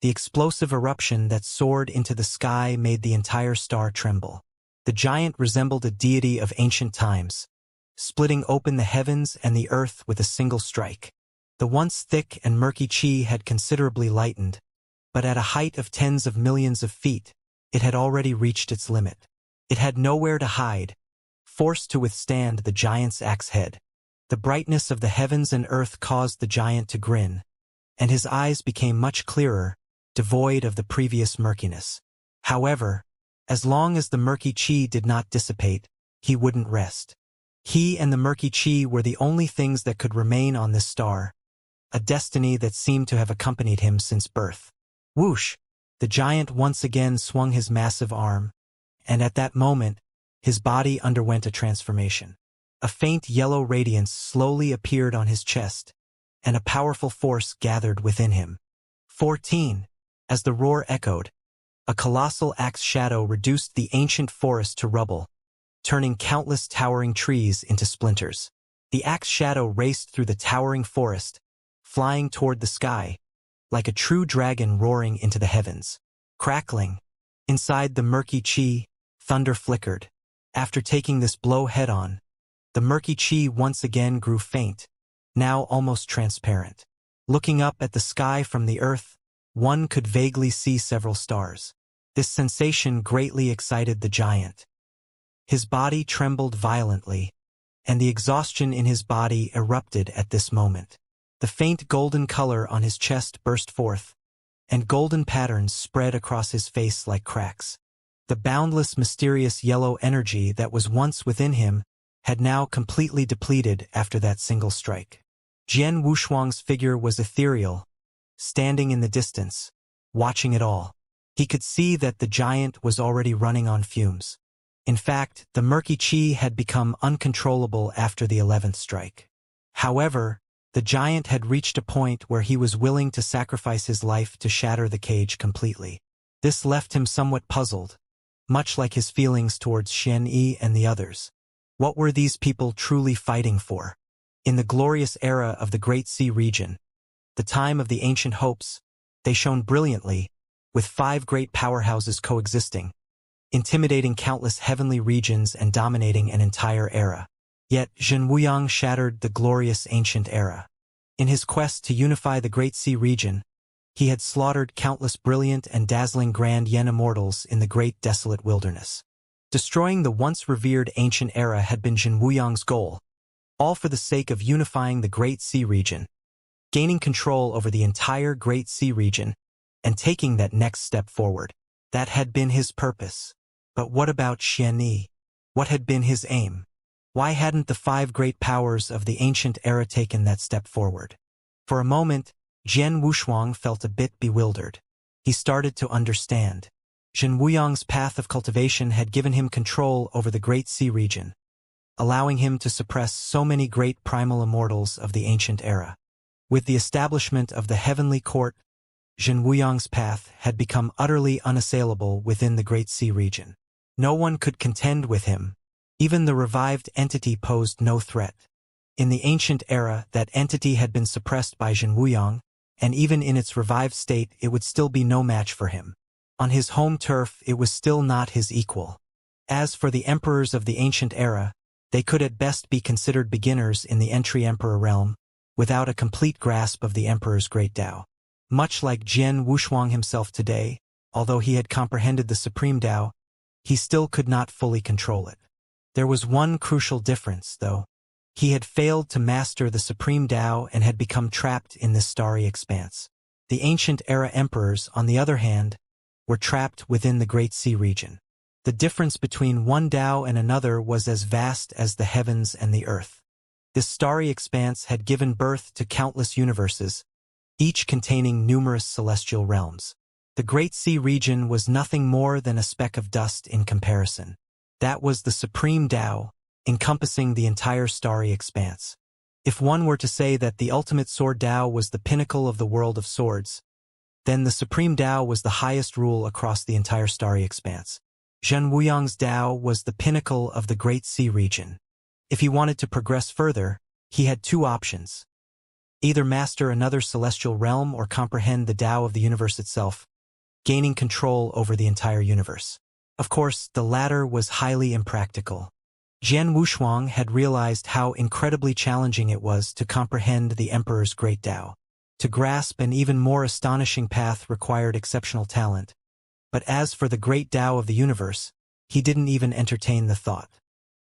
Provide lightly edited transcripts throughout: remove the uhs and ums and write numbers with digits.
The explosive eruption that soared into the sky made the entire star tremble. The giant resembled a deity of ancient times, splitting open the heavens and the earth with a single strike. The once thick and murky chi had considerably lightened, but at a height of tens of millions of feet, it had already reached its limit. It had nowhere to hide, forced to withstand the giant's axe head. The brightness of the heavens and earth caused the giant to grin, and his eyes became much clearer, devoid of the previous murkiness. However, as long as the murky chi did not dissipate, he wouldn't rest. He and the murky chi were the only things that could remain on this star, a destiny that seemed to have accompanied him since birth. Whoosh! The giant once again swung his massive arm, and at that moment, his body underwent a transformation. A faint yellow radiance slowly appeared on his chest, and a powerful force gathered within him. 14. As the roar echoed, a colossal axe shadow reduced the ancient forest to rubble, turning countless towering trees into splinters. The axe shadow raced through the towering forest, flying toward the sky, like a true dragon roaring into the heavens. Crackling. Inside the murky chi, thunder flickered. After taking this blow head-on, the murky chi once again grew faint, now almost transparent. Looking up at the sky from the earth, one could vaguely see several stars. This sensation greatly excited the giant. His body trembled violently, and the exhaustion in his body erupted at this moment. The faint golden color on his chest burst forth, and golden patterns spread across his face like cracks. The boundless, mysterious yellow energy that was once within him had now completely depleted after that single strike. Jian Wushuang's figure was ethereal, standing in the distance, watching it all. He could see that the giant was already running on fumes. In fact, the murky chi had become uncontrollable after the 11th strike. However, the giant had reached a point where he was willing to sacrifice his life to shatter the cage completely. This left him somewhat puzzled, much like his feelings towards Xianxia and the others. What were these people truly fighting for? In the glorious era of the Great Sea region, the time of the ancient hopes, they shone brilliantly, with 5 great powerhouses coexisting, intimidating countless heavenly regions and dominating an entire era. Yet Zhen Wuyang shattered the glorious ancient era. In his quest to unify the Great Sea region, he had slaughtered countless brilliant and dazzling grand yen immortals in the great desolate wilderness. Destroying the once revered ancient era had been Zhen Wuyang's goal, all for the sake of unifying the Great Sea region, gaining control over the entire Great Sea region, and taking that next step forward. That had been his purpose. But what about Xianxia? What had been his aim? Why hadn't the 5 great powers of the ancient era taken that step forward? For a moment, Jian Wushuang felt a bit bewildered. He started to understand. Zhen Wuyang's path of cultivation had given him control over the Great Sea region, allowing him to suppress so many great primal immortals of the ancient era. With the establishment of the heavenly court, Zhen Wuyang's path had become utterly unassailable within the Great Sea region. No one could contend with him. Even the revived entity posed no threat. In the ancient era, that entity had been suppressed by Zhen Wuyang, and even in its revived state it would still be no match for him. On his home turf it was still not his equal. As for the emperors of the ancient era, they could at best be considered beginners in the entry emperor realm, without a complete grasp of the emperor's great Tao. Much like Jian Wushuang himself today, although he had comprehended the supreme Tao, he still could not fully control it. There was one crucial difference, though. He had failed to master the supreme Tao and had become trapped in this starry expanse. The ancient era emperors, on the other hand, were trapped within the Great Sea region. The difference between one Tao and another was as vast as the heavens and the earth. This starry expanse had given birth to countless universes, each containing numerous celestial realms. The Great Sea region was nothing more than a speck of dust in comparison. That was the supreme Tao, encompassing the entire starry expanse. If one were to say that the ultimate sword Tao was the pinnacle of the world of swords, then the supreme Tao was the highest rule across the entire starry expanse. Zhen Wuyang's Tao was the pinnacle of the Great Sea region. If he wanted to progress further, he had 2 options. Either master another celestial realm or comprehend the Tao of the universe itself, gaining control over the entire universe. Of course, the latter was highly impractical. Jian Wushuang had realized how incredibly challenging it was to comprehend the Emperor's great Tao. To grasp an even more astonishing path required exceptional talent. But as for the great Tao of the universe, he didn't even entertain the thought.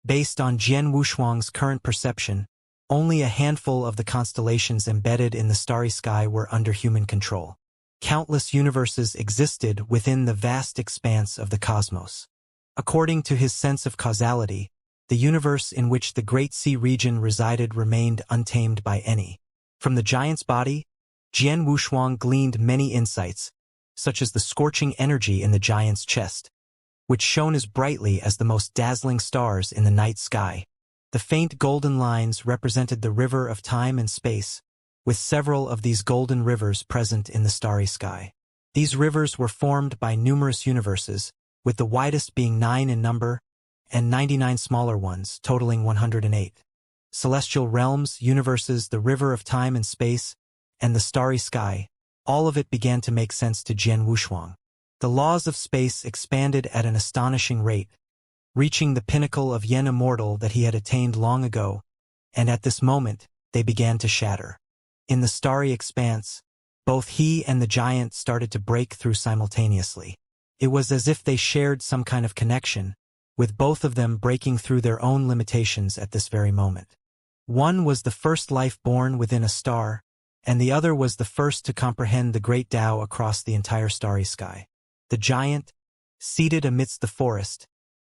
Based on Jian Wushuang's current perception, only a handful of the constellations embedded in the starry sky were under human control. Countless universes existed within the vast expanse of the cosmos. According to his sense of causality, the universe in which the Great Sea region resided remained untamed by any. From the giant's body, Jian Wushuang gleaned many insights, such as the scorching energy in the giant's chest, which shone as brightly as the most dazzling stars in the night sky. The faint golden lines represented the river of time and space, with several of these golden rivers present in the starry sky. These rivers were formed by numerous universes, with the widest being 9 in number, and 99 smaller ones, totaling 108. Celestial realms, universes, the river of time and space, and the starry sky, all of it began to make sense to Jian Wushuang. The laws of space expanded at an astonishing rate, reaching the pinnacle of Immortal that he had attained long ago, and at this moment, they began to shatter. In the starry expanse, both he and the giant started to break through simultaneously. It was as if they shared some kind of connection, with both of them breaking through their own limitations at this very moment. One was the first life born within a star, and the other was the first to comprehend the great Tao across the entire starry sky. The giant, seated amidst the forest,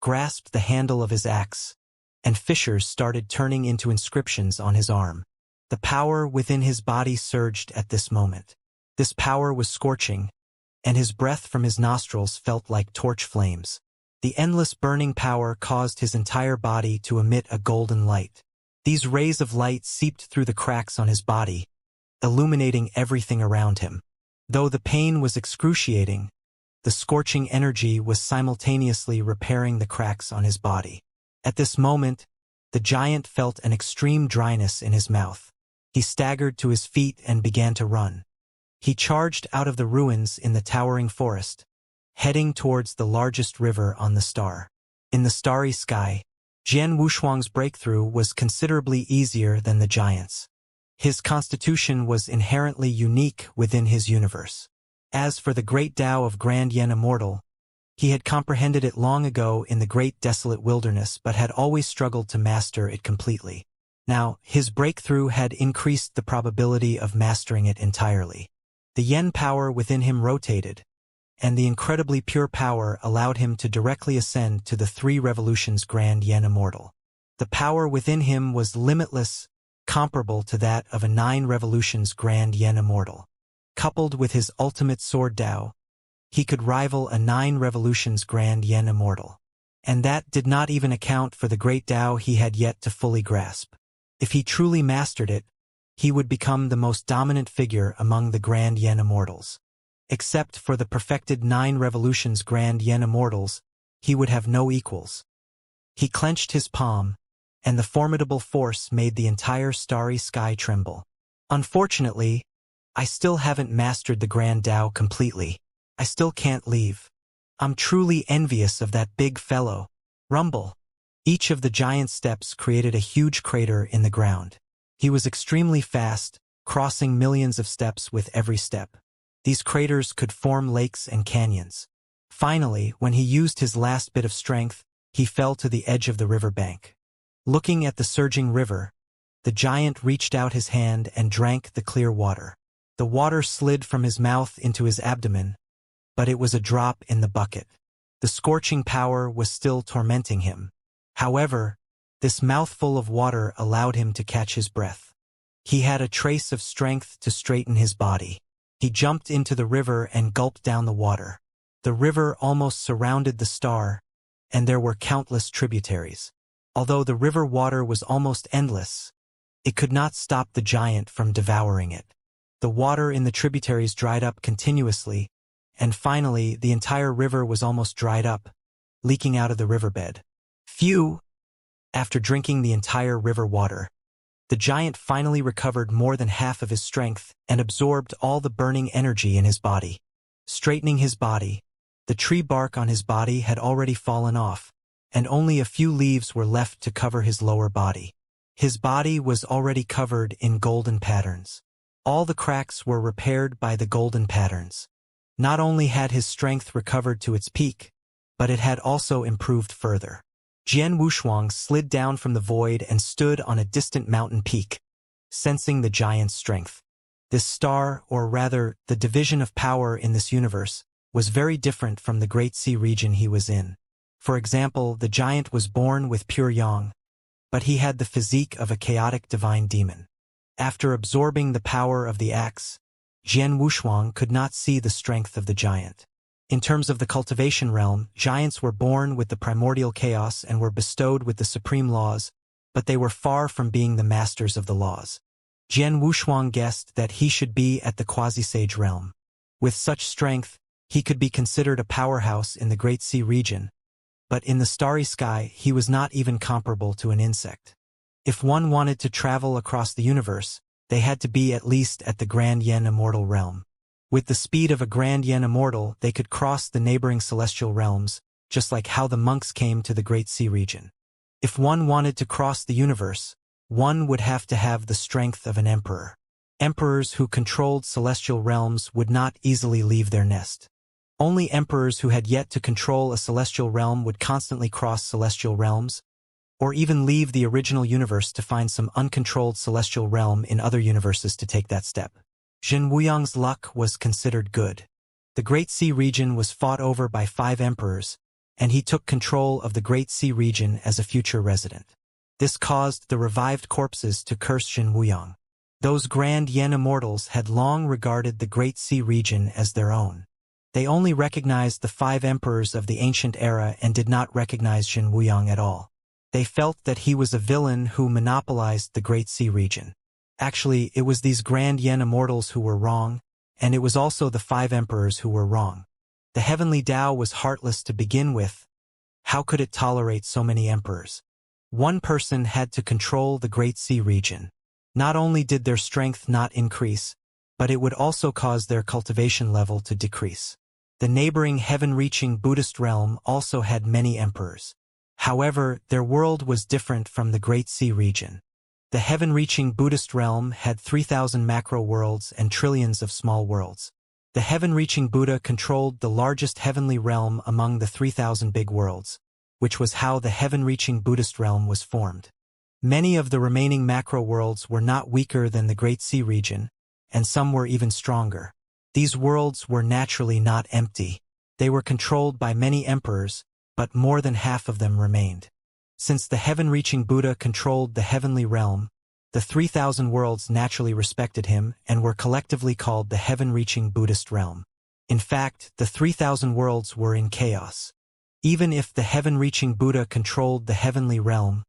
grasped the handle of his axe, and fissures started turning into inscriptions on his arm. The power within his body surged at this moment. This power was scorching, and his breath from his nostrils felt like torch flames. The endless burning power caused his entire body to emit a golden light. These rays of light seeped through the cracks on his body, illuminating everything around him. Though the pain was excruciating, the scorching energy was simultaneously repairing the cracks on his body. At this moment, the giant felt an extreme dryness in his mouth. He staggered to his feet and began to run. He charged out of the ruins in the towering forest, heading towards the largest river on the star. In the starry sky, Jian Wushuang's breakthrough was considerably easier than the giant's. His constitution was inherently unique within his universe. As for the great Tao of Grand Immortal, he had comprehended it long ago in the great desolate wilderness but had always struggled to master it completely. Now, his breakthrough had increased the probability of mastering it entirely. The yen power within him rotated, and the incredibly pure power allowed him to directly ascend to the 3 revolutions Grand Immortal. The power within him was limitless, comparable to that of a 9 revolutions Grand Immortal. Coupled with his ultimate sword Tao, he could rival a 9 revolutions Grand Immortal. And that did not even account for the great Tao he had yet to fully grasp. If he truly mastered it, he would become the most dominant figure among the Grand Immortals. Except for the perfected 9 revolutions Grand Immortals, he would have no equals. He clenched his palm, and the formidable force made the entire starry sky tremble. Unfortunately, I still haven't mastered the Grand Tao completely. I still can't leave. I'm truly envious of that big fellow. Rumble. Each of the giant steps created a huge crater in the ground. He was extremely fast, crossing millions of steps with every step. These craters could form lakes and canyons. Finally, when he used his last bit of strength, he fell to the edge of the river bank. Looking at the surging river, the giant reached out his hand and drank the clear water. The water slid from his mouth into his abdomen, but it was a drop in the bucket. The scorching power was still tormenting him. However, this mouthful of water allowed him to catch his breath. He had a trace of strength to straighten his body. He jumped into the river and gulped down the water. The river almost surrounded the star, and there were countless tributaries. Although the river water was almost endless, it could not stop the giant from devouring it. The water in the tributaries dried up continuously, and finally the entire river was almost dried up, leaking out of the riverbed. Phew! After drinking the entire river water, The giant finally recovered more than half of his strength and absorbed all the burning energy in his body. Straightening his body, the tree bark on his body had already fallen off, and only a few leaves were left to cover his lower body. His body was already covered in golden patterns. All the cracks were repaired by the golden patterns. Not only had his strength recovered to its peak, but it had also improved further. Jian Wushuang slid down from the void and stood on a distant mountain peak, sensing the giant's strength. This star, or rather, the division of power in this universe, was very different from the Great Sea region he was in. For example, the giant was born with pure yang, but he had the physique of a chaotic divine demon. After absorbing the power of the axe, Jian Wushuang could not see the strength of the giant. In terms of the cultivation realm, giants were born with the primordial chaos and were bestowed with the supreme laws, but they were far from being the masters of the laws. Jian Wushuang guessed that he should be at the quasi-sage realm. With such strength, he could be considered a powerhouse in the Great Sea region, but in the starry sky he was not even comparable to an insect. If one wanted to travel across the universe, they had to be at least at the Grand Yen Immortal realm. With the speed of a Grand Yen Immortal, they could cross the neighboring celestial realms, just like how the monks came to the Great Sea region. If one wanted to cross the universe, one would have to have the strength of an emperor. Emperors who controlled celestial realms would not easily leave their nest. Only emperors who had yet to control a celestial realm would constantly cross celestial realms, or even leave the original universe to find some uncontrolled celestial realm in other universes to take that step. Zhen Wuyang's luck was considered good. The Great Sea region was fought over by 5 emperors, and he took control of the Great Sea region as a future resident. This caused the revived corpses to curse Zhen Wuyang. Those Grand Yen Immortals had long regarded the Great Sea region as their own. They only recognized the 5 emperors of the ancient era and did not recognize Zhen Wuyang at all. They felt that he was a villain who monopolized the Great Sea region. Actually, it was these Grand Yen Immortals who were wrong, and it was also the 5 emperors who were wrong. The heavenly Tao was heartless to begin with. How could it tolerate so many emperors? One person had to control the Great Sea region. Not only did their strength not increase, but it would also cause their cultivation level to decrease. The neighboring heaven-reaching Buddhist realm also had many emperors. However, their world was different from the Great Sea region. The heaven-reaching Buddhist realm had 3,000 macro-worlds and trillions of small worlds. The heaven-reaching Buddha controlled the largest heavenly realm among the 3,000 big worlds, which was how the heaven-reaching Buddhist realm was formed. Many of the remaining macro-worlds were not weaker than the Great Sea region, and some were even stronger. These worlds were naturally not empty. They were controlled by many emperors, but more than half of them remained. Since the heaven-reaching Buddha controlled the heavenly realm, the 3,000 worlds naturally respected him and were collectively called the heaven-reaching Buddhist realm. In fact, the 3,000 worlds were in chaos. Even if the heaven-reaching Buddha controlled the heavenly realm,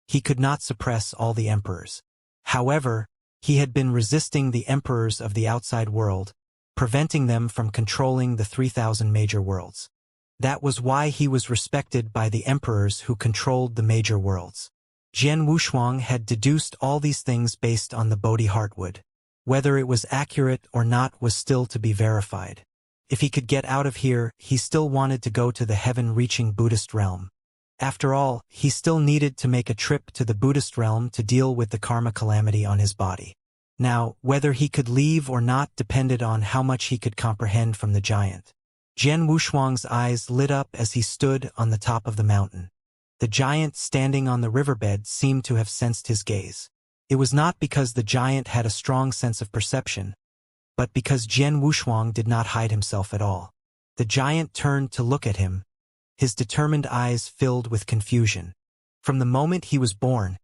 he could not suppress all the emperors. However, he had been resisting the emperors of the outside world, preventing them from controlling the 3,000 major worlds. That was why he was respected by the emperors who controlled the major worlds. Jian Wushuang had deduced all these things based on the Bodhi Heartwood. Whether it was accurate or not was still to be verified. If he could get out of here, he still wanted to go to the heaven-reaching Buddhist realm. After all, he still needed to make a trip to the Buddhist realm to deal with the karma calamity on his body. Now, whether he could leave or not depended on how much he could comprehend from the giant. Jian Wushuang's eyes lit up as he stood on the top of the mountain. The giant standing on the riverbed seemed to have sensed his gaze. It was not because the giant had a strong sense of perception, but because Jian Wushuang did not hide himself at all. The giant turned to look at him, his determined eyes filled with confusion. From the moment he was born,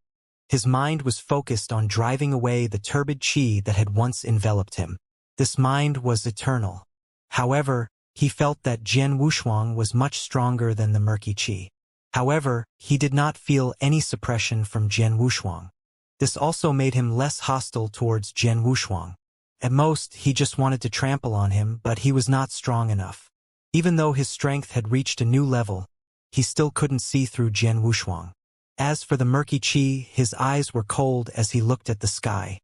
his mind was focused on driving away the turbid qi that had once enveloped him. This mind was eternal. However, he felt that Jian Wushuang was much stronger than the murky qi. However, he did not feel any suppression from Jian Wushuang. This also made him less hostile towards Jian Wushuang. At most, he just wanted to trample on him, but he was not strong enough. Even though his strength had reached a new level, he still couldn't see through Jian Wushuang. As for the murky Qi, his eyes were cold as he looked at the sky.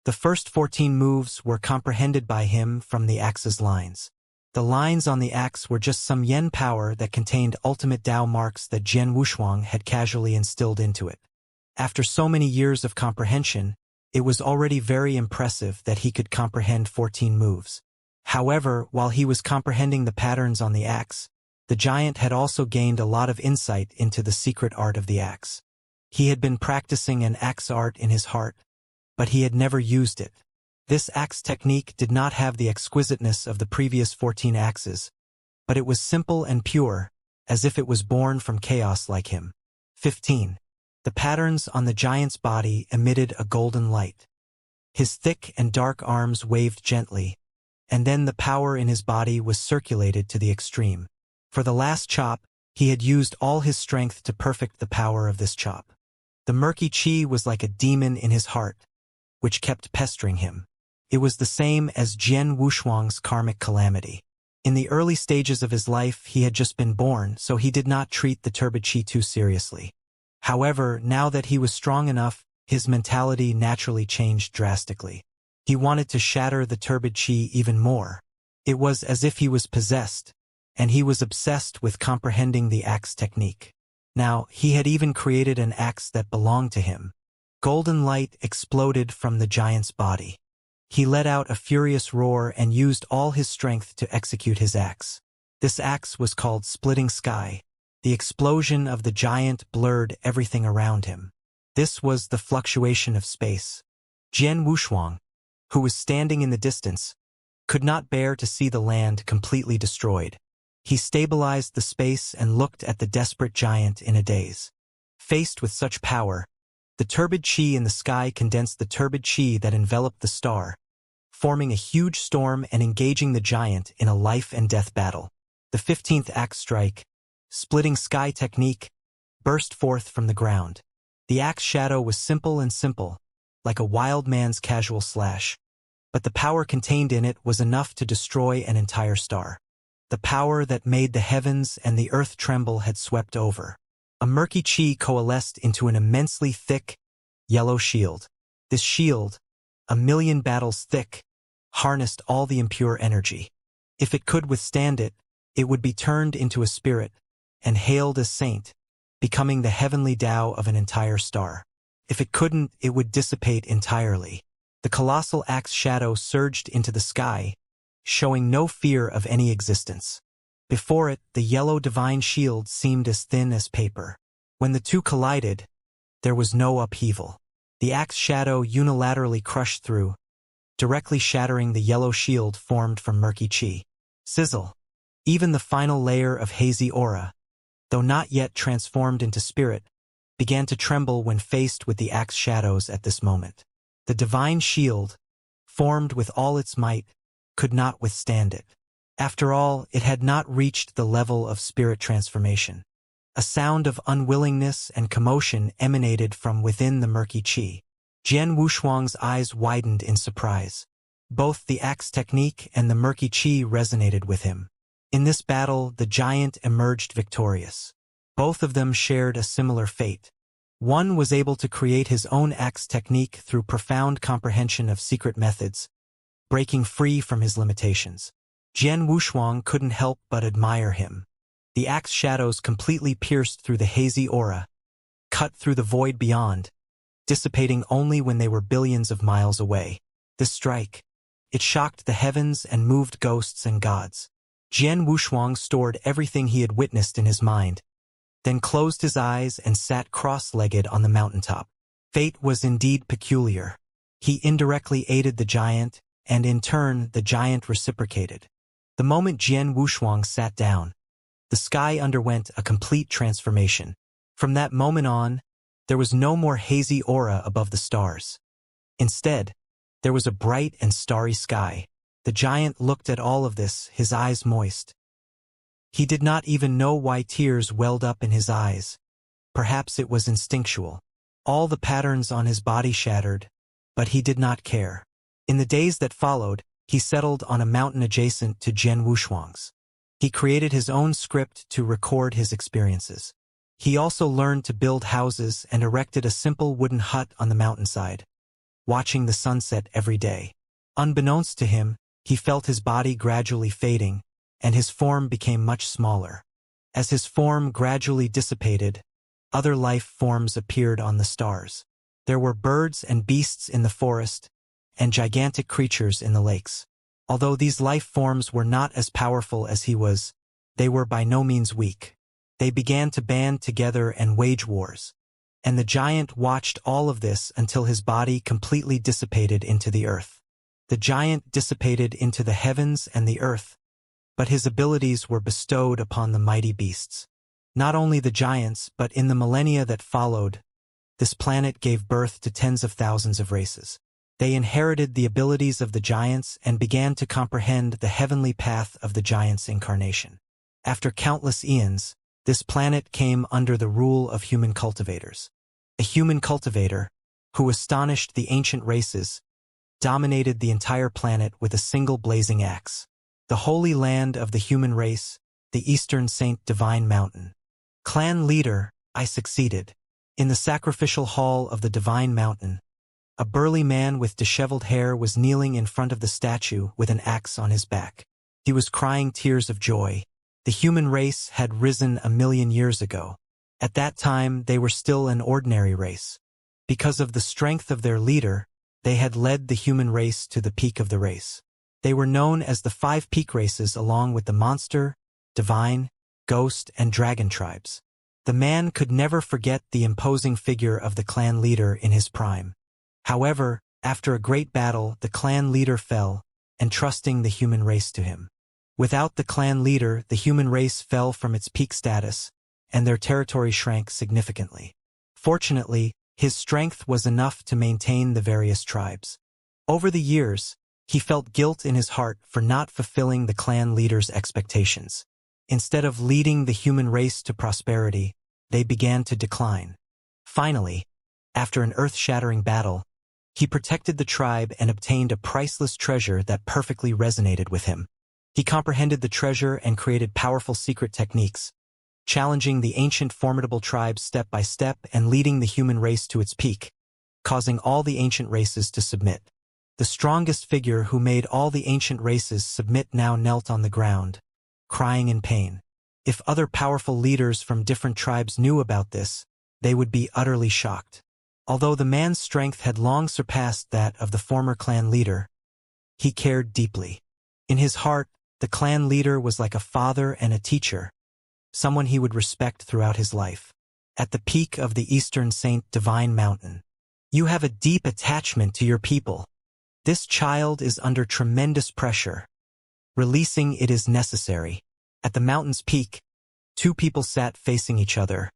The first 14 moves were comprehended by him from the axe's lines. The lines on the axe were just some yen power that contained ultimate Tao marks that Jian Wushuang had casually instilled into it. After so many years of comprehension, it was already very impressive that he could comprehend 14 moves. However, while he was comprehending the patterns on the axe, the giant had also gained a lot of insight into the secret art of the axe. He had been practicing an axe art in his heart, but he had never used it. This axe technique did not have the exquisiteness of the previous 14 axes, but it was simple and pure, as if it was born from chaos like him. 15. The patterns on the giant's body emitted a golden light. His thick and dark arms waved gently, and then the power in his body was circulated to the extreme. For the last chop, he had used all his strength to perfect the power of this chop. The murky Qi was like a demon in his heart, which kept pestering him. It was the same as Jian Wushuang's karmic calamity. In the early stages of his life, he had just been born, so he did not treat the turbid Qi too seriously. However, now that he was strong enough, his mentality naturally changed drastically. He wanted to shatter the turbid Qi even more. It was as if he was possessed, and he was obsessed with comprehending the axe technique. Now, he had even created an axe that belonged to him. Golden light exploded from the giant's body. He let out a furious roar and used all his strength to execute his axe. This axe was called Splitting Sky. The explosion of the giant blurred everything around him. This was the fluctuation of space. Jian Wushuang, who was standing in the distance, could not bear to see the land completely destroyed. He stabilized the space and looked at the desperate giant in a daze. Faced with such power, the turbid Qi in the sky condensed the turbid Qi that enveloped the star, forming a huge storm and engaging the giant in a life-and-death battle. The 15th axe strike, Splitting Sky technique, burst forth from the ground. The axe shadow was simple and simple, like a wild man's casual slash. But the power contained in it was enough to destroy an entire star. The power that made the heavens and the earth tremble had swept over. A murky Qi coalesced into an immensely thick, yellow shield. This shield, 1,000,000 battles thick, harnessed all the impure energy. If it could withstand it, it would be turned into a spirit and hailed as saint, becoming the heavenly Tao of an entire star. If it couldn't, it would dissipate entirely. The colossal axe shadow surged into the sky, showing no fear of any existence. Before it, the yellow divine shield seemed as thin as paper. When the two collided, there was no upheaval. The axe shadow unilaterally crushed through, directly shattering the yellow shield formed from murky Qi. Sizzle. Even the final layer of hazy aura, though not yet transformed into spirit, began to tremble when faced with the axe shadows at this moment. The divine shield, formed with all its might, could not withstand it. After all, it had not reached the level of spirit transformation. A sound of unwillingness and commotion emanated from within the murky Qi. Jian Wushuang's eyes widened in surprise. Both the axe technique and the murky Qi resonated with him. In this battle, the giant emerged victorious. Both of them shared a similar fate. One was able to create his own axe technique through profound comprehension of secret methods, breaking free from his limitations. Jian Wushuang couldn't help but admire him. The axe shadows completely pierced through the hazy aura, cut through the void beyond, dissipating only when they were billions of miles away. This strike, it shocked the heavens and moved ghosts and gods. Jian Wushuang stored everything he had witnessed in his mind, then closed his eyes and sat cross-legged on the mountaintop. Fate was indeed peculiar. He indirectly aided the giant, and in turn the giant reciprocated. The moment Jian Wushuang sat down, the sky underwent a complete transformation. From that moment on, there was no more hazy aura above the stars. Instead, there was a bright and starry sky. The giant looked at all of this, his eyes moist. He did not even know why tears welled up in his eyes. Perhaps it was instinctual. All the patterns on his body shattered, but he did not care. In the days that followed, he settled on a mountain adjacent to Jian Wushuang's. He created his own script to record his experiences. He also learned to build houses and erected a simple wooden hut on the mountainside, watching the sunset every day. Unbeknownst to him, he felt his body gradually fading, and his form became much smaller. As his form gradually dissipated, other life forms appeared on the stars. There were birds and beasts in the forest, and gigantic creatures in the lakes. Although these life forms were not as powerful as he was, they were by no means weak. They began to band together and wage wars. And the giant watched all of this until his body completely dissipated into the earth. The giant dissipated into the heavens and the earth, but his abilities were bestowed upon the mighty beasts. Not only the giants, but in the millennia that followed, this planet gave birth to tens of thousands of races. They inherited the abilities of the giants and began to comprehend the heavenly path of the giants' incarnation. After countless eons, this planet came under the rule of human cultivators. A human cultivator, who astonished the ancient races, dominated the entire planet with a single blazing axe. The holy land of the human race, the Eastern Saint Divine Mountain. Clan leader, I succeeded. In the sacrificial hall of the Divine Mountain, a burly man with disheveled hair was kneeling in front of the statue with an axe on his back. He was crying tears of joy. The human race had risen 1,000,000 years ago. At that time, they were still an ordinary race. Because of the strength of their leader, they had led the human race to the peak of the race. They were known as the 5 peak races along with the monster, divine, ghost, and dragon tribes. The man could never forget the imposing figure of the clan leader in his prime. However, after a great battle, the clan leader fell, entrusting the human race to him. Without the clan leader, the human race fell from its peak status, and their territory shrank significantly. Fortunately, his strength was enough to maintain the various tribes. Over the years, he felt guilt in his heart for not fulfilling the clan leader's expectations. Instead of leading the human race to prosperity, they began to decline. Finally, after an earth-shattering battle, he protected the tribe and obtained a priceless treasure that perfectly resonated with him. He comprehended the treasure and created powerful secret techniques, challenging the ancient formidable tribes step by step and leading the human race to its peak, causing all the ancient races to submit. The strongest figure who made all the ancient races submit now knelt on the ground, crying in pain. If other powerful leaders from different tribes knew about this, they would be utterly shocked. Although the man's strength had long surpassed that of the former clan leader, he cared deeply. In his heart, the clan leader was like a father and a teacher, someone he would respect throughout his life. At the peak of the Eastern Saint Divine Mountain, you have a deep attachment to your people. This child is under tremendous pressure. Releasing it is necessary. At the mountain's peak, 2 people sat facing each other,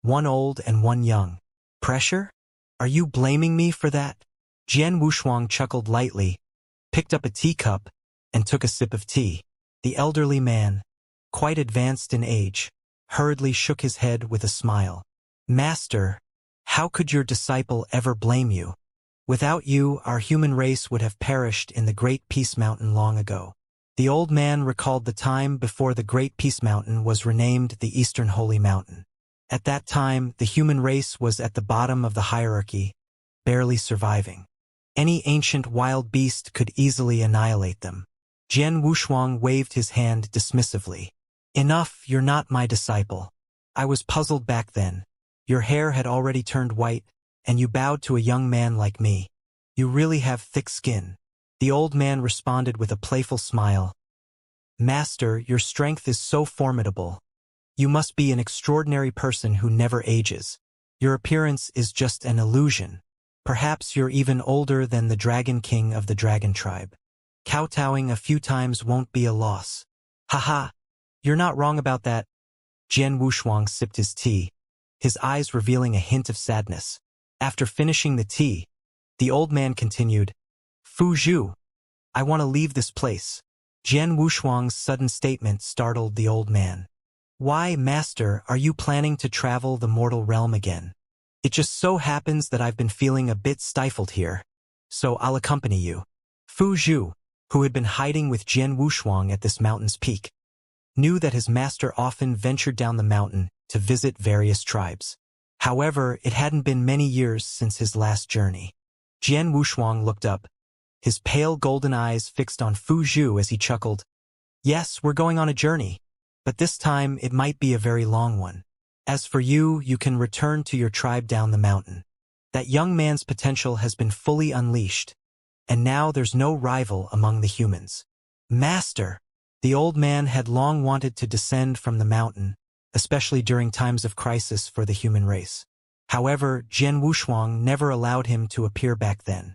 one old and one young. Pressure? Are you blaming me for that? Jian Wushuang chuckled lightly, picked up a teacup, and took a sip of tea. The elderly man, quite advanced in age, hurriedly shook his head with a smile. Master, how could your disciple ever blame you? Without you, our human race would have perished in the Great Peace Mountain long ago. The old man recalled the time before the Great Peace Mountain was renamed the Eastern Holy Mountain. At that time, the human race was at the bottom of the hierarchy, barely surviving. Any ancient wild beast could easily annihilate them. Jian Wushuang waved his hand dismissively. Enough, you're not my disciple. I was puzzled back then. Your hair had already turned white, and you bowed to a young man like me. You really have thick skin. The old man responded with a playful smile. Master, your strength is so formidable. You must be an extraordinary person who never ages. Your appearance is just an illusion. Perhaps you're even older than the Dragon King of the Dragon Tribe. Kowtowing a few times won't be a loss. Haha, you're not wrong about that. Jian Wushuang sipped his tea, his eyes revealing a hint of sadness. After finishing the tea, the old man continued, Fu Zhu, I want to leave this place. Jian Wushuang's sudden statement startled the old man. Why, master, are you planning to travel the mortal realm again? It just so happens that I've been feeling a bit stifled here, so I'll accompany you. Fu Zhu, who had been hiding with Jian Wushuang at this mountain's peak, knew that his master often ventured down the mountain to visit various tribes. However, it hadn't been many years since his last journey. Jian Wushuang looked up, his pale golden eyes fixed on Fu Zhu as he chuckled. Yes, we're going on a journey, but this time it might be a very long one. As for you, you can return to your tribe down the mountain. That young man's potential has been fully unleashed, and now there's no rival among the humans. Master! The old man had long wanted to descend from the mountain, especially during times of crisis for the human race. However, Jian Wushuang never allowed him to appear back then.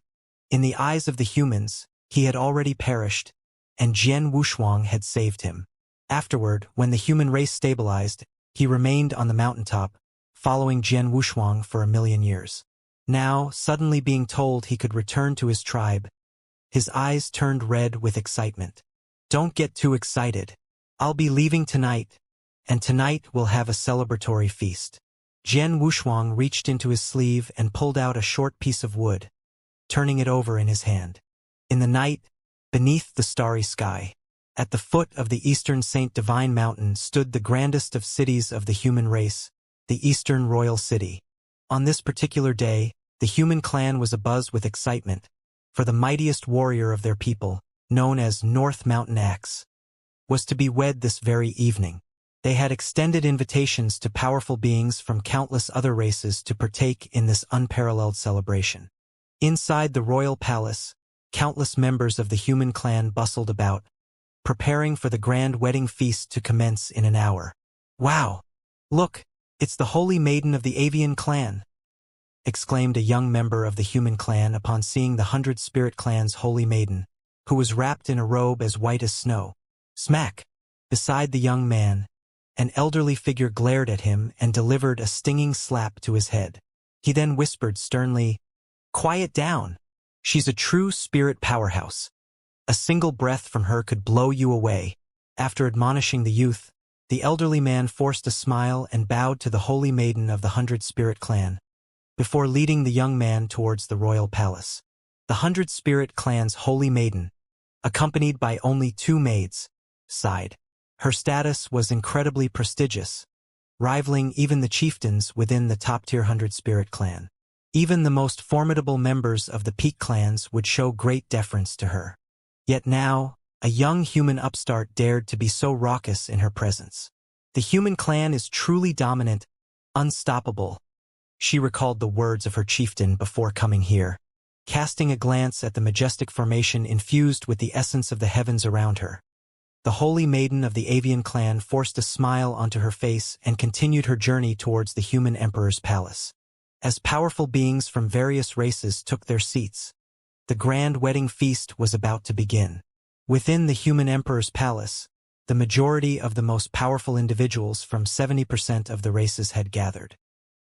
In the eyes of the humans, he had already perished, and Jian Wushuang had saved him. Afterward, when the human race stabilized, he remained on the mountaintop, following Jian Wushuang for 1,000,000 years. Now, suddenly being told he could return to his tribe, his eyes turned red with excitement. Don't get too excited. I'll be leaving tonight, and tonight we'll have a celebratory feast. Jian Wushuang reached into his sleeve and pulled out a short piece of wood, turning it over in his hand. In the night, beneath the starry sky, at the foot of the Eastern Saint Divine Mountain stood the grandest of cities of the human race, the Eastern Royal City. On this particular day, the human clan was abuzz with excitement, for the mightiest warrior of their people, known as North Mountain Axe, was to be wed this very evening. They had extended invitations to powerful beings from countless other races to partake in this unparalleled celebration. Inside the royal palace, countless members of the human clan bustled about, preparing for the grand wedding feast to commence in an hour. Wow! Look, it's the holy maiden of the avian clan, exclaimed a young member of the human clan upon seeing the 100 Spirit Clan's holy maiden, who was wrapped in a robe as white as snow. Smack! Beside the young man, an elderly figure glared at him and delivered a stinging slap to his head. He then whispered sternly, "Quiet down. She's a true spirit powerhouse. A single breath from her could blow you away." After admonishing the youth, the elderly man forced a smile and bowed to the holy maiden of the 100 Spirit Clan, before leading the young man towards the royal palace. The 100 Spirit Clan's holy maiden, accompanied by only 2 maids, sighed. Her status was incredibly prestigious, rivaling even the chieftains within the top-tier 100 Spirit Clan. Even the most formidable members of the peak clans would show great deference to her. Yet now, a young human upstart dared to be so raucous in her presence. The human clan is truly dominant, unstoppable. She recalled the words of her chieftain before coming here, casting a glance at the majestic formation infused with the essence of the heavens around her. The holy maiden of the avian clan forced a smile onto her face and continued her journey towards the human emperor's palace. As powerful beings from various races took their seats, the grand wedding feast was about to begin. Within the human emperor's palace, the majority of the most powerful individuals from 70% of the races had gathered.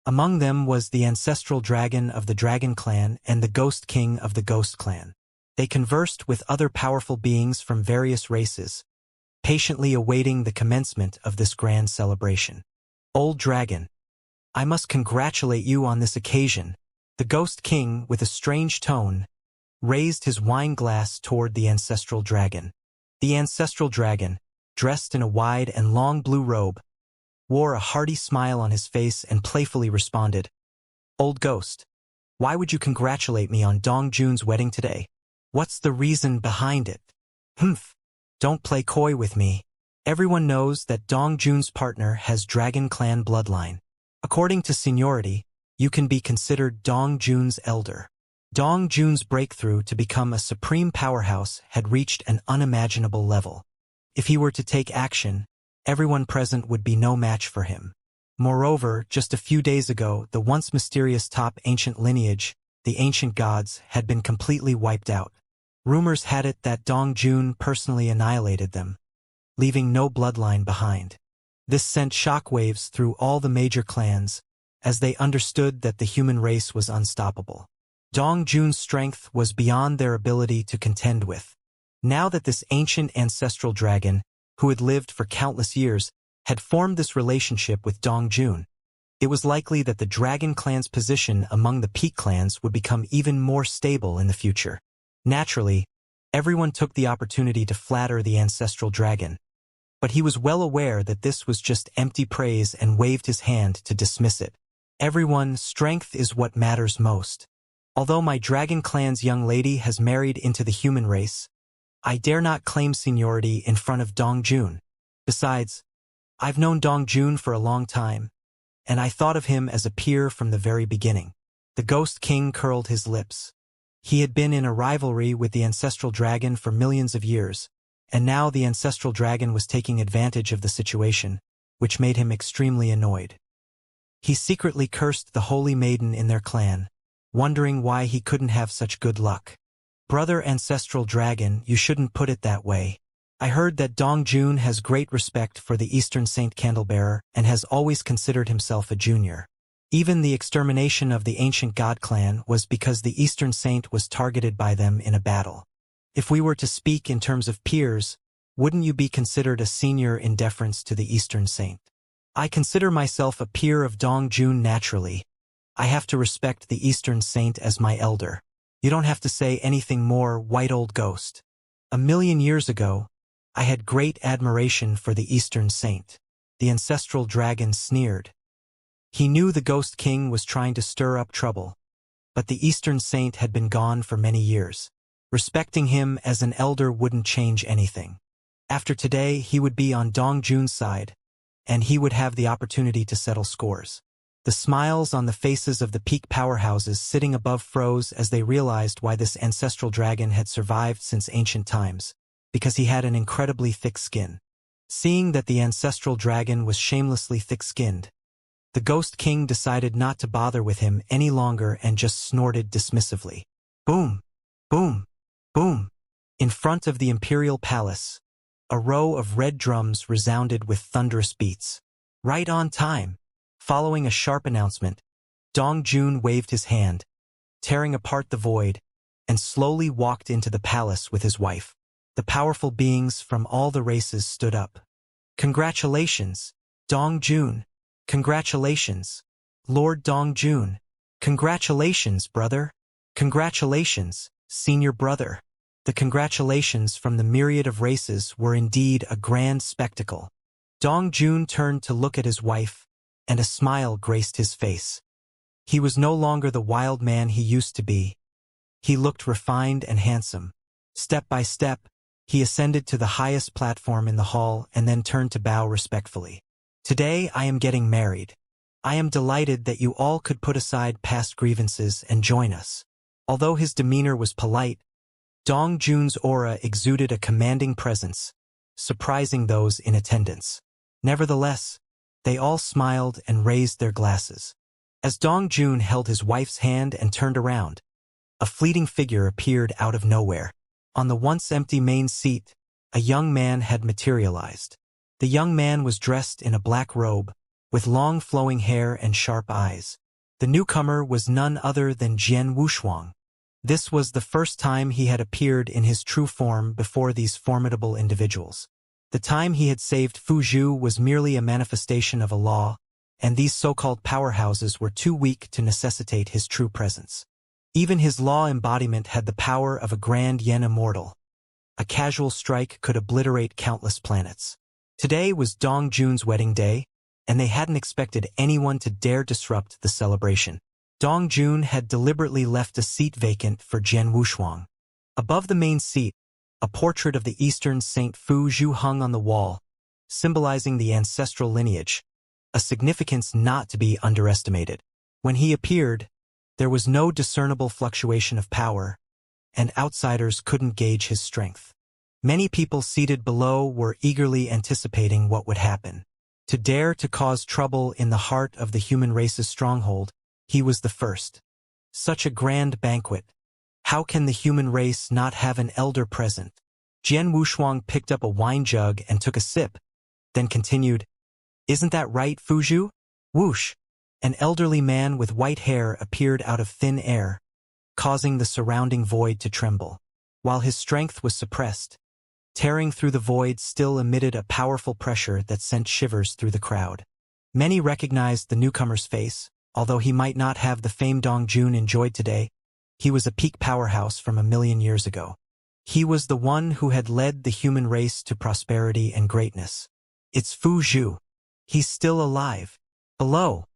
Among them was the ancestral dragon of the Dragon Clan and the Ghost King of the Ghost Clan. They conversed with other powerful beings from various races, patiently awaiting the commencement of this grand celebration. Old Dragon, I must congratulate you on this occasion. The Ghost King, with a strange tone, raised his wine glass toward the ancestral dragon. The ancestral dragon, dressed in a wide and long blue robe, wore a hearty smile on his face and playfully responded, "Old Ghost, why would you congratulate me on Dong Jun's wedding today? What's the reason behind it?" "Humph, don't play coy with me. Everyone knows that Dong Jun's partner has Dragon Clan bloodline. According to seniority, you can be considered Dong Jun's elder. Dong Jun's breakthrough to become a supreme powerhouse had reached an unimaginable level. If he were to take action, everyone present would be no match for him. Moreover, just a few days ago, the once mysterious top ancient lineage, the ancient gods, had been completely wiped out. Rumors had it that Dong Jun personally annihilated them, leaving no bloodline behind. This sent shockwaves through all the major clans, as they understood that the human race was unstoppable. Dong Jun's strength was beyond their ability to contend with. Now that this ancient ancestral dragon, who had lived for countless years, had formed this relationship with Dong Jun, it was likely that the Dragon Clan's position among the peak clans would become even more stable in the future. Naturally, everyone took the opportunity to flatter the ancestral dragon, but he was well aware that this was just empty praise and waved his hand to dismiss it. Everyone, strength is what matters most. Although my dragon clan's young lady has married into the human race, I dare not claim seniority in front of Dong Jun. Besides, I've known Dong Jun for a long time, and I thought of him as a peer from the very beginning. The Ghost King curled his lips. He had been in a rivalry with the ancestral dragon for millions of years, and now the ancestral dragon was taking advantage of the situation, which made him extremely annoyed. He secretly cursed the holy maiden in their clan, wondering why he couldn't have such good luck. Brother ancestral dragon, you shouldn't put it that way. I heard that Dong Jun has great respect for the Eastern Saint Candlebearer and has always considered himself a junior. Even the extermination of the ancient god clan was because the Eastern Saint was targeted by them in a battle. If we were to speak in terms of peers, wouldn't you be considered a senior in deference to the Eastern Saint? I consider myself a peer of Dong Jun naturally. I have to respect the Eastern Saint as my elder. You don't have to say anything more, white old ghost. 1,000,000 years ago, I had great admiration for the Eastern Saint. The ancestral dragon sneered. He knew the Ghost King was trying to stir up trouble, but the Eastern Saint had been gone for many years. Respecting him as an elder wouldn't change anything. After today, he would be on Dong Jun's side, and he would have the opportunity to settle scores. The smiles on the faces of the peak powerhouses sitting above froze as they realized why this ancestral dragon had survived since ancient times, because he had an incredibly thick skin. Seeing that the ancestral dragon was shamelessly thick-skinned, the Ghost King decided not to bother with him any longer and just snorted dismissively. Boom! Boom! Boom! In front of the imperial palace, a row of red drums resounded with thunderous beats. Right on time! Following a sharp announcement, Dong Jun waved his hand, tearing apart the void, and slowly walked into the palace with his wife. The powerful beings from all the races stood up. Congratulations, Dong Jun. Congratulations, Lord Dong Jun. Congratulations, brother. Congratulations, senior brother. The congratulations from the myriad of races were indeed a grand spectacle. Dong Jun turned to look at his wife, and a smile graced his face. He was no longer the wild man he used to be. He looked refined and handsome. Step by step, he ascended to the highest platform in the hall and then turned to bow respectfully. Today I am getting married. I am delighted that you all could put aside past grievances and join us. Although his demeanor was polite, Dong Jun's aura exuded a commanding presence, surprising those in attendance. Nevertheless, they all smiled and raised their glasses. As Dong Jun held his wife's hand and turned around, a fleeting figure appeared out of nowhere. On the once empty main seat, a young man had materialized. The young man was dressed in a black robe, with long flowing hair and sharp eyes. The newcomer was none other than Jian Wushuang. This was the first time he had appeared in his true form before these formidable individuals. The time he had saved Fuzhou was merely a manifestation of a law, and these so-called powerhouses were too weak to necessitate his true presence. Even his law embodiment had the power of a grand yen immortal. A casual strike could obliterate countless planets. Today was Dong Jun's wedding day, and they hadn't expected anyone to dare disrupt the celebration. Dong Jun had deliberately left a seat vacant for Jian Wushuang. Above the main seat, a portrait of the Eastern Saint Fuzhou hung on the wall, symbolizing the ancestral lineage, a significance not to be underestimated. When he appeared, there was no discernible fluctuation of power, and outsiders couldn't gauge his strength. Many people seated below were eagerly anticipating what would happen. To dare to cause trouble in the heart of the human race's stronghold, he was the first. Such a grand banquet. How can the human race not have an elder present? Jian Wushuang picked up a wine jug and took a sip, then continued, "Isn't that right, Fuzhou?" Whoosh! An elderly man with white hair appeared out of thin air, causing the surrounding void to tremble. While his strength was suppressed, tearing through the void still emitted a powerful pressure that sent shivers through the crowd. Many recognized the newcomer's face, although he might not have the fame Dong Jun enjoyed today. He was a peak powerhouse from 1,000,000 years ago. He was the one who had led the human race to prosperity and greatness. It's Fu Zhu. He's still alive. Below,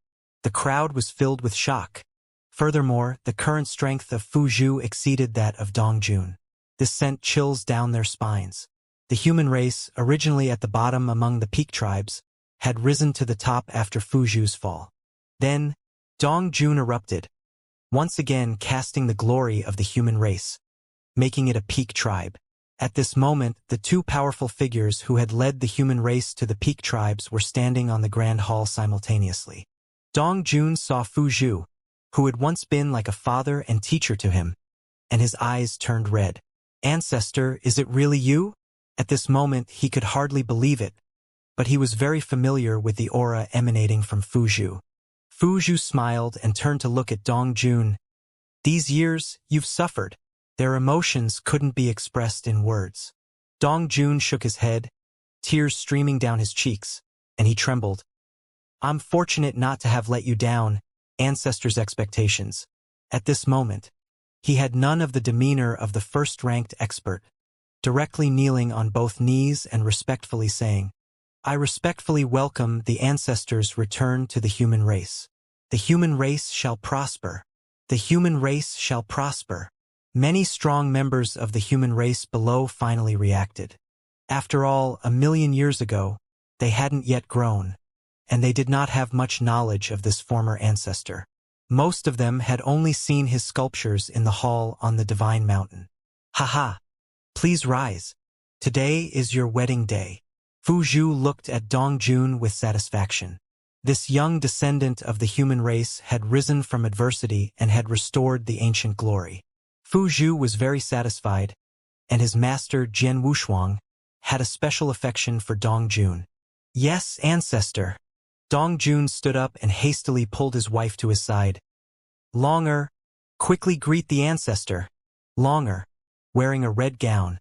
the crowd was filled with shock. Furthermore, the current strength of Fu Zhu exceeded that of Dong Jun. This sent chills down their spines. The human race, originally at the bottom among the peak tribes, had risen to the top after Fu Zhu's fall. Then, Dong Jun erupted, once again casting the glory of the human race, making it a peak tribe. At this moment, the two powerful figures who had led the human race to the peak tribes were standing on the grand hall simultaneously. Dong Jun saw Fu Zhu, who had once been like a father and teacher to him, and his eyes turned red. Ancestor, is it really you? At this moment, he could hardly believe it, but he was very familiar with the aura emanating from Fu Zhu. Fu Zhu smiled and turned to look at Dong Jun. These years, you've suffered. Their emotions couldn't be expressed in words. Dong Jun shook his head, tears streaming down his cheeks, and he trembled. I'm fortunate not to have let you down, ancestors' expectations. At this moment, he had none of the demeanor of the first-ranked expert, directly kneeling on both knees and respectfully saying, I respectfully welcome the ancestors' return to the human race. The human race shall prosper. The human race shall prosper. Many strong members of the human race below finally reacted. After all, 1,000,000 years ago, they hadn't yet grown, and they did not have much knowledge of this former ancestor. Most of them had only seen his sculptures in the hall on the Divine Mountain. Haha! Please rise. Today is your wedding day. Fu Zhu looked at Dong Jun with satisfaction. This young descendant of the human race had risen from adversity and had restored the ancient glory. Fu Zhu was very satisfied, and his master Jian Wushuang had a special affection for Dong Jun. Yes, ancestor. Dong Jun stood up and hastily pulled his wife to his side. Longer, quickly greet the ancestor. Longer, wearing a red gown,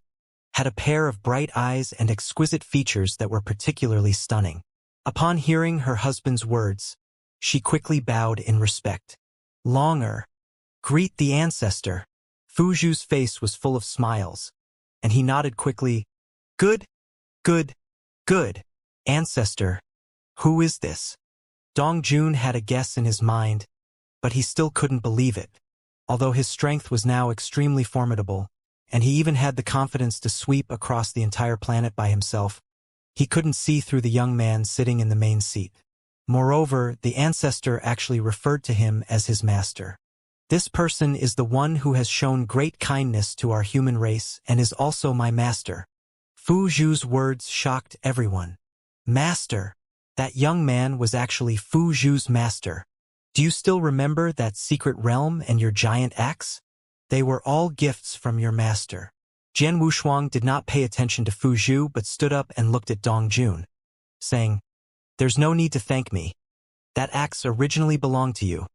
had a pair of bright eyes and exquisite features that were particularly stunning. Upon hearing her husband's words, she quickly bowed in respect. Longer, greet the ancestor. Fu Zhu's face was full of smiles, and he nodded quickly. Good, good, good. Ancestor, who is this? Dong Jun had a guess in his mind, but he still couldn't believe it. Although his strength was now extremely formidable, and he even had the confidence to sweep across the entire planet by himself, he couldn't see through the young man sitting in the main seat. Moreover, the ancestor actually referred to him as his master. This person is the one who has shown great kindness to our human race and is also my master. Fu Zhu's words shocked everyone. Master! That young man was actually Fu Zhu's master. Do you still remember that secret realm and your giant axe? They were all gifts from your master. Jian Wushuang did not pay attention to Fu Zhu but stood up and looked at Dong Jun, saying, There's no need to thank me. That axe originally belonged to you.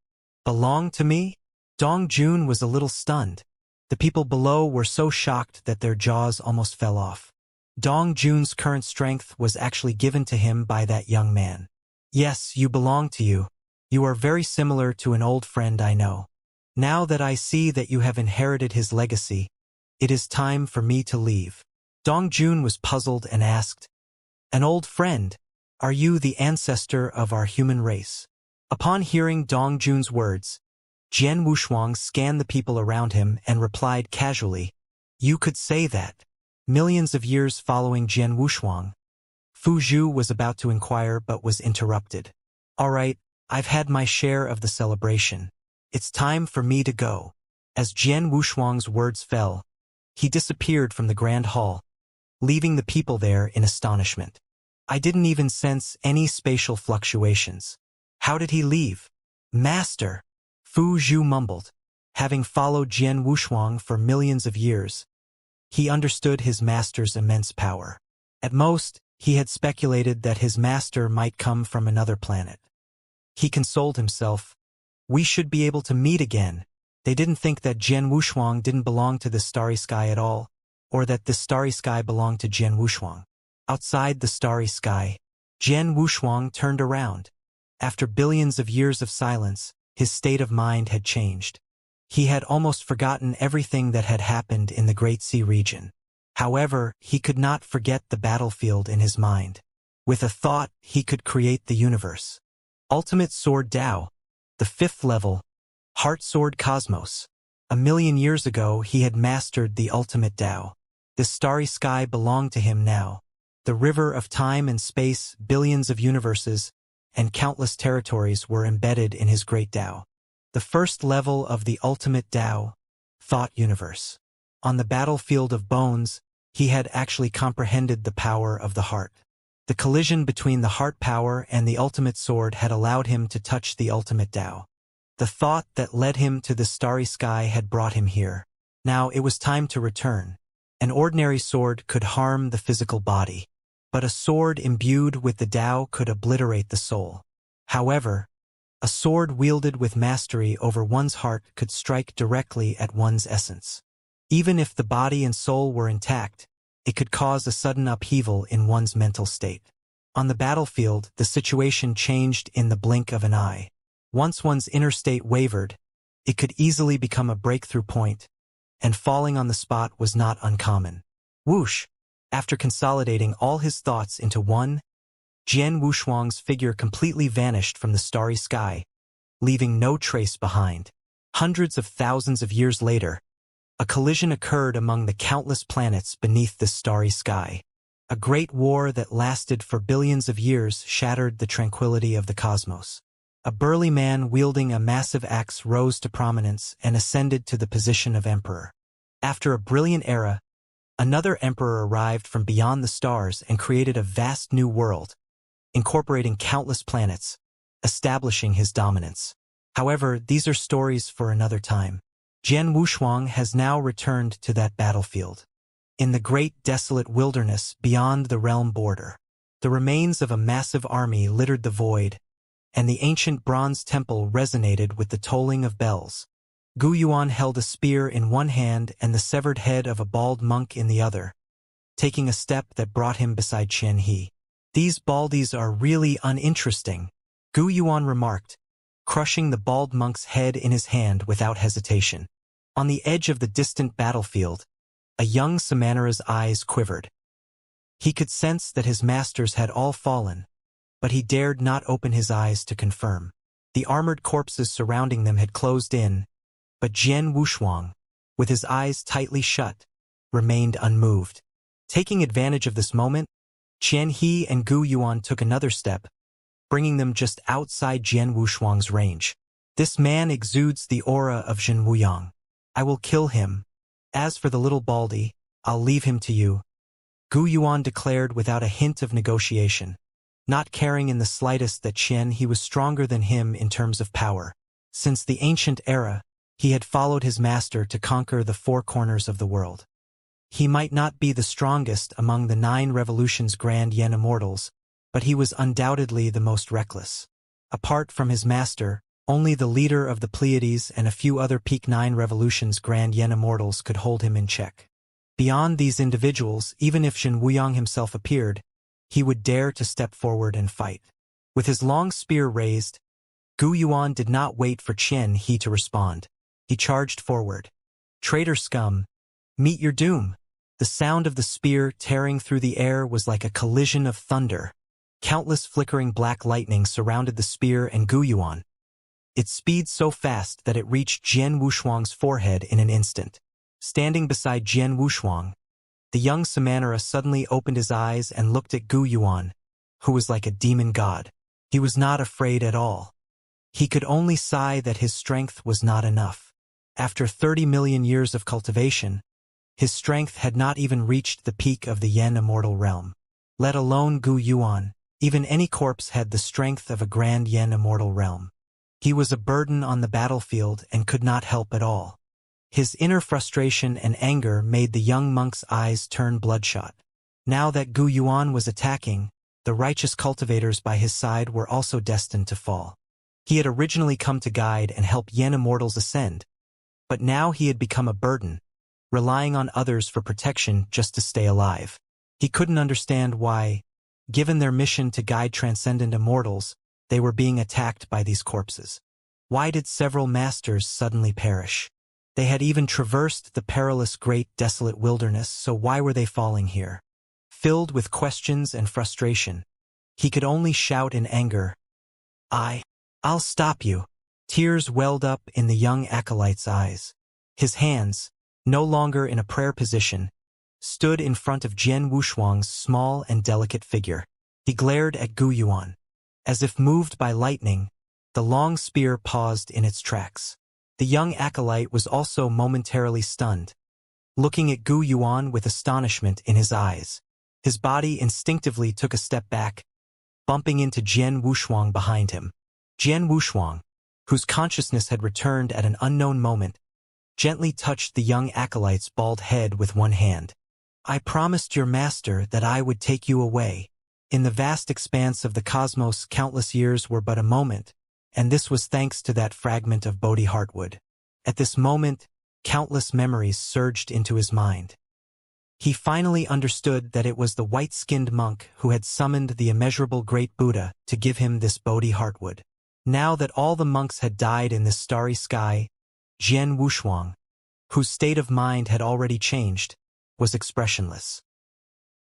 Belonged to me? Dong Jun was a little stunned. The people below were so shocked that their jaws almost fell off. Dong Jun's current strength was actually given to him by that young man. Yes, you belong to you. You are very similar to an old friend I know. Now that I see that you have inherited his legacy, it is time for me to leave. Dong Jun was puzzled and asked, An old friend, are you the ancestor of our human race? Upon hearing Dong Jun's words, Jian Wushuang scanned the people around him and replied casually, You could say that. Millions of years following Jian Wushuang, Fu Zhu was about to inquire but was interrupted. All right, I've had my share of the celebration. It's time for me to go. As Jian Wushuang's words fell, he disappeared from the grand hall, leaving the people there in astonishment. I didn't even sense any spatial fluctuations. How did he leave? Master! Fu Zhu mumbled. Having followed Jian Wushuang for millions of years, he understood his master's immense power. At most, he had speculated that his master might come from another planet. He consoled himself, We should be able to meet again. They didn't think that Jian Wushuang didn't belong to this starry sky at all, or that this starry sky belonged to Jian Wushuang. Outside the starry sky, Jian Wushuang turned around. After billions of years of silence, his state of mind had changed. He had almost forgotten everything that had happened in the Great Sea region. However, he could not forget the battlefield in his mind. With a thought, he could create the universe. Ultimate Sword Tao, the 5th level, Heart Sword Cosmos. 1,000,000 years ago, he had mastered the ultimate Tao. This starry sky belonged to him now. The river of time and space, billions of universes, and countless territories were embedded in his great Tao. The first level of the ultimate Tao, Thought Universe. On the battlefield of bones, he had actually comprehended the power of the heart. The collision between the heart power and the ultimate sword had allowed him to touch the ultimate Tao. The thought that led him to the starry sky had brought him here. Now it was time to return. An ordinary sword could harm the physical body, but a sword imbued with the Tao could obliterate the soul. However, a sword wielded with mastery over one's heart could strike directly at one's essence. Even if the body and soul were intact, it could cause a sudden upheaval in one's mental state. On the battlefield, the situation changed in the blink of an eye. Once one's inner state wavered, it could easily become a breakthrough point, and falling on the spot was not uncommon. Whoosh! After consolidating all his thoughts into one, Jian Wushuang's figure completely vanished from the starry sky, leaving no trace behind. Hundreds of thousands of years later, a collision occurred among the countless planets beneath this starry sky. A great war that lasted for billions of years shattered the tranquility of the cosmos. A burly man wielding a massive axe rose to prominence and ascended to the position of emperor. After a brilliant era, another emperor arrived from beyond the stars and created a vast new world, incorporating countless planets, establishing his dominance. However, these are stories for another time. Jian Wushuang has now returned to that battlefield. In the great desolate wilderness beyond the realm border, the remains of a massive army littered the void, and the ancient bronze temple resonated with the tolling of bells. Gu Yuan held a spear in one hand and the severed head of a bald monk in the other, taking a step that brought him beside Qian He. "These baldies are really uninteresting," Gu Yuan remarked, crushing the bald monk's head in his hand without hesitation. On the edge of the distant battlefield, a young Samanera's eyes quivered. He could sense that his masters had all fallen, but he dared not open his eyes to confirm. The armored corpses surrounding them had closed in, but Jian Wushuang, with his eyes tightly shut, remained unmoved. Taking advantage of this moment, Qian He and Gu Yuan took another step, bringing them just outside Jian Wushuang's range. "This man exudes the aura of Zhen Wuyang. I will kill him. As for the little baldy, I'll leave him to you," Gu Yuan declared without a hint of negotiation, not caring in the slightest that Qian He was stronger than him in terms of power. Since the ancient era, he had followed his master to conquer the 4 corners of the world. He might not be the strongest among the 9 revolutions Grand Yen Immortals, but he was undoubtedly the most reckless. Apart from his master, only the leader of the Pleiades and a few other Peak 9 revolutions Grand Yen Immortals could hold him in check. Beyond these individuals, even if Zhen Wuyang himself appeared, he would dare to step forward and fight. With his long spear raised, Gu Yuan did not wait for Qian He to respond. He charged forward. "Traitor scum, meet your doom." The sound of the spear tearing through the air was like a collision of thunder. Countless flickering black lightning surrounded the spear and Gu Yuan. Its speed so fast that it reached Jian Wushuang's forehead in an instant. Standing beside Jian Wushuang, the young Samanera suddenly opened his eyes and looked at Gu Yuan, who was like a demon god. He was not afraid at all. He could only sigh that his strength was not enough. After 30 million years of cultivation, his strength had not even reached the peak of the Yen Immortal realm. Let alone Gu Yuan, even any corpse had the strength of a Grand Yen Immortal realm. He was a burden on the battlefield and could not help at all. His inner frustration and anger made the young monk's eyes turn bloodshot. Now that Gu Yuan was attacking, the righteous cultivators by his side were also destined to fall. He had originally come to guide and help Yen Immortals ascend, but now he had become a burden, relying on others for protection just to stay alive. He couldn't understand why, given their mission to guide transcendent immortals, they were being attacked by these corpses. Why did several masters suddenly perish? They had even traversed the perilous great desolate wilderness, so why were they falling here? Filled with questions and frustration, He could only shout in anger, I'll stop you. Tears welled up in the young acolyte's eyes. His hands, no longer in a prayer position, stood in front of Jian Wushuang's small and delicate figure. He glared at Gu Yuan. As if moved by lightning, the long spear paused in its tracks. The young acolyte was also momentarily stunned, looking at Gu Yuan with astonishment in his eyes. His body instinctively took a step back, bumping into Jian Wushuang behind him. Jian Wushuang, whose consciousness had returned at an unknown moment, gently touched the young acolyte's bald head with one hand. I promised your master that I would take you away. In the vast expanse of the cosmos, countless years were but a moment, and this was thanks to that fragment of Bodhi heartwood. At this moment, countless memories surged into his mind. He finally understood that it was the white-skinned monk who had summoned the immeasurable great Buddha to give him this Bodhi heartwood. Now that all the monks had died in this starry sky, Jian Wushuang, whose state of mind had already changed, was expressionless.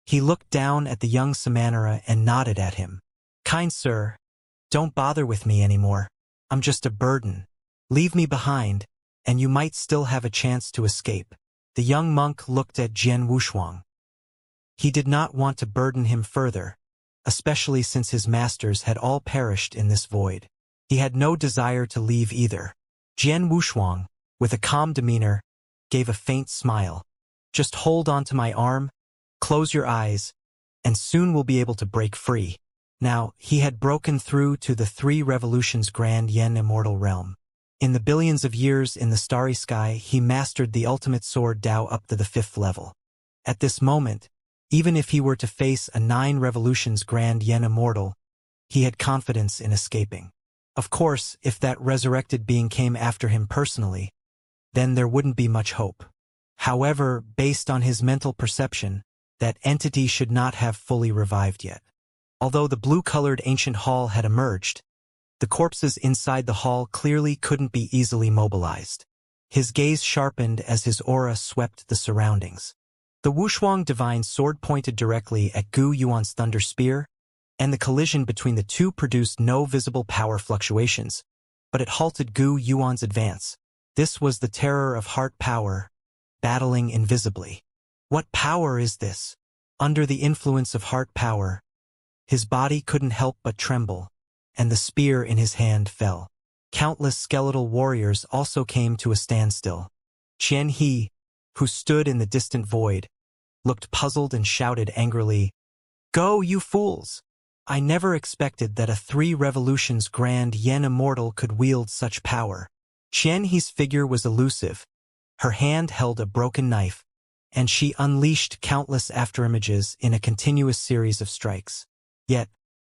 He looked down at the young Samanera and nodded at him. Kind sir, don't bother with me anymore. I'm just a burden. Leave me behind, and you might still have a chance to escape. The young monk looked at Jian Wushuang. He did not want to burden him further, especially since his masters had all perished in this void. He had no desire to leave either. Jian Wushuang, with a calm demeanor, gave a faint smile. Just hold on to my arm, close your eyes, and soon we'll be able to break free. Now, he had broken through to the 3 revolutions grand yen immortal realm. In the billions of years in the starry sky, he mastered the ultimate sword Dao up to the 5th level. At this moment, even if he were to face a 9 revolutions grand yen immortal, he had confidence in escaping. Of course, if that resurrected being came after him personally, then there wouldn't be much hope. However, based on his mental perception, that entity should not have fully revived yet. Although the blue-colored ancient hall had emerged, the corpses inside the hall clearly couldn't be easily mobilized. His gaze sharpened as his aura swept the surroundings. The Wushuang divine sword pointed directly at Gu Yuan's thunder spear, and the collision between the two produced no visible power fluctuations, but it halted Gu Yuan's advance. This was the terror of heart power, battling invisibly. What power is this? Under the influence of heart power, his body couldn't help but tremble, and the spear in his hand fell. Countless skeletal warriors also came to a standstill. Qian He, who stood in the distant void, looked puzzled and shouted angrily, Go, you fools! I never expected that a 3 revolutions grand yen immortal could wield such power. Qian He's figure was elusive. Her hand held a broken knife, and she unleashed countless afterimages in a continuous series of strikes. Yet,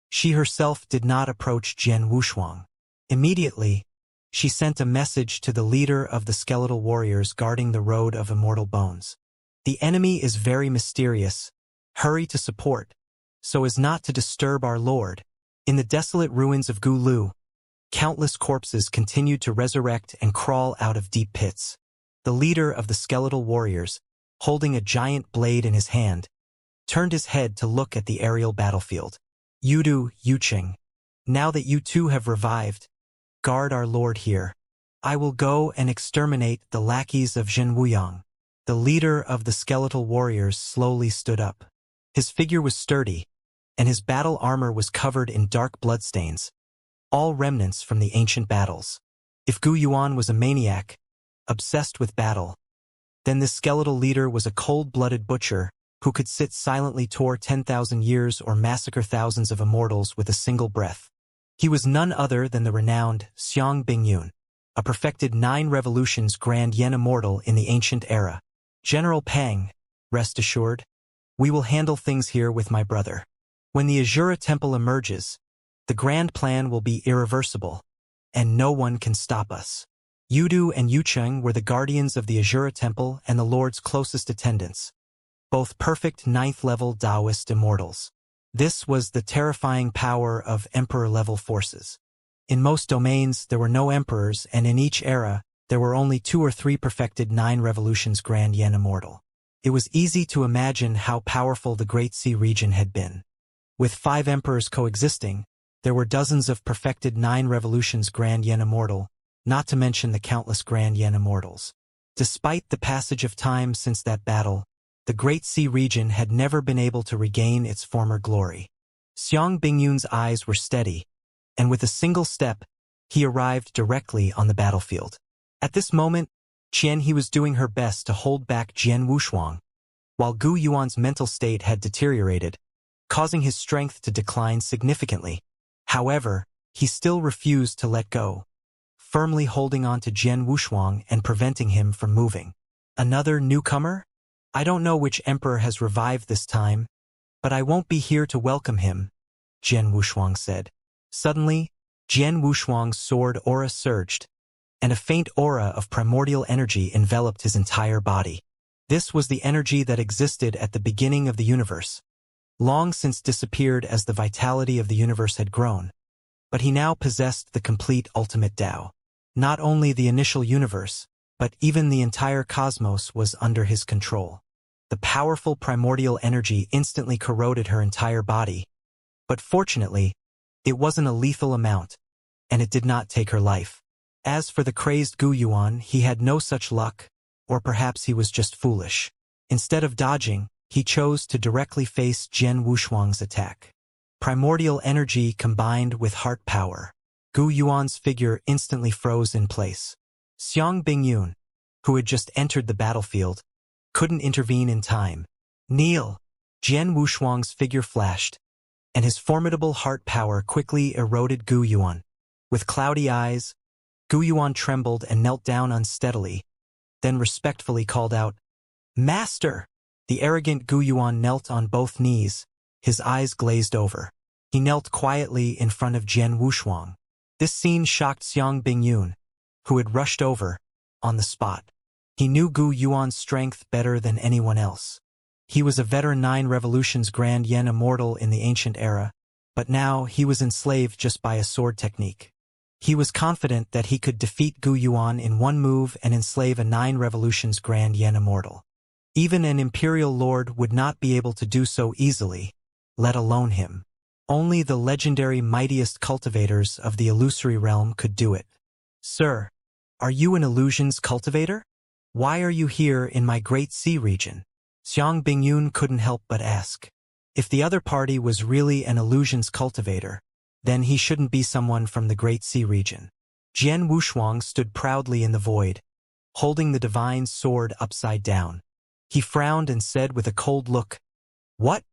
she herself did not approach Jian Wushuang. Immediately, she sent a message to the leader of the skeletal warriors guarding the road of immortal bones. The enemy is very mysterious. Hurry to support, so as not to disturb our lord. In the desolate ruins of Gulu, countless corpses continued to resurrect and crawl out of deep pits. The leader of the skeletal warriors, holding a giant blade in his hand, turned his head to look at the aerial battlefield. Yudu, Yuqing, now that you two have revived, guard our lord here. I will go and exterminate the lackeys of Zhen Wuyang. The leader of the skeletal warriors slowly stood up. His figure was sturdy, and his battle armor was covered in dark bloodstains, all remnants from the ancient battles. If Gu Yuan was a maniac, obsessed with battle, then this skeletal leader was a cold-blooded butcher who could sit silently toward 10,000 years or massacre thousands of immortals with a single breath. He was none other than the renowned Xiang Bingyun, a perfected 9 revolutions grand yen immortal in the ancient era. General Pang, rest assured, we will handle things here with my brother. When the Azura Temple emerges, the grand plan will be irreversible, and no one can stop us. Yudu and Yucheng were the guardians of the Azura Temple and the Lord's closest attendants, both perfect 9th-level Taoist immortals. This was the terrifying power of emperor-level forces. In most domains, there were no emperors, and in each era, there were only 2 or 3 perfected 9 revolutions grand yen immortal. It was easy to imagine how powerful the Great Sea region had been. With 5 emperors coexisting, there were dozens of perfected 9 revolutions Grand Yen Immortal, not to mention the countless Grand Yen Immortals. Despite the passage of time since that battle, the Great Sea region had never been able to regain its former glory. Xiang Bingyun's eyes were steady, and with a single step, he arrived directly on the battlefield. At this moment, Qian He was doing her best to hold back Jian Wushuang, while Gu Yuan's mental state had deteriorated, causing his strength to decline significantly. However, he still refused to let go, firmly holding on to Jian Wushuang and preventing him from moving. Another newcomer? I don't know which emperor has revived this time, but I won't be here to welcome him, Jian Wushuang said. Suddenly, Jian Wushuang's sword aura surged, and a faint aura of primordial energy enveloped his entire body. This was the energy that existed at the beginning of the universe, long since disappeared as the vitality of the universe had grown. But he now possessed the complete ultimate Tao. Not only the initial universe, but even the entire cosmos was under his control. The powerful primordial energy instantly corroded her entire body, but fortunately, it wasn't a lethal amount, and it did not take her life. As for the crazed Gu Yuan, he had no such luck, or perhaps he was just foolish. Instead of dodging, he chose to directly face Jian Wushuang's attack. Primordial energy combined with heart power. Gu Yuan's figure instantly froze in place. Xiang Bingyun, who had just entered the battlefield, couldn't intervene in time. Kneel! Jian Wushuang's figure flashed, and his formidable heart power quickly eroded Gu Yuan. With cloudy eyes, Gu Yuan trembled and knelt down unsteadily, then respectfully called out, "Master!" The arrogant Gu Yuan knelt on both knees, his eyes glazed over. He knelt quietly in front of Jian Wushuang. This scene shocked Xiang Bingyun, who had rushed over, on the spot. He knew Gu Yuan's strength better than anyone else. He was a veteran 9 revolutions Grand Yen Immortal in the ancient era, but now he was enslaved just by a sword technique. He was confident that he could defeat Gu Yuan in one move and enslave a 9 revolutions Grand Yen Immortal. Even an imperial lord would not be able to do so easily, let alone him. Only the legendary mightiest cultivators of the illusory realm could do it. "Sir, are you an illusions cultivator? Why are you here in my Great Sea region?" Xiang Bingyun couldn't help but ask. If the other party was really an illusions cultivator, then he shouldn't be someone from the Great Sea region. Jian Wushuang stood proudly in the void, holding the divine sword upside down. He frowned and said with a cold look, "What?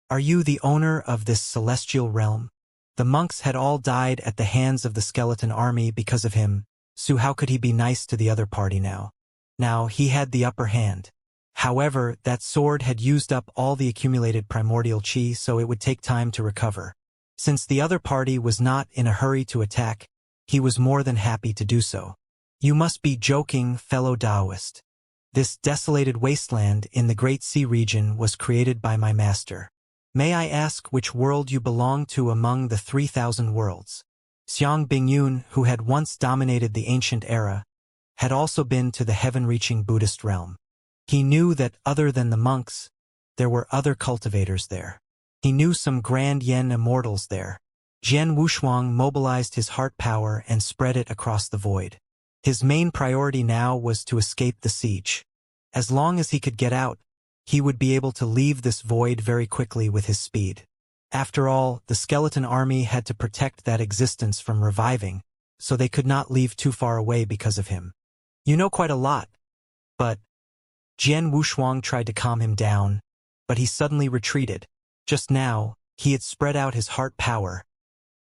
Are you the owner of this celestial realm?" The monks had all died at the hands of the skeleton army because of him, so how could he be nice to the other party now? Now he had the upper hand. However, that sword had used up all the accumulated primordial chi, so it would take time to recover. Since the other party was not in a hurry to attack, he was more than happy to do so. "You must be joking, fellow Taoist. This desolated wasteland in the Great Sea region was created by my master. May I ask which world you belong to among the 3,000 worlds?" Xiang Bingyun, who had once dominated the ancient era, had also been to the heaven-reaching Buddhist realm. He knew that other than the monks, there were other cultivators there. He knew some Grand Yen Immortals there. Jian Wushuang mobilized his heart power and spread it across the void. His main priority now was to escape the siege. As long as he could get out, he would be able to leave this void very quickly with his speed. After all, the skeleton army had to protect that existence from reviving, so they could not leave too far away because of him. "You know quite a lot, but..." Jian Wushuang tried to calm him down, but he suddenly retreated. Just now, he had spread out his heart power,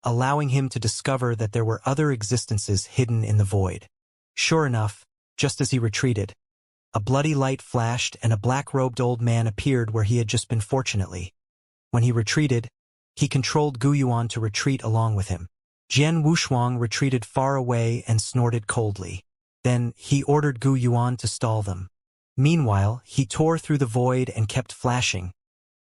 allowing him to discover that there were other existences hidden in the void. Sure enough, just as he retreated, a bloody light flashed and a black-robed old man appeared where he had just been. Fortunately, when he retreated, he controlled Gu Yuan to retreat along with him. Jian Wushuang retreated far away and snorted coldly. Then, he ordered Gu Yuan to stall them. Meanwhile, he tore through the void and kept flashing,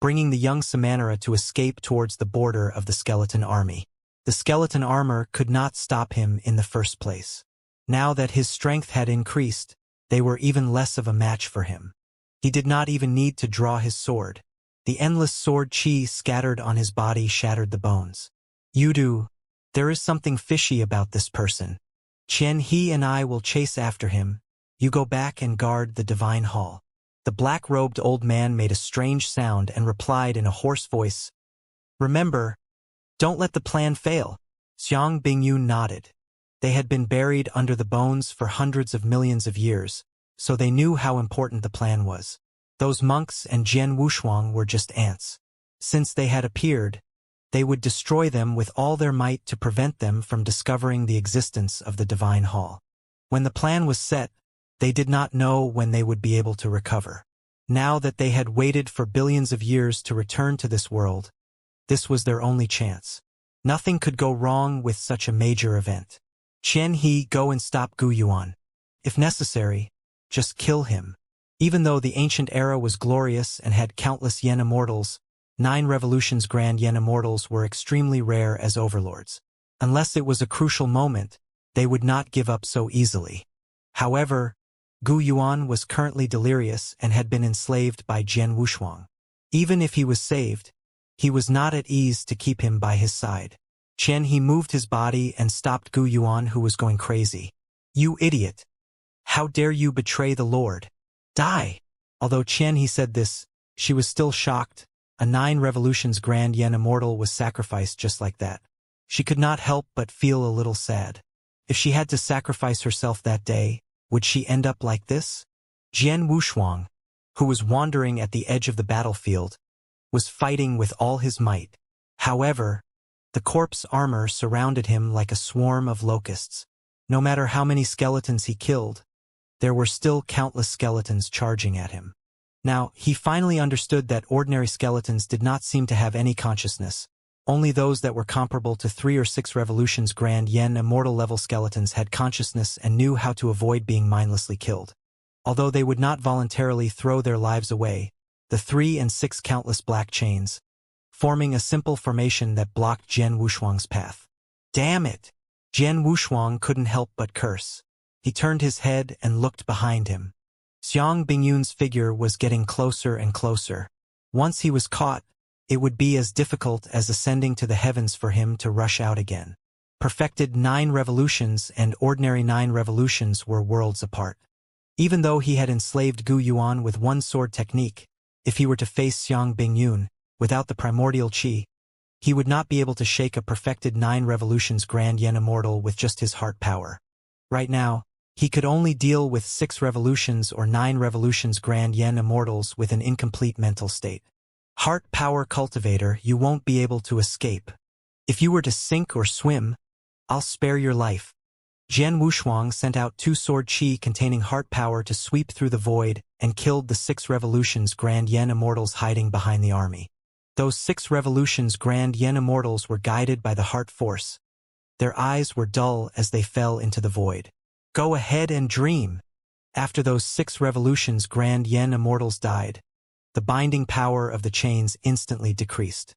bringing the young Samanera to escape towards the border of the skeleton army. The skeleton armor could not stop him in the first place. Now that his strength had increased, they were even less of a match for him. He did not even need to draw his sword. The endless sword chi scattered on his body shattered the bones. Yudu, there is something fishy about this person. Qian He and I will chase after him. You go back and guard the divine hall. The black-robed old man made a strange sound and replied in a hoarse voice, Remember, don't let the plan fail. Xiang Bingyun nodded. They had been buried under the bones for hundreds of millions of years, so they knew how important the plan was. Those monks and Jian Wushuang were just ants. Since they had appeared, they would destroy them with all their might to prevent them from discovering the existence of the divine hall. When the plan was set, they did not know when they would be able to recover. Now that they had waited for billions of years to return to this world, this was their only chance. Nothing could go wrong with such a major event. Qian He, go and stop Gu Yuan. If necessary, just kill him. Even though the ancient era was glorious and had countless Yen Immortals, 9 revolutions Grand Yen Immortals were extremely rare as overlords. Unless it was a crucial moment, they would not give up so easily. However, Gu Yuan was currently delirious and had been enslaved by Jian Wushuang. Even if he was saved, he was not at ease to keep him by his side. Qian He moved his body and stopped Gu Yuan, who was going crazy. You idiot! How dare you betray the Lord? Die! Although Qian He said this, she was still shocked. A 9 revolutions Grand Yen Immortal was sacrificed just like that. She could not help but feel a little sad. If she had to sacrifice herself that day, would she end up like this? Jian Wushuang, who was wandering at the edge of the battlefield, was fighting with all his might. However, the corpse armor surrounded him like a swarm of locusts. No matter how many skeletons he killed, there were still countless skeletons charging at him. Now, he finally understood that ordinary skeletons did not seem to have any consciousness. Only those that were comparable to 3 or 6 revolutions Grand Yen Immortal level skeletons had consciousness and knew how to avoid being mindlessly killed. Although they would not voluntarily throw their lives away, the 3 and 6 countless black chains, forming a simple formation that blocked Jian Wushuang's path. Damn it! Jian Wushuang couldn't help but curse. He turned his head and looked behind him. Xiang Bingyun's figure was getting closer and closer. Once he was caught, it would be as difficult as ascending to the heavens for him to rush out again. Perfected 9 revolutions and ordinary 9 revolutions were worlds apart. Even though he had enslaved Gu Yuan with one sword technique, if he were to face Xiang Bingyun, without the primordial qi, he would not be able to shake a perfected 9 revolutions Grand Yen Immortal with just his heart power. Right now, he could only deal with 6 revolutions or 9 revolutions Grand Yen Immortals with an incomplete mental state. Heart power cultivator, you won't be able to escape. If you were to sink or swim, I'll spare your life. Jian Wushuang sent out 2 sword chi containing heart power to sweep through the void and killed the 6 revolutions Grand Yen Immortals hiding behind the army. Those 6 revolutions Grand Yen Immortals were guided by the heart force. Their eyes were dull as they fell into the void. Go ahead and dream. After those 6 revolutions Grand Yen Immortals died, the binding power of the chains instantly decreased.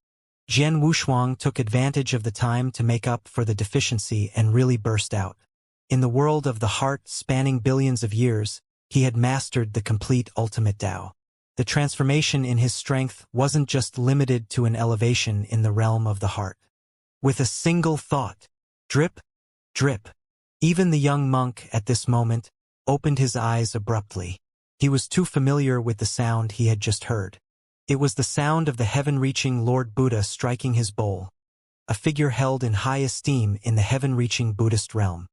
Jian Wushuang took advantage of the time to make up for the deficiency and really burst out. In the world of the heart spanning billions of years, he had mastered the complete ultimate Tao. The transformation in his strength wasn't just limited to an elevation in the realm of the heart. With a single thought, drip, drip. Even the young monk at this moment opened his eyes abruptly. He was too familiar with the sound he had just heard. It was the sound of the heaven-reaching Lord Buddha striking his bowl, a figure held in high esteem in the heaven-reaching Buddhist realm.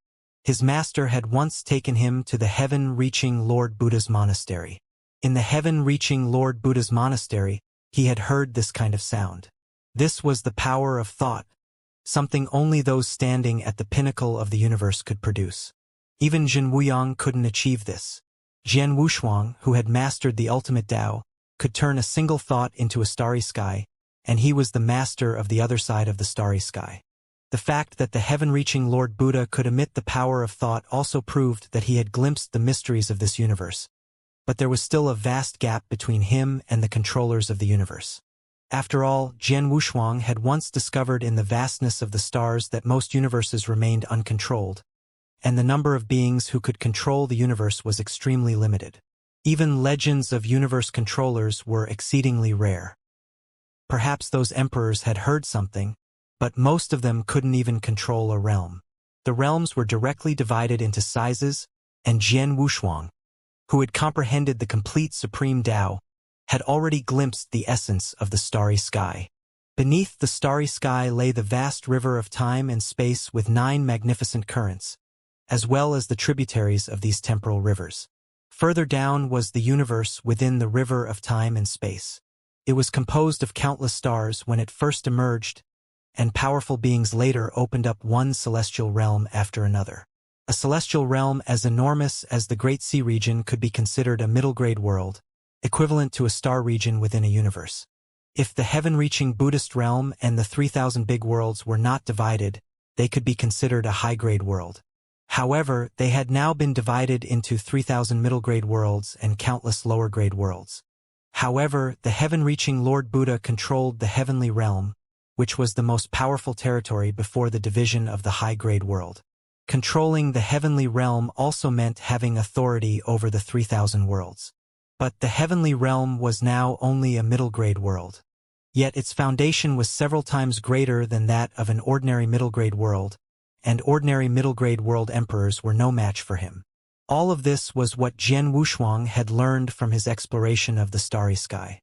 His master had once taken him to the heaven-reaching Lord Buddha's monastery. In the heaven-reaching Lord Buddha's monastery, he had heard this kind of sound. This was the power of thought, something only those standing at the pinnacle of the universe could produce. Even Jin Wuyang couldn't achieve this. Jian Wushuang, who had mastered the ultimate Tao, could turn a single thought into a starry sky, and he was the master of the other side of the starry sky. The fact that the heaven-reaching Lord Buddha could emit the power of thought also proved that he had glimpsed the mysteries of this universe. But there was still a vast gap between him and the controllers of the universe. After all, Jian Wushuang had once discovered in the vastness of the stars that most universes remained uncontrolled, and the number of beings who could control the universe was extremely limited. Even legends of universe controllers were exceedingly rare. Perhaps those emperors had heard something, but most of them couldn't even control a realm. The realms were directly divided into sizes, and Jian Wushuang, who had comprehended the complete supreme Tao, had already glimpsed the essence of the starry sky. Beneath the starry sky lay the vast river of time and space with 9 magnificent currents, as well as the tributaries of these temporal rivers. Further down was the universe within the river of time and space. It was composed of countless stars when it first emerged, and powerful beings later opened up one celestial realm after another. A celestial realm as enormous as the Great Sea region could be considered a middle-grade world, equivalent to a star region within a universe. If the heaven-reaching Buddhist realm and the 3,000 big worlds were not divided, they could be considered a high-grade world. However, they had now been divided into 3,000 middle-grade worlds and countless lower-grade worlds. However, the heaven-reaching Lord Buddha controlled the heavenly realm, which was the most powerful territory before the division of the high-grade world. Controlling the heavenly realm also meant having authority over the 3,000 worlds. But the heavenly realm was now only a middle-grade world. Yet its foundation was several times greater than that of an ordinary middle-grade world, and ordinary middle-grade world emperors were no match for him. All of this was what Jian Wushuang had learned from his exploration of the starry sky.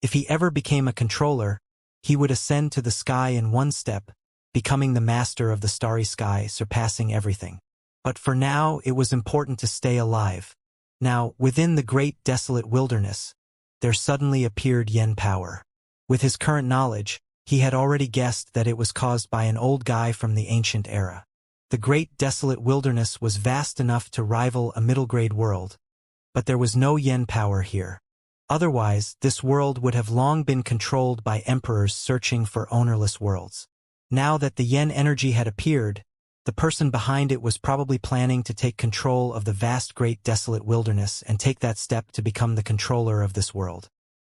If he ever became a controller, he would ascend to the sky in one step, becoming the master of the starry sky, surpassing everything. But for now, it was important to stay alive. Now, within the great desolate wilderness, there suddenly appeared Yen Power. With his current knowledge, he had already guessed that it was caused by an old guy from the ancient era. The great desolate wilderness was vast enough to rival a middle-grade world, but there was no Yen Power here. Otherwise, this world would have long been controlled by emperors searching for ownerless worlds. Now that the Yen energy had appeared, the person behind it was probably planning to take control of the vast great desolate wilderness and take that step to become the controller of this world.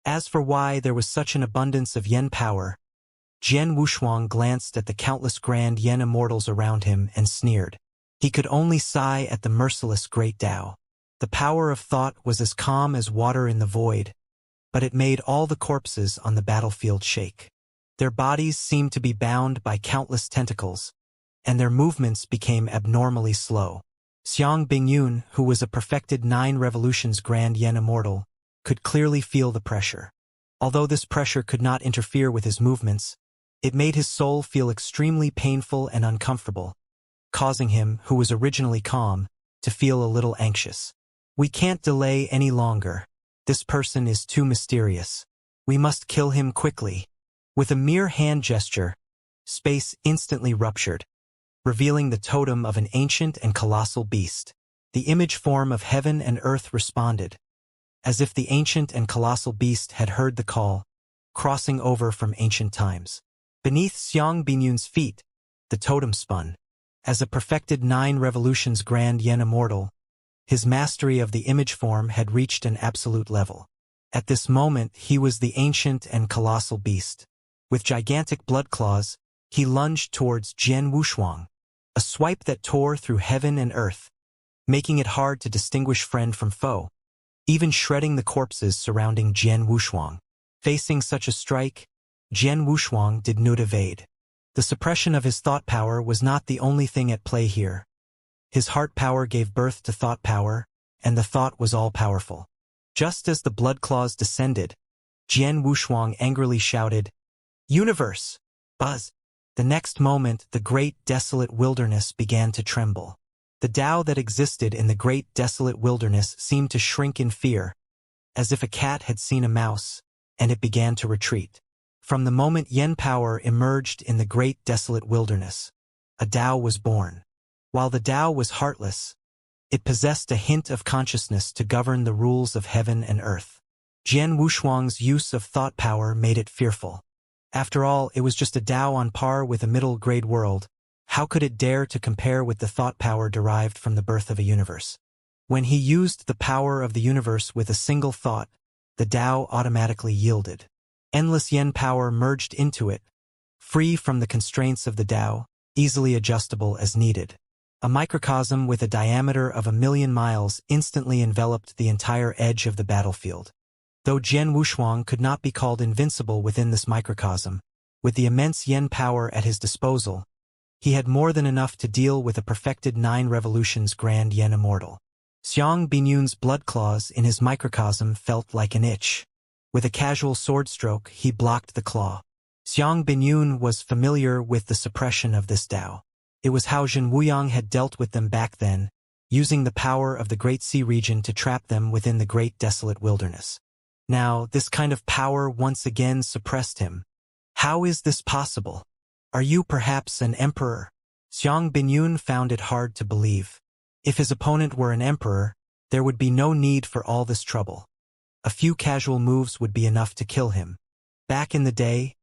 As for why there was such an abundance of Yen Power, Jian Wushuang glanced at the countless grand Yen immortals around him and sneered. He could only sigh at the merciless great Tao. The power of thought was as calm as water in the void, but it made all the corpses on the battlefield shake. Their bodies seemed to be bound by countless tentacles, and their movements became abnormally slow. Xiang Bingyun, who was a perfected 9 revolutions grand Yen immortal, could clearly feel the pressure. Although this pressure could not interfere with his movements, it made his soul feel extremely painful and uncomfortable, causing him, who was originally calm, to feel a little anxious. We can't delay any longer. This person is too mysterious. We must kill him quickly. With a mere hand gesture, space instantly ruptured, revealing the totem of an ancient and colossal beast. The image form of heaven and earth responded, as if the ancient and colossal beast had heard the call, crossing over from ancient times. Beneath Xiang Binyun's feet, the totem spun. As a perfected 9 revolutions grand Yen immortal, his mastery of the image form had reached an absolute level. At this moment, he was the ancient and colossal beast. With gigantic blood claws, he lunged towards Jian Wushuang, a swipe that tore through heaven and earth, making it hard to distinguish friend from foe, even shredding the corpses surrounding Jian Wushuang. Facing such a strike, Jian Wushuang did not evade. The suppression of his thought power was not the only thing at play here. His heart power gave birth to thought power, and the thought was all-powerful. Just as the blood claws descended, Jian Wushuang angrily shouted, "Universe! Buzz!" The next moment, the great desolate wilderness began to tremble. The Tao that existed in the great desolate wilderness seemed to shrink in fear, as if a cat had seen a mouse, and it began to retreat. From the moment Yen Power emerged in the great desolate wilderness, a Tao was born. While the Tao was heartless, it possessed a hint of consciousness to govern the rules of heaven and earth. Jian Wushuang's use of thought power made it fearful. After all, it was just a Tao on par with a middle-grade world. How could it dare to compare with the thought power derived from the birth of a universe? When he used the power of the universe with a single thought, the Tao automatically yielded. Endless Yen Power merged into it, free from the constraints of the Tao, easily adjustable as needed. A microcosm with a diameter of 1,000,000 miles instantly enveloped the entire edge of the battlefield. Though Jian Wushuang could not be called invincible within this microcosm, with the immense yen power at his disposal, he had more than enough to deal with a perfected 9 revolutions grand yen immortal. Xiang Bingyun's blood claws in his microcosm felt like an itch. With a casual sword stroke, he blocked the claw. Xiang Bingyun was familiar with the suppression of this Tao. It was how Zhen Wuyang had dealt with them back then, using the power of the Great Sea region to trap them within the great desolate wilderness. Now, this kind of power once again suppressed him. How is this possible? Are you perhaps an emperor? Xiang Bingyun found it hard to believe. If his opponent were an emperor, there would be no need for all this trouble. A few casual moves would be enough to kill him. Back in the day,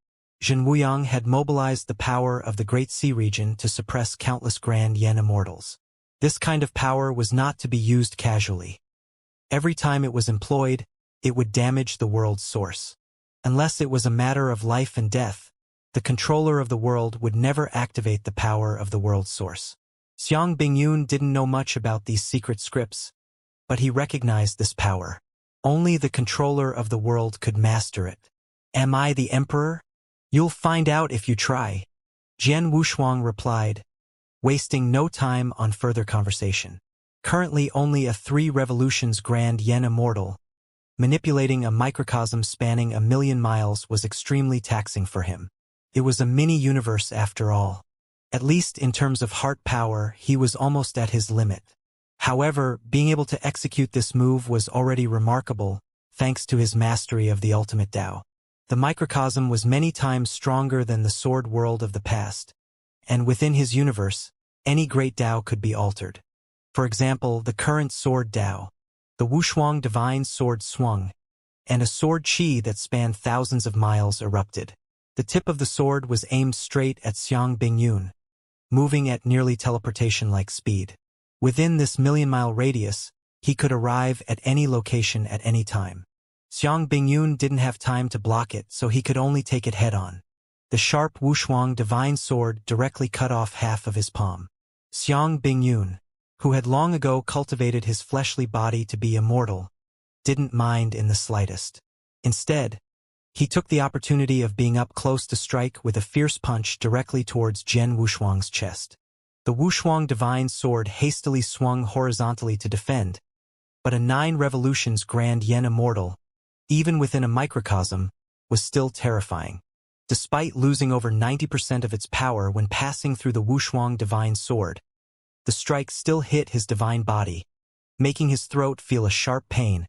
Zhen Wuyang had mobilized the power of the Great Sea region to suppress countless grand yen immortals. This kind of power was not to be used casually. Every time it was employed, it would damage the world's source. Unless it was a matter of life and death, the controller of the world would never activate the power of the world's source. Xiang Bingyun didn't know much about these secret scripts, but he recognized this power. Only the controller of the world could master it. Am I the emperor? You'll find out if you try, Jian Wushuang replied, wasting no time on further conversation. Currently only a 3 revolutions grand yen immortal, manipulating a microcosm spanning 1,000,000 miles was extremely taxing for him. It was a mini-universe after all. At least in terms of heart power, he was almost at his limit. However, being able to execute this move was already remarkable, thanks to his mastery of the ultimate Tao. The microcosm was many times stronger than the sword world of the past, and within his universe, any great Tao could be altered. For example, the current sword Tao, the Wushuang divine sword swung, and a sword qi that spanned thousands of miles erupted. The tip of the sword was aimed straight at Xiang Bingyun, moving at nearly teleportation-like speed. Within this 1,000,000-mile radius, he could arrive at any location at any time. Xiang Bingyun didn't have time to block it, so he could only take it head-on. The sharp Wushuang divine sword directly cut off half of his palm. Xiang Bingyun, who had long ago cultivated his fleshly body to be immortal, didn't mind in the slightest. Instead, he took the opportunity of being up close to strike with a fierce punch directly towards Jian Wushuang's chest. The Wushuang divine sword hastily swung horizontally to defend, but a 9 revolutions grand yen immortal, even within a microcosm, was still terrifying. Despite losing over 90% of its power when passing through the Wushuang divine sword, the strike still hit his divine body, making his throat feel a sharp pain,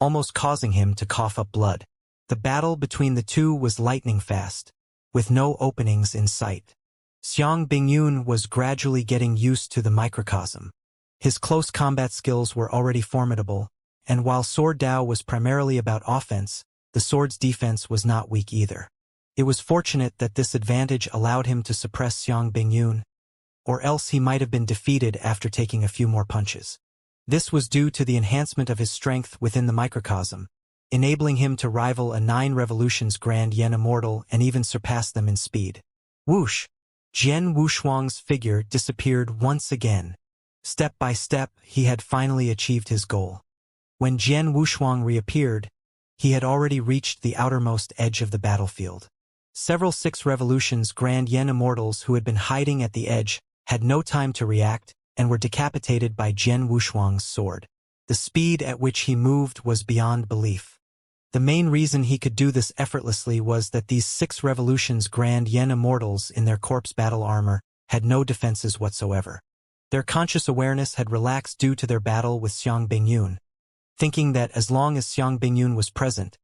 almost causing him to cough up blood. The battle between the two was lightning fast, with no openings in sight. Xiang Bingyun was gradually getting used to the microcosm. His close combat skills were already formidable, and while Sword Tao was primarily about offense, the sword's defense was not weak either. It was fortunate that this advantage allowed him to suppress Xiang Bingyun, or else he might have been defeated after taking a few more punches. This was due to the enhancement of his strength within the microcosm, enabling him to rival a 9 revolutions grand yen immortal and even surpass them in speed. Whoosh! Jian Wushuang's figure disappeared once again. Step by step, he had finally achieved his goal. When Jian Wushuang reappeared, he had already reached the outermost edge of the battlefield. Several 6 revolutions grand yen immortals who had been hiding at the edge had no time to react and were decapitated by Jian Wushuang's sword. The speed at which he moved was beyond belief. The main reason he could do this effortlessly was that these 6 revolutions grand yen immortals in their corpse battle armor had no defenses whatsoever. Their conscious awareness had relaxed due to their battle with Xiang Bingyun, thinking that as long as Xiang Bingyun was present,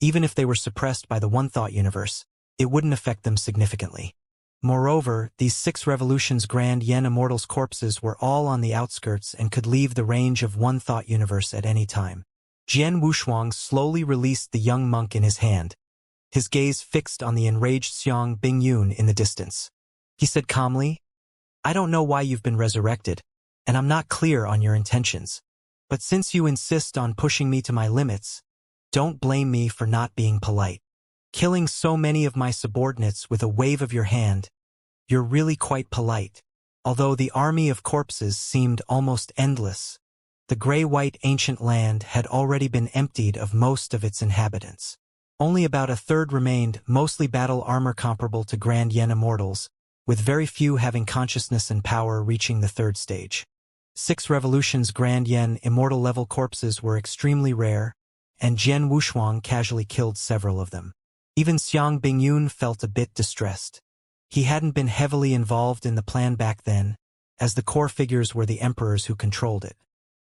even if they were suppressed by the One Thought universe, it wouldn't affect them significantly. Moreover, these 6 revolutions grand yen immortals' corpses were all on the outskirts and could leave the range of One Thought universe at any time. Jian Wushuang slowly released the young monk in his hand, his gaze fixed on the enraged Xiang Bingyun in the distance. He said calmly, "I don't know why you've been resurrected, and I'm not clear on your intentions. But since you insist on pushing me to my limits, don't blame me for not being polite. Killing so many of my subordinates with a wave of your hand, you're really quite polite." Although the army of corpses seemed almost endless, The gray-white ancient land had already been emptied of most of its inhabitants. Only about a third remained, mostly battle armor comparable to Grand Yen Immortals, with very few having consciousness and power reaching the third stage. 6 revolutions Grand Yen Immortal level corpses were extremely rare, and Jian Wushuang casually killed several of them. Even Xiang Bingyun felt a bit distressed. He hadn't been heavily involved in the plan back then, as the core figures were the emperors who controlled it.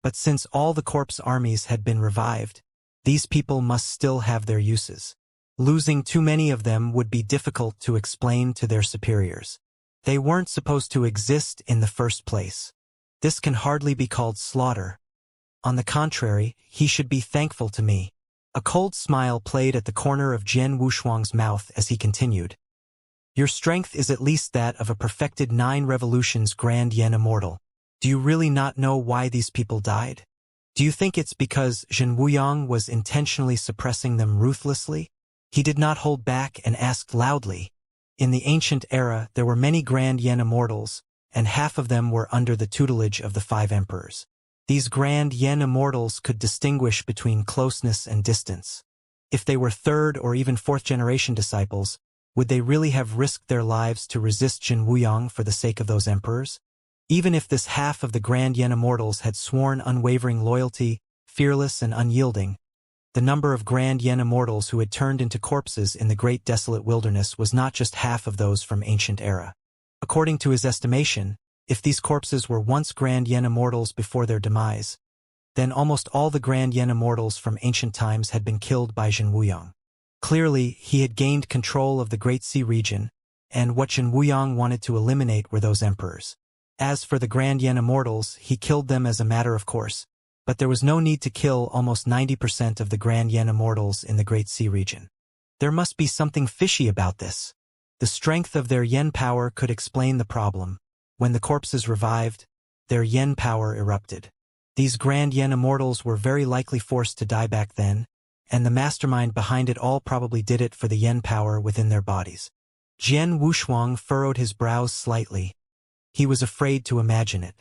But since all the corpse armies had been revived, these people must still have their uses. Losing too many of them would be difficult to explain to their superiors. They weren't supposed to exist in the first place. This can hardly be called slaughter. On the contrary, he should be thankful to me. A cold smile played at the corner of Jian Wushuang's mouth as he continued. Your strength is at least that of a perfected 9 revolutions Grand Yen Immortal. Do you really not know why these people died? Do you think it's because Zhen Wuyang was intentionally suppressing them ruthlessly? He did not hold back and asked loudly. In the ancient era, there were many Grand Yen Immortals, and half of them were under the tutelage of the 5 emperors. These Grand Yen Immortals could distinguish between closeness and distance. If they were 3rd or even 4th generation disciples, would they really have risked their lives to resist Zhen Wuyang for the sake of those emperors? Even if this half of the Grand Yen Immortals had sworn unwavering loyalty, fearless and unyielding, the number of Grand Yen Immortals who had turned into corpses in the great desolate wilderness was not just half of those from ancient era. According to his estimation, if these corpses were once Grand Yen Immortals before their demise, then almost all the Grand Yen Immortals from ancient times had been killed by Zhen Wuyang. Clearly, he had gained control of the Great Sea region, and what Zhen Wuyang wanted to eliminate were those emperors. As for the Grand Yen Immortals, he killed them as a matter of course, but there was no need to kill almost 90% of the Grand Yen Immortals in the Great Sea region. There must be something fishy about this. The strength of their yen power could explain the problem. When the corpses revived, their yen power erupted. These Grand Yen Immortals were very likely forced to die back then, and the mastermind behind it all probably did it for the yen power within their bodies. Jian Wushuang furrowed his brows slightly. He was afraid to imagine it.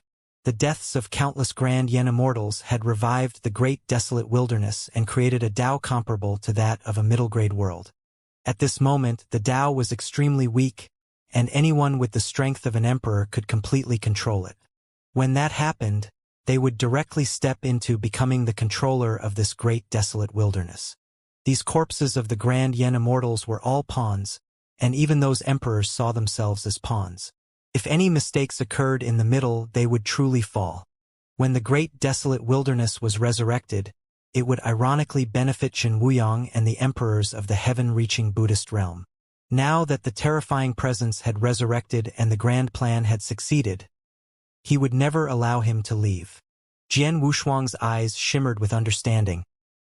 The deaths of countless Grand Yen Immortals had revived the great desolate wilderness and created a Tao comparable to that of a middle-grade world. At this moment, the Tao was extremely weak, and anyone with the strength of an emperor could completely control it. When that happened, they would directly step into becoming the controller of this great desolate wilderness. These corpses of the Grand Yen Immortals were all pawns, and even those emperors saw themselves as pawns. If any mistakes occurred in the middle, they would truly fall. When the great desolate wilderness was resurrected, it would ironically benefit Zhen Wuyang and the emperors of the heaven-reaching Buddhist realm. Now that the terrifying presence had resurrected and the grand plan had succeeded, he would never allow him to leave. Jian Wushuang's eyes shimmered with understanding,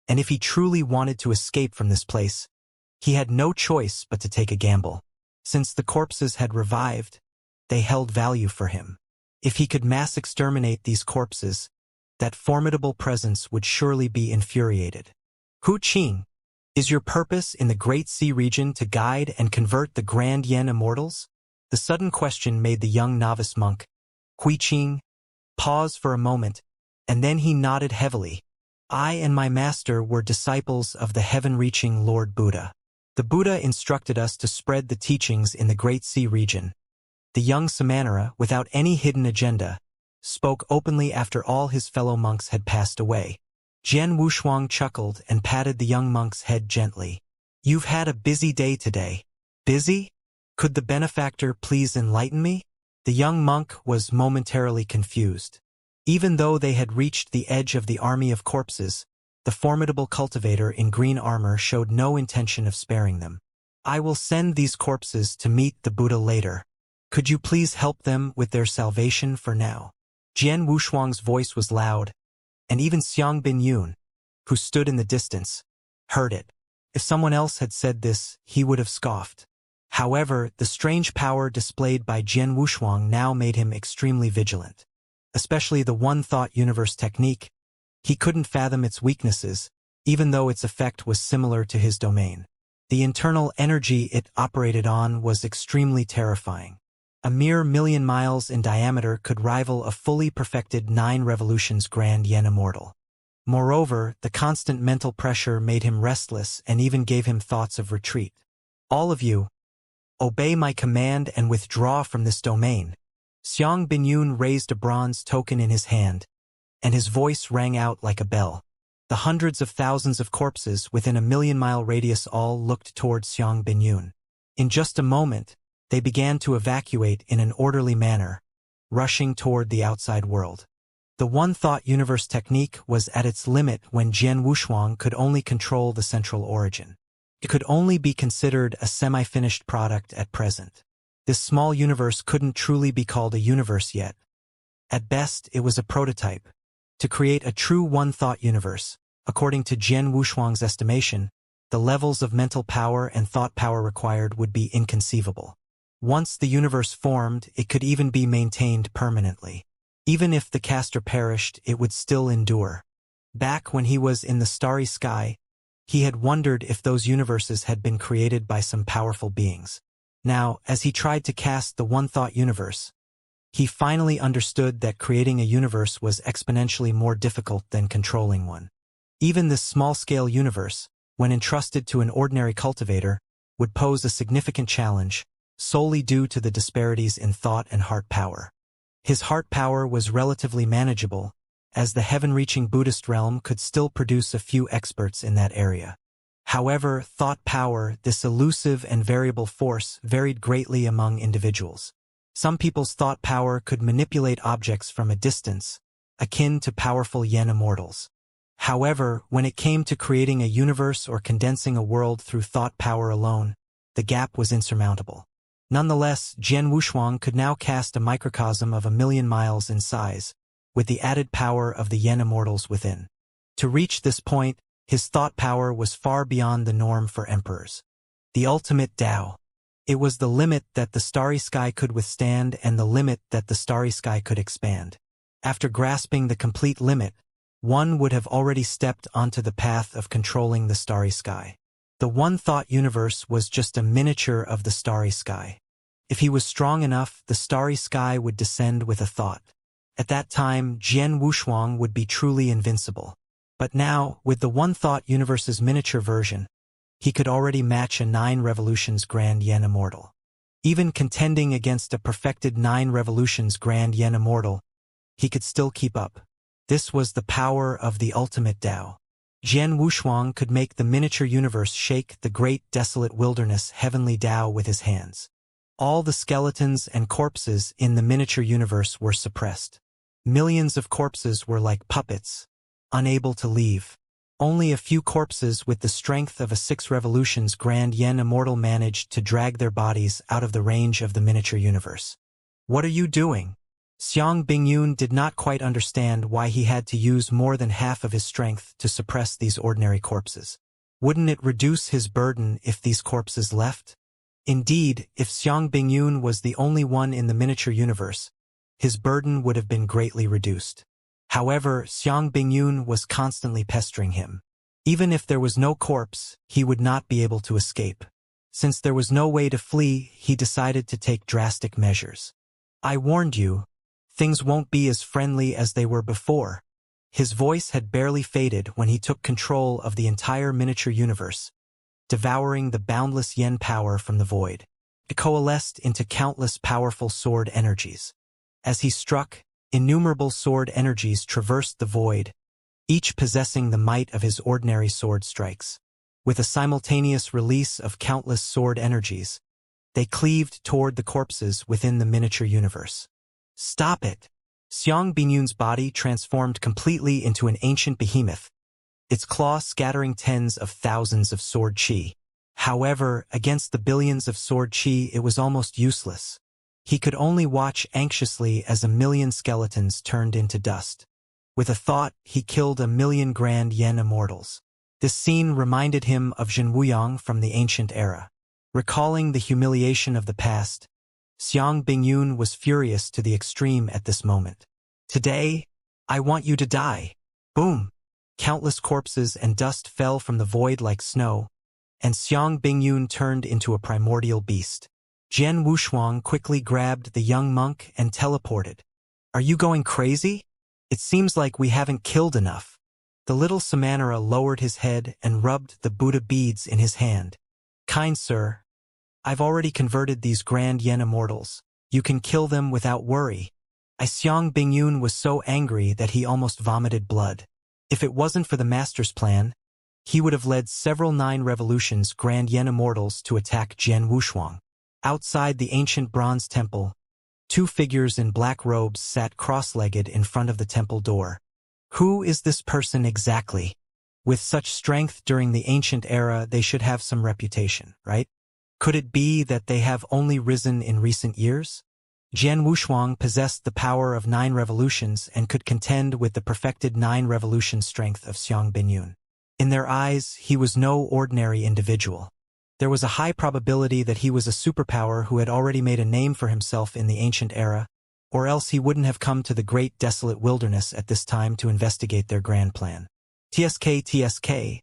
and if he truly wanted to escape from this place, he had no choice but to take a gamble. Since the corpses had revived, they held value for him. If he could mass exterminate these corpses, that formidable presence would surely be infuriated. Hu Qing, is your purpose in the Great Sea region to guide and convert the Grand Yen Immortals? The sudden question made the young novice monk, Hu Qing, pause for a moment, and then he nodded heavily. I and my master were disciples of the heaven-reaching Lord Buddha. The Buddha instructed us to spread the teachings in the Great Sea region. The young Samanera, without any hidden agenda, spoke openly after all his fellow monks had passed away. Jian Wushuang chuckled and patted the young monk's head gently. You've had a busy day today. Busy? Could the benefactor please enlighten me? The young monk was momentarily confused. Even though they had reached the edge of the army of corpses, the formidable cultivator in green armor showed no intention of sparing them. I will send these corpses to meet the Buddha later. Could you please help them with their salvation for now? Jian Wushuang's voice was loud, and even Xiang Binyun, who stood in the distance, heard it. If someone else had said this, he would have scoffed. However, the strange power displayed by Jian Wushuang now made him extremely vigilant. Especially the one-thought universe technique. He couldn't fathom its weaknesses, even though its effect was similar to his domain. The internal energy it operated on was extremely terrifying. A mere 1,000,000 miles in diameter could rival a fully perfected 9 revolutions grand yen Immortal. Moreover, the constant mental pressure made him restless and even gave him thoughts of retreat. All of you, obey my command and withdraw from this domain. Xiang Binyun raised a bronze token in his hand, and his voice rang out like a bell. The hundreds of thousands of corpses within a 1,000,000-mile radius all looked towards Xiang Binyun. In just a moment, they began to evacuate in an orderly manner, rushing toward the outside world. The one-thought universe technique was at its limit when Jian Wushuang could only control the central origin. It could only be considered a semi-finished product at present. This small universe couldn't truly be called a universe yet. At best, it was a prototype. To create a true one-thought universe, according to Jian Wushuang's estimation, the levels of mental power and thought power required would be inconceivable. Once the universe formed, it could even be maintained permanently. Even if the caster perished, it would still endure. Back when he was in the starry sky, he had wondered if those universes had been created by some powerful beings. Now, as he tried to cast the one-thought universe, he finally understood that creating a universe was exponentially more difficult than controlling one. Even this small-scale universe, when entrusted to an ordinary cultivator, would pose a significant challenge, solely due to the disparities in thought and heart power. His heart power was relatively manageable, as the heaven-reaching Buddhist realm could still produce a few experts in that area. However, thought power, this elusive and variable force, varied greatly among individuals. Some people's thought power could manipulate objects from a distance, akin to powerful yen immortals. However, when it came to creating a universe or condensing a world through thought power alone, the gap was insurmountable. Nonetheless, Jian Wushuang could now cast a microcosm of 1,000,000 miles in size, with the added power of the yen immortals within. To reach this point, his thought power was far beyond the norm for emperors. The ultimate Tao. It was the limit that the starry sky could withstand and the limit that the starry sky could expand. After grasping the complete limit, one would have already stepped onto the path of controlling the starry sky. The one-thought universe was just a miniature of the starry sky. If he was strong enough, the starry sky would descend with a thought. At that time, Jian Wushuang would be truly invincible. But now, with the one-thought universe's miniature version, he could already match a 9 revolutions grand yen immortal. Even contending against a perfected 9 revolutions grand yen immortal, he could still keep up. This was the power of the ultimate Tao. Jian Wushuang could make the miniature universe shake the great desolate wilderness heavenly Tao with his hands. All the skeletons and corpses in the miniature universe were suppressed. Millions of corpses were like puppets, unable to leave. Only a few corpses with the strength of a 6 revolutions grand yen immortal managed to drag their bodies out of the range of the miniature universe. What are you doing? Xiang Bingyun did not quite understand why he had to use more than half of his strength to suppress these ordinary corpses. Wouldn't it reduce his burden if these corpses left? Indeed, if Xiang Bingyun was the only one in the miniature universe, his burden would have been greatly reduced. However, Xiang Bingyun was constantly pestering him. Even if there was no corpse, he would not be able to escape. Since there was no way to flee, he decided to take drastic measures. I warned you. Things won't be as friendly as they were before. His voice had barely faded when he took control of the entire miniature universe, devouring the boundless yen power from the void. It coalesced into countless powerful sword energies. As he struck, innumerable sword energies traversed the void, each possessing the might of his ordinary sword strikes. With a simultaneous release of countless sword energies, they cleaved toward the corpses within the miniature universe. Stop it! Xiang Binyun's body transformed completely into an ancient behemoth, its claw scattering tens of thousands of sword chi. However, against the billions of sword chi, it was almost useless. He could only watch anxiously as 1,000,000 skeletons turned into dust. With a thought, he killed 1,000,000 grand yen immortals. This scene reminded him of Zhen Wuyang from the ancient era. Recalling the humiliation of the past, Xiang Bingyun was furious to the extreme at this moment. Today, I want you to die. Boom! Countless corpses and dust fell from the void like snow, and Xiang Bingyun turned into a primordial beast. Jian Wushuang quickly grabbed the young monk and teleported. Are you going crazy? It seems like we haven't killed enough. The little Samanera lowered his head and rubbed the Buddha beads in his hand. Kind sir, I've already converted these grand yen immortals. You can kill them without worry. Xiang Bingyun was so angry that he almost vomited blood. If it wasn't for the master's plan, he would have led several 9 revolutions grand yen immortals to attack Jian Wushuang. Outside the ancient bronze temple, 2 figures in black robes sat cross-legged in front of the temple door. Who is this person exactly? With such strength during the ancient era, they should have some reputation, right? Could it be that they have only risen in recent years? Jian Wushuang possessed the power of 9 revolutions and could contend with the perfected 9 revolution strength of Xiang Binyun. In their eyes, he was no ordinary individual. There was a high probability that he was a superpower who had already made a name for himself in the ancient era, or else he wouldn't have come to the great desolate wilderness at this time to investigate their grand plan. TSK,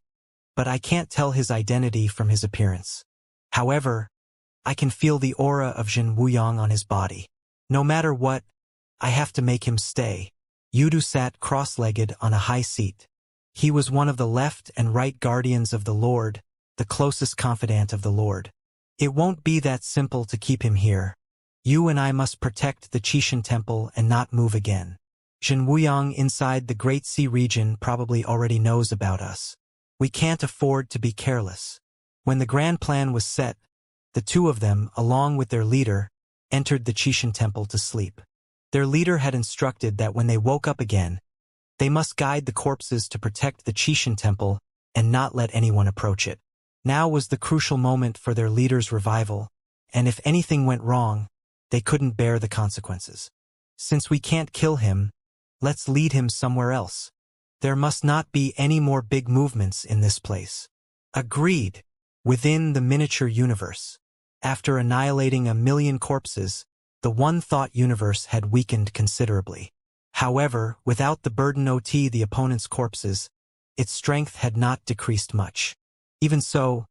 but I can't tell his identity from his appearance. However, I can feel the aura of Jin Wuyang on his body. No matter what, I have to make him stay. Yudu sat cross-legged on a high seat. He was one of the left and right guardians of the Lord, the closest confidant of the Lord. It won't be that simple to keep him here. You and I must protect the Qishan temple and not move again. Jin Wuyang inside the Great Sea region probably already knows about us. We can't afford to be careless. When the grand plan was set, the 2 of them, along with their leader, entered the Qishan temple to sleep. Their leader had instructed that when they woke up again, they must guide the corpses to protect the Qishan temple and not let anyone approach it. Now was the crucial moment for their leader's revival, and if anything went wrong, they couldn't bear the consequences. Since we can't kill him, let's lead him somewhere else. There must not be any more big movements in this place. Agreed. Within the miniature universe, after annihilating 1,000,000 corpses, the one-thought universe had weakened considerably. However, without the burden of the opponent's corpses, its strength had not decreased much. Even so,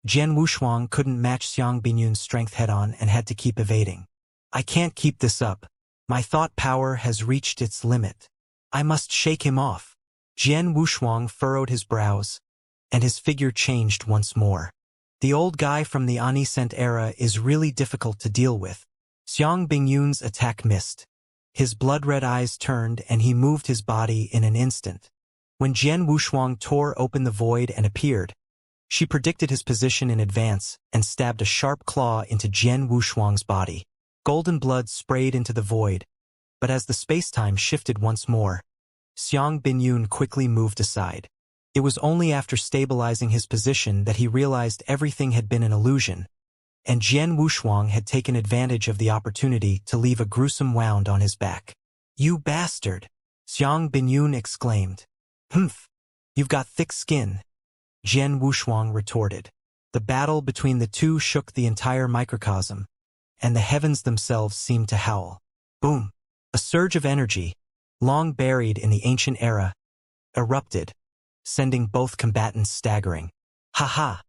Jian Wushuang couldn't match Xiang Binyun's strength head-on and had to keep evading. I can't keep this up. My thought power has reached its limit. I must shake him off. Jian Wushuang furrowed his brows, and his figure changed once more. The old guy from the Aniscent era is really difficult to deal with. Xiang Bingyun's attack missed. His blood-red eyes turned and he moved his body in an instant. When Jian Wushuang tore open the void and appeared, she predicted his position in advance and stabbed a sharp claw into Jian Wushuang's body. Golden blood sprayed into the void, but as the space-time shifted once more, Xiang Binyun quickly moved aside. It was only after stabilizing his position that he realized everything had been an illusion, and Jian Wushuang had taken advantage of the opportunity to leave a gruesome wound on his back. You bastard! Xiang Binyun exclaimed. Humph! You've got thick skin, Jian Wushuang retorted. The battle between the 2 shook the entire microcosm, and the heavens themselves seemed to howl. Boom! A surge of energy, long buried in the ancient era, erupted, sending both combatants staggering. Ha ha!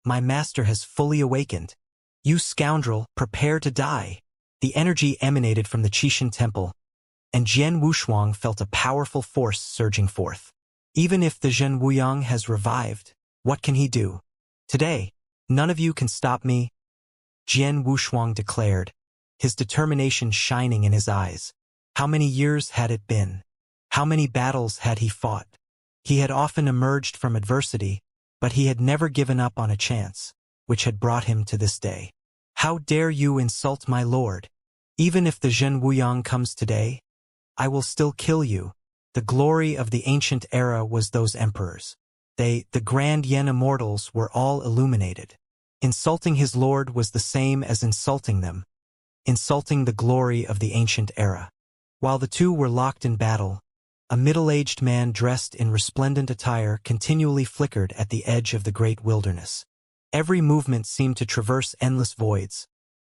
My master has fully awakened. You scoundrel, prepare to die. The energy emanated from the Qishan temple, and Jian Wushuang felt a powerful force surging forth. Even if the Zhen Wuyang has revived, what can he do? Today, none of you can stop me, Jian Wushuang declared, his determination shining in his eyes. How many years had it been? How many battles had he fought? He had often emerged from adversity, but he had never given up on a chance, which had brought him to this day. How dare you insult my lord? Even if the Zhen Wuyang comes today, I will still kill you. The glory of the ancient era was those emperors. They, the grand Yen immortals, were all illuminated. Insulting his lord was the same as insulting them, insulting the glory of the ancient era. While the 2 were locked in battle, a middle-aged man dressed in resplendent attire continually flickered at the edge of the great wilderness. Every movement seemed to traverse endless voids,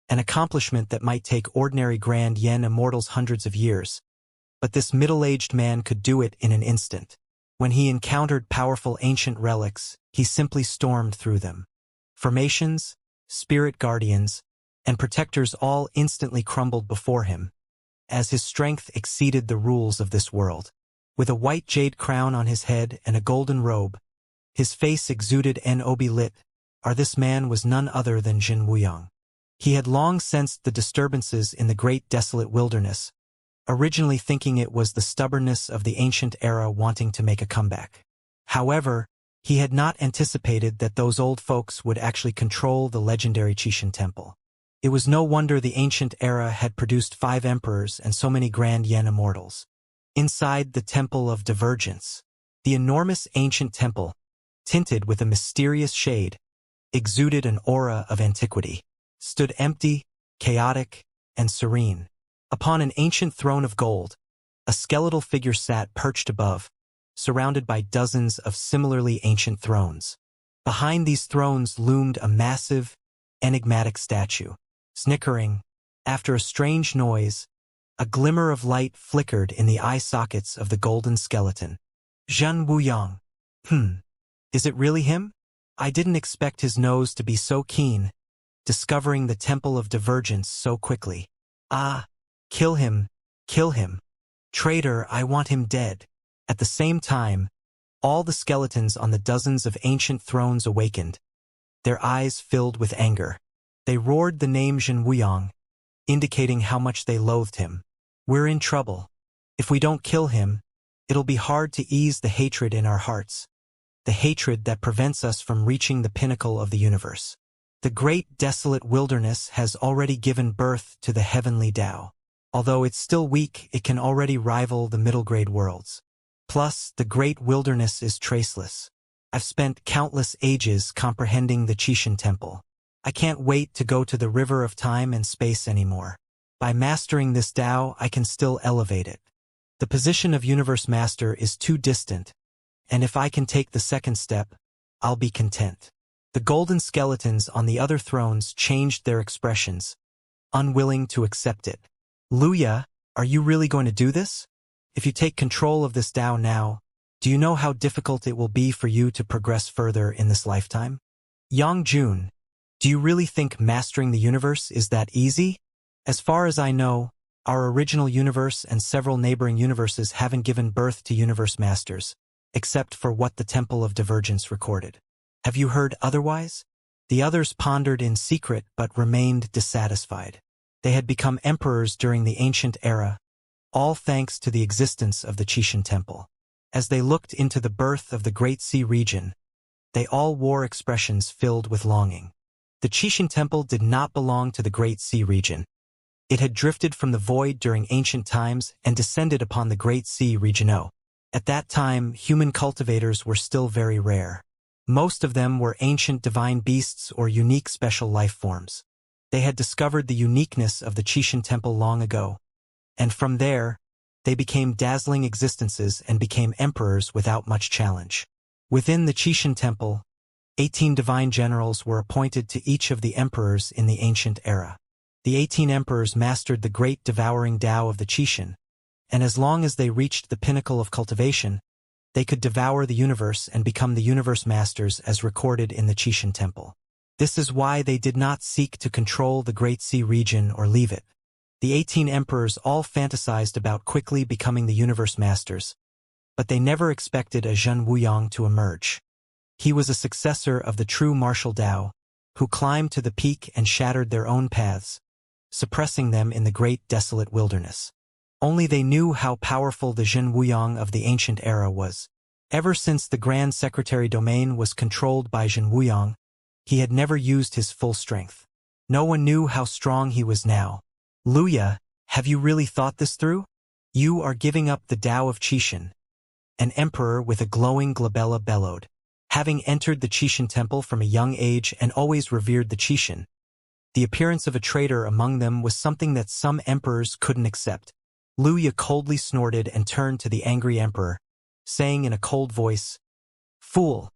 an accomplishment that might take ordinary grand Yen immortals hundreds of years. But this middle-aged man could do it in an instant. When he encountered powerful ancient relics, he simply stormed through them. Formations, spirit guardians, and protectors all instantly crumbled before him, as his strength exceeded the rules of this world. With a white jade crown on his head and a golden robe, his face exuded an lit, this man was none other than Jin Wuyang. He had long sensed the disturbances in the great desolate wilderness, originally thinking it was the stubbornness of the ancient era wanting to make a comeback. However, he had not anticipated that those old folks would actually control the legendary Qixin temple. It was no wonder the ancient era had produced 5 emperors and so many grand Yen immortals. Inside the Temple of Divergence, the enormous ancient temple, tinted with a mysterious shade, exuded an aura of antiquity, stood empty, chaotic, and serene. Upon an ancient throne of gold, a skeletal figure sat perched above, surrounded by dozens of similarly ancient thrones. Behind these thrones loomed a massive, enigmatic statue. Snickering, after a strange noise, a glimmer of light flickered in the eye sockets of the golden skeleton. Zhen Wuyang. Is it really him? I didn't expect his nose to be so keen, discovering the Temple of Divergence so quickly. Ah, kill him, kill him. Traitor, I want him dead. At the same time, all the skeletons on the dozens of ancient thrones awakened, their eyes filled with anger. They roared the name Zhen Wuyang, indicating how much they loathed him. We're in trouble. If we don't kill him, it'll be hard to ease the hatred in our hearts. The hatred that prevents us from reaching the pinnacle of the universe. The great desolate wilderness has already given birth to the heavenly Tao. Although it's still weak, it can already rival the middle-grade worlds. Plus, the great wilderness is traceless. I've spent countless ages comprehending the Qixin temple. I can't wait to go to the river of time and space anymore. By mastering this Tao, I can still elevate it. The position of Universe Master is too distant, and if I can take the second step, I'll be content. The golden skeletons on the other thrones changed their expressions, unwilling to accept it. Luya, are you really going to do this? If you take control of this Tao now, do you know how difficult it will be for you to progress further in this lifetime? Yang Jun, do you really think mastering the universe is that easy? As far as I know, our original universe and several neighboring universes haven't given birth to universe masters, except for what the Temple of Divergence recorded. Have you heard otherwise? The others pondered in secret but remained dissatisfied. They had become emperors during the ancient era, all thanks to the existence of the Qixin temple. As they looked into the birth of the Great Sea region, they all wore expressions filled with longing. The Qixin temple did not belong to the Great Sea region. It had drifted from the void during ancient times and descended upon the Great Sea region. At that time, human cultivators were still very rare. Most of them were ancient divine beasts or unique special life forms. They had discovered the uniqueness of the Qixin temple long ago, and from there, they became dazzling existences and became emperors without much challenge. Within the Qixin temple, 18 divine generals were appointed to each of the emperors in the ancient era. The 18 emperors mastered the great devouring Tao of the Qixin, and as long as they reached the pinnacle of cultivation, they could devour the universe and become the universe masters as recorded in the Qixin temple. This is why they did not seek to control the Great Sea region or leave it. The 18 emperors all fantasized about quickly becoming the universe masters, but they never expected a Zhen Wuyang to emerge. He was a successor of the true martial Tao, who climbed to the peak and shattered their own paths, suppressing them in the great desolate wilderness. Only they knew how powerful the Zhen Wuyang of the ancient era was. Ever since the Grand Secretary domain was controlled by Zhen Wuyang, he had never used his full strength. No one knew how strong he was now. Luya, have you really thought this through? You are giving up the Tao of Qixin. An emperor with a glowing glabella bellowed. Having entered the Qixin temple from a young age and always revered the Qixin, the appearance of a traitor among them was something that some emperors couldn't accept. Luya coldly snorted and turned to the angry emperor, saying in a cold voice, "Fool,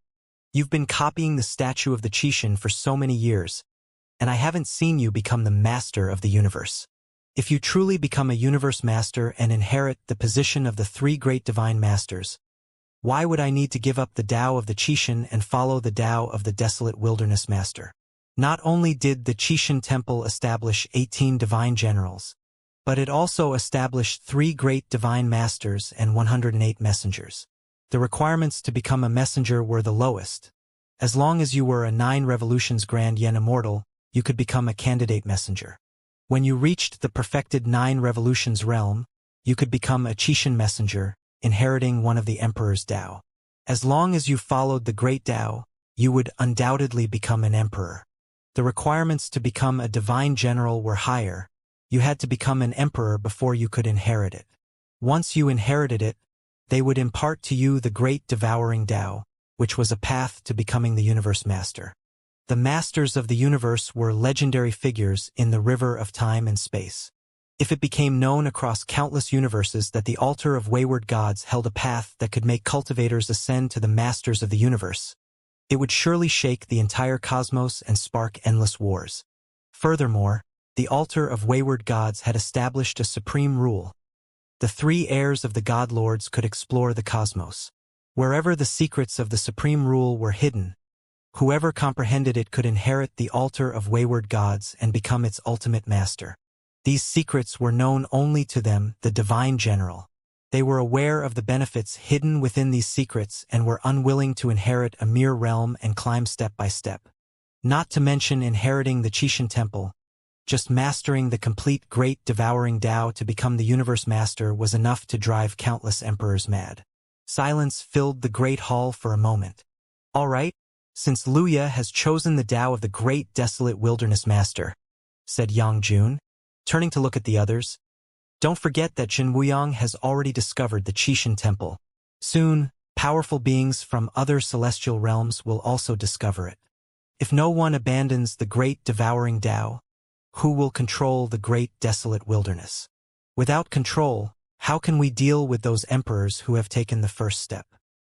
you've been copying the statue of the Qixin for so many years, and I haven't seen you become the master of the universe. If you truly become a universe master and inherit the position of the 3 great divine masters, why would I need to give up the Tao of the Qixin and follow the Tao of the desolate wilderness master? Not only did the Qixin Temple establish 18 divine generals, but it also established 3 great divine masters and 108 messengers. The requirements to become a messenger were the lowest. As long as you were a 9 revolutions Grand Yen Immortal, you could become a candidate messenger. When you reached the perfected 9 revolutions realm, you could become a Qixin messenger, inheriting one of the emperor's Dao. As long as you followed the great Dao, you would undoubtedly become an emperor. The requirements to become a divine general were higher. You had to become an emperor before you could inherit it. Once you inherited it, they would impart to you the great devouring Dao, which was a path to becoming the universe master. The masters of the universe were legendary figures in the river of time and space. If it became known across countless universes that the altar of wayward gods held a path that could make cultivators ascend to the masters of the universe, it would surely shake the entire cosmos and spark endless wars. Furthermore, the altar of wayward gods had established a supreme rule. The 3 heirs of the god lords could explore the cosmos. Wherever the secrets of the supreme rule were hidden, whoever comprehended it could inherit the altar of wayward gods and become its ultimate master. These secrets were known only to them, the divine general. They were aware of the benefits hidden within these secrets and were unwilling to inherit a mere realm and climb step by step. Not to mention inheriting the Qixin Temple, just mastering the complete great devouring Dao to become the universe master was enough to drive countless emperors mad. Silence filled the great hall for a moment. All right, since Luya has chosen the Dao of the great desolate wilderness master, said Yang Jun, turning to look at the others. Don't forget that Jin Wuyang has already discovered the Qixin Temple. Soon, powerful beings from other celestial realms will also discover it. If no one abandons the great devouring Dao, who will control the great desolate wilderness? Without control, how can we deal with those emperors who have taken the first step?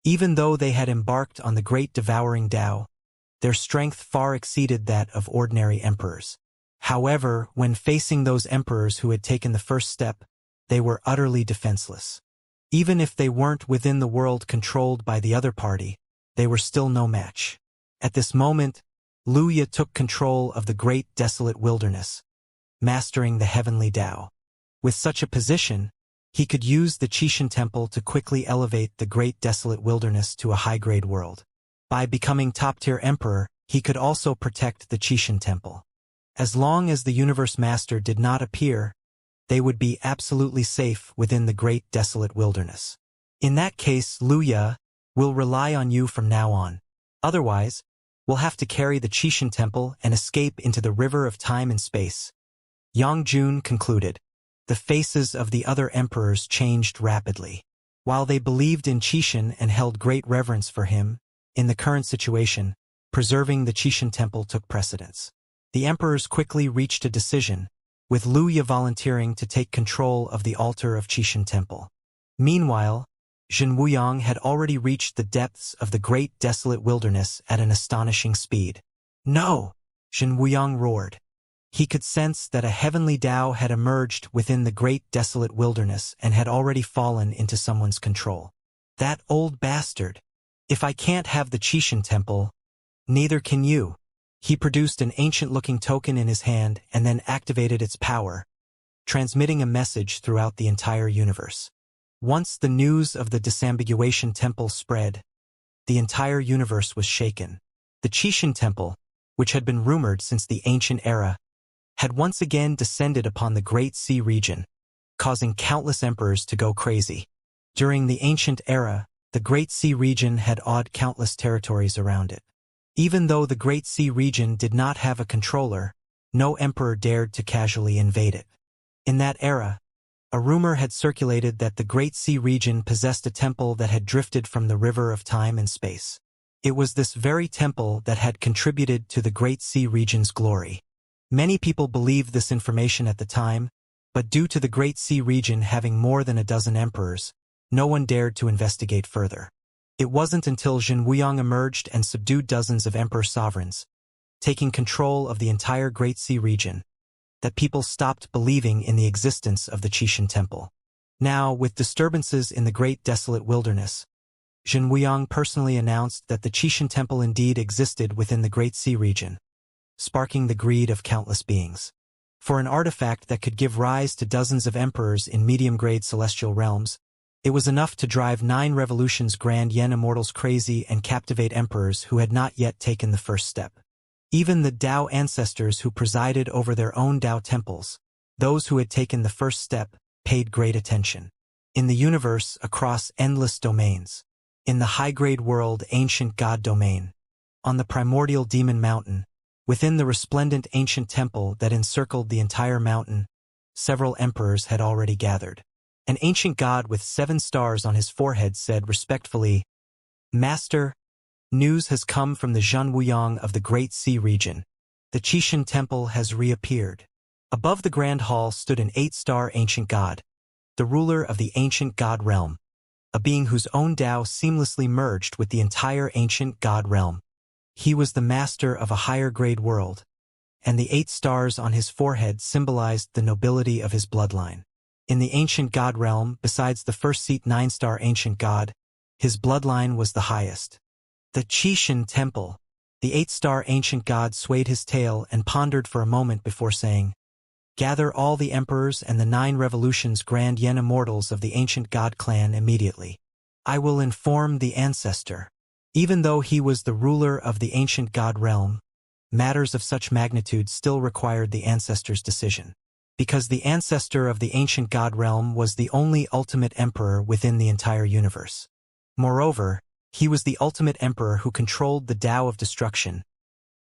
Even though they had embarked on the great devouring Dao, their strength far exceeded that of ordinary emperors. However, when facing those emperors who had taken the first step, they were utterly defenseless. Even if they weren't within the world controlled by the other party, they were still no match. At this moment, Luya took control of the great desolate wilderness, mastering the heavenly Dao. With such a position, he could use the Qixin Temple to quickly elevate the great desolate wilderness to a high-grade world. By becoming top-tier emperor, he could also protect the Qixin Temple. As long as the universe master did not appear, they would be absolutely safe within the great desolate wilderness. In that case, Luya will rely on you from now on. Otherwise, we'll have to carry the Qixin Temple and escape into the river of time and space. Yang Jun concluded. The faces of the other emperors changed rapidly. While they believed in Qixin and held great reverence for him, in the current situation, preserving the Qixin Temple took precedence. The emperors quickly reached a decision, with Luya volunteering to take control of the altar of Qixin Temple. Meanwhile, Jin Wuyang had already reached the depths of the great desolate wilderness at an astonishing speed. No! Jin Wuyang roared. He could sense that a heavenly Dao had emerged within the great desolate wilderness and had already fallen into someone's control. That old bastard! If I can't have the Qixin Temple, neither can you. He produced an ancient-looking token in his hand and then activated its power, transmitting a message throughout the entire universe. Once the news of the disambiguation temple spread, the entire universe was shaken. The Qixin Temple, which had been rumored since the ancient era, had once again descended upon the Great Sea region, causing countless emperors to go crazy. During the ancient era, the Great Sea region had awed countless territories around it. Even though the Great Sea region did not have a controller, no emperor dared to casually invade it. In that era, a rumor had circulated that the Great Sea region possessed a temple that had drifted from the river of time and space. It was this very temple that had contributed to the Great Sea region's glory. Many people believed this information at the time, but due to the Great Sea region having more than a dozen emperors, no one dared to investigate further. It wasn't until Jin Wuyang emerged and subdued dozens of emperor sovereigns, taking control of the entire Great Sea region, that people stopped believing in the existence of the Qixin Temple. Now, with disturbances in the great desolate wilderness, Jin Wuyang personally announced that the Qixin Temple indeed existed within the Great Sea region. sparking the greed of countless beings. For an artifact that could give rise to dozens of emperors in medium-grade celestial realms, it was enough to drive 9 revolutions grand yen immortals crazy and captivate emperors who had not yet taken the first step. Even the Tao ancestors who presided over their own Tao temples, those who had taken the first step, paid great attention. In the universe, across endless domains. In the high-grade world ancient god domain. On the primordial demon mountain. Within the resplendent ancient temple that encircled the entire mountain, several emperors had already gathered. An ancient god with 7 stars on his forehead said respectfully, "Master, news has come from the Zhanwuyang of the Great Sea region. The Qishan temple has reappeared." Above the grand hall stood an 8-star ancient god, the ruler of the ancient god realm, a being whose own Tao seamlessly merged with the entire ancient god realm. He was the master of a higher-grade world, and the 8 stars on his forehead symbolized the nobility of his bloodline. In the ancient god realm, besides the first-seat 9-star ancient god, his bloodline was the highest. The Qishan temple. The 8-star ancient god swayed his tail and pondered for a moment before saying, "Gather all the emperors and the 9 revolutions grand yen immortals of the ancient god clan immediately. I will inform the ancestor." Even though he was the ruler of the ancient god realm, matters of such magnitude still required the ancestor's decision. Because the ancestor of the ancient god realm was the only ultimate emperor within the entire universe. Moreover, he was the ultimate emperor who controlled the Tao of destruction,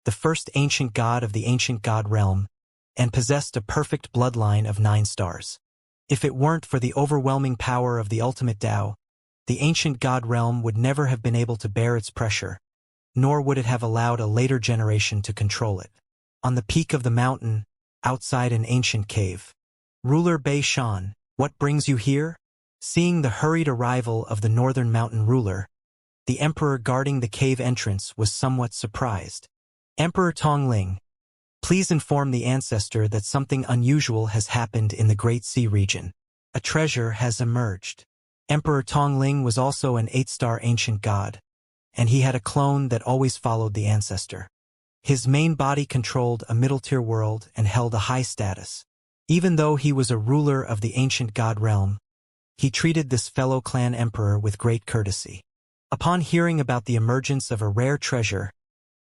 the first ancient god of the ancient god realm, and possessed a perfect bloodline of 9 stars. If it weren't for the overwhelming power of the ultimate Tao, the ancient god realm would never have been able to bear its pressure, nor would it have allowed a later generation to control it. On the peak of the mountain, outside an ancient cave. "Ruler Bei Shan, what brings you here?" Seeing the hurried arrival of the northern mountain ruler, the emperor guarding the cave entrance was somewhat surprised. "Emperor Tongling, please inform the ancestor that something unusual has happened in the Great Sea region. A treasure has emerged." Emperor Tongling was also an 8-star ancient god, and he had a clone that always followed the ancestor. His main body controlled a middle-tier world and held a high status. Even though he was a ruler of the ancient god realm, he treated this fellow clan emperor with great courtesy. Upon hearing about the emergence of a rare treasure,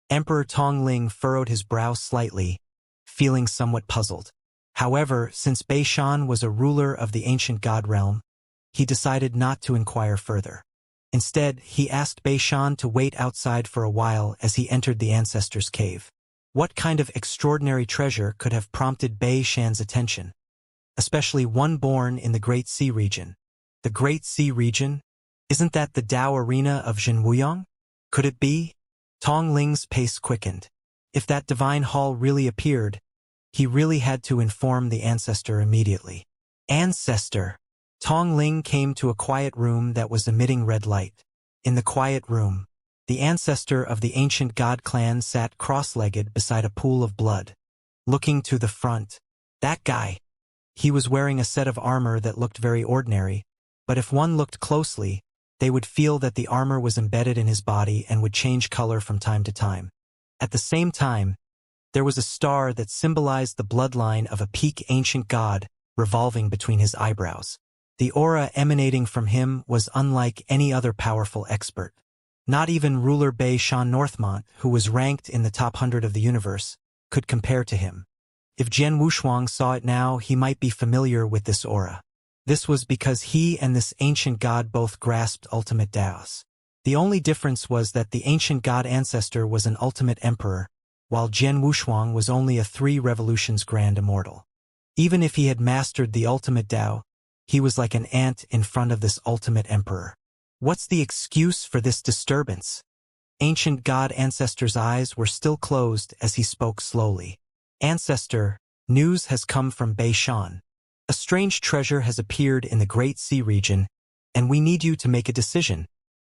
Emperor Tongling furrowed his brow slightly, feeling somewhat puzzled. However, since Bei Shan was a ruler of the ancient god realm, he decided not to inquire further. Instead, he asked Bei Shan to wait outside for a while as he entered the ancestor's cave. What kind of extraordinary treasure could have prompted Bei Shan's attention? Especially one born in the Great Sea region. The Great Sea region? Isn't that the Tao arena of Zhanwuyang? Could it be? Tongling's pace quickened. If that divine hall really appeared, he really had to inform the ancestor immediately. "Ancestor!" Tongling came to a quiet room that was emitting red light. In the quiet room, the ancestor of the ancient god clan sat cross-legged beside a pool of blood. Looking to the front. That guy. He was wearing a set of armor that looked very ordinary, but if one looked closely, they would feel that the armor was embedded in his body and would change color from time to time. At the same time, there was a star that symbolized the bloodline of a peak ancient god revolving between his eyebrows. The aura emanating from him was unlike any other powerful expert. Not even ruler Bei Shan Northmont, who was ranked in the top 100 of the universe, could compare to him. If Jian Wushuang saw it now, he might be familiar with this aura. This was because he and this ancient god both grasped ultimate Taos. The only difference was that the ancient god ancestor was an ultimate emperor, while Jian Wushuang was only a 3 revolutions grand immortal. Even if he had mastered the ultimate Tao, he was like an ant in front of this ultimate emperor. What's the excuse for this disturbance? Ancient god ancestor's eyes were still closed as he spoke slowly. "Ancestor, news has come from Bei Shan. A strange treasure has appeared in the Great Sea region, and we need you to make a decision,"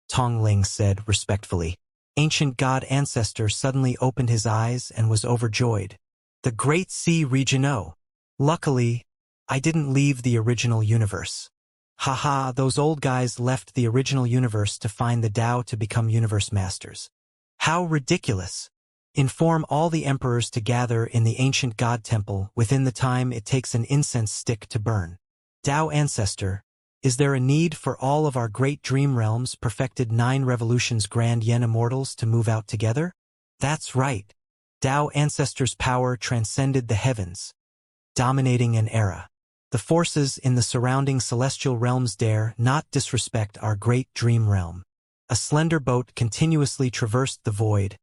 Tongling said respectfully. Ancient god ancestor suddenly opened his eyes and was overjoyed. "The Great Sea region, oh. Luckily, I didn't leave the original universe. Haha, those old guys left the original universe to find the Tao to become universe masters. How ridiculous. Inform all the emperors to gather in the ancient god temple within the time it takes an incense stick to burn. Tao Ancestor, is there a need for all of our great dream realms perfected 9 revolutions grand yen immortals to move out together? That's right. Tao Ancestor's power transcended the heavens, dominating an era. The forces in the surrounding celestial realms dare not disrespect our great dream realm. A slender boat continuously traversed the void,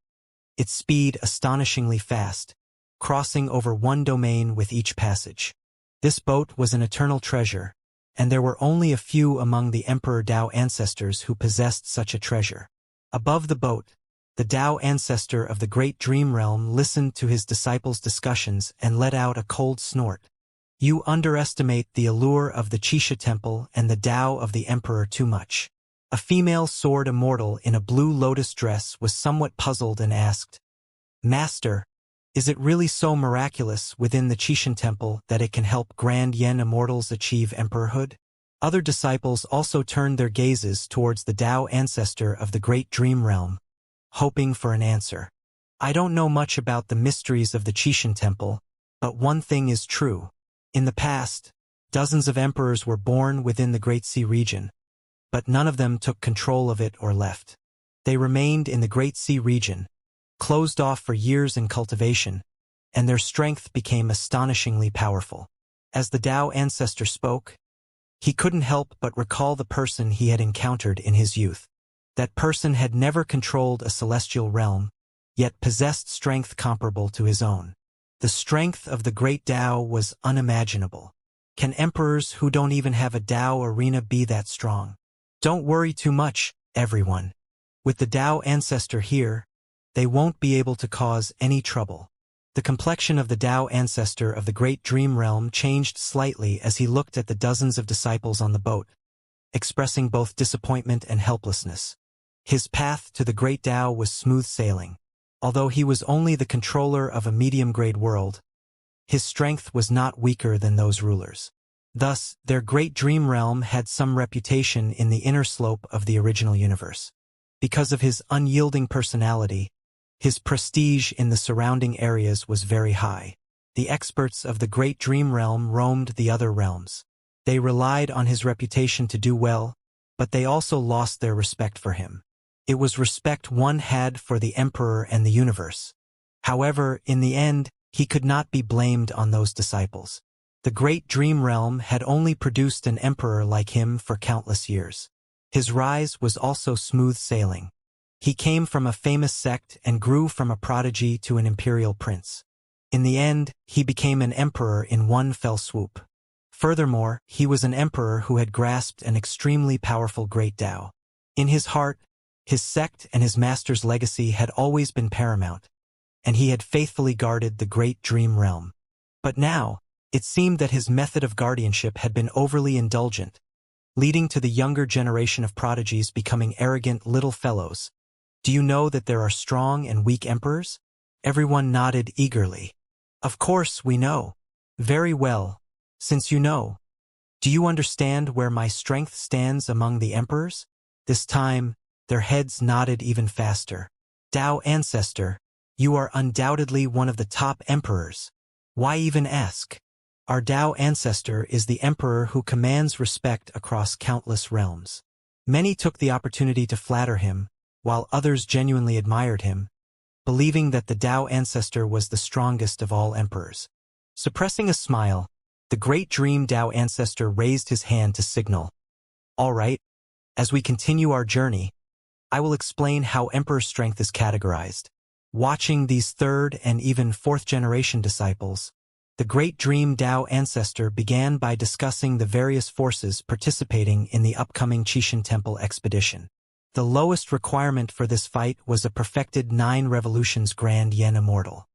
its speed astonishingly fast, crossing over one domain with each passage. This boat was an eternal treasure, and there were only a few among the Emperor Tao ancestors who possessed such a treasure. Above the boat, the Tao ancestor of the great dream realm listened to his disciples' discussions and let out a cold snort. You underestimate the allure of the Xianxia temple and the Tao of the Emperor too much. A female sword immortal in a blue lotus dress was somewhat puzzled and asked, Master, is it really so miraculous within the Xianxia temple that it can help grand yen immortals achieve emperorhood? Other disciples also turned their gazes towards the Tao ancestor of the great dream realm, hoping for an answer. I don't know much about the mysteries of the Xianxia temple, but one thing is true. In the past, dozens of emperors were born within the Great Sea region, but none of them took control of it or left. They remained in the Great Sea region, closed off for years in cultivation, and their strength became astonishingly powerful. As the Tao ancestor spoke, he couldn't help but recall the person he had encountered in his youth. That person had never controlled a celestial realm, yet possessed strength comparable to his own. The strength of the great Tao was unimaginable. Can emperors who don't even have a Tao arena be that strong? Don't worry too much, everyone. With the Tao ancestor here, they won't be able to cause any trouble. The complexion of the Tao ancestor of the great dream realm changed slightly as he looked at the dozens of disciples on the boat, expressing both disappointment and helplessness. His path to the great Tao was smooth sailing. Although he was only the controller of a medium-grade world, his strength was not weaker than those rulers. Thus, their great dream realm had some reputation in the inner slope of the original universe. Because of his unyielding personality, his prestige in the surrounding areas was very high. The experts of the great dream realm roamed the other realms. They relied on his reputation to do well, but they also lost their respect for him. It was respect one had for the emperor and the universe. However, in the end, he could not be blamed on those disciples. The great dream realm had only produced an emperor like him for countless years. His rise was also smooth sailing. He came from a famous sect and grew from a prodigy to an imperial prince. In the end, he became an emperor in one fell swoop. Furthermore, he was an emperor who had grasped an extremely powerful great Tao. In his heart, his sect and his master's legacy had always been paramount, and he had faithfully guarded the great dream realm. But now, it seemed that his method of guardianship had been overly indulgent, leading to the younger generation of prodigies becoming arrogant little fellows. Do you know that there are strong and weak emperors? Everyone nodded eagerly. Of course we know. Very well. Since you know, do you understand where my strength stands among the emperors? This time, their heads nodded even faster. Tao ancestor, you are undoubtedly one of the top emperors. Why even ask? Our Tao ancestor is the emperor who commands respect across countless realms. Many took the opportunity to flatter him, while others genuinely admired him, believing that the Tao ancestor was the strongest of all emperors. Suppressing a smile, the great dream Tao ancestor raised his hand to signal. All right, as we continue our journey, I will explain how emperor strength is categorized. Watching these third and even fourth generation disciples, the great dream Tao ancestor began by discussing the various forces participating in the upcoming Xianxia temple expedition. The lowest requirement for this fight was a perfected 9 revolutions grand yen immortal.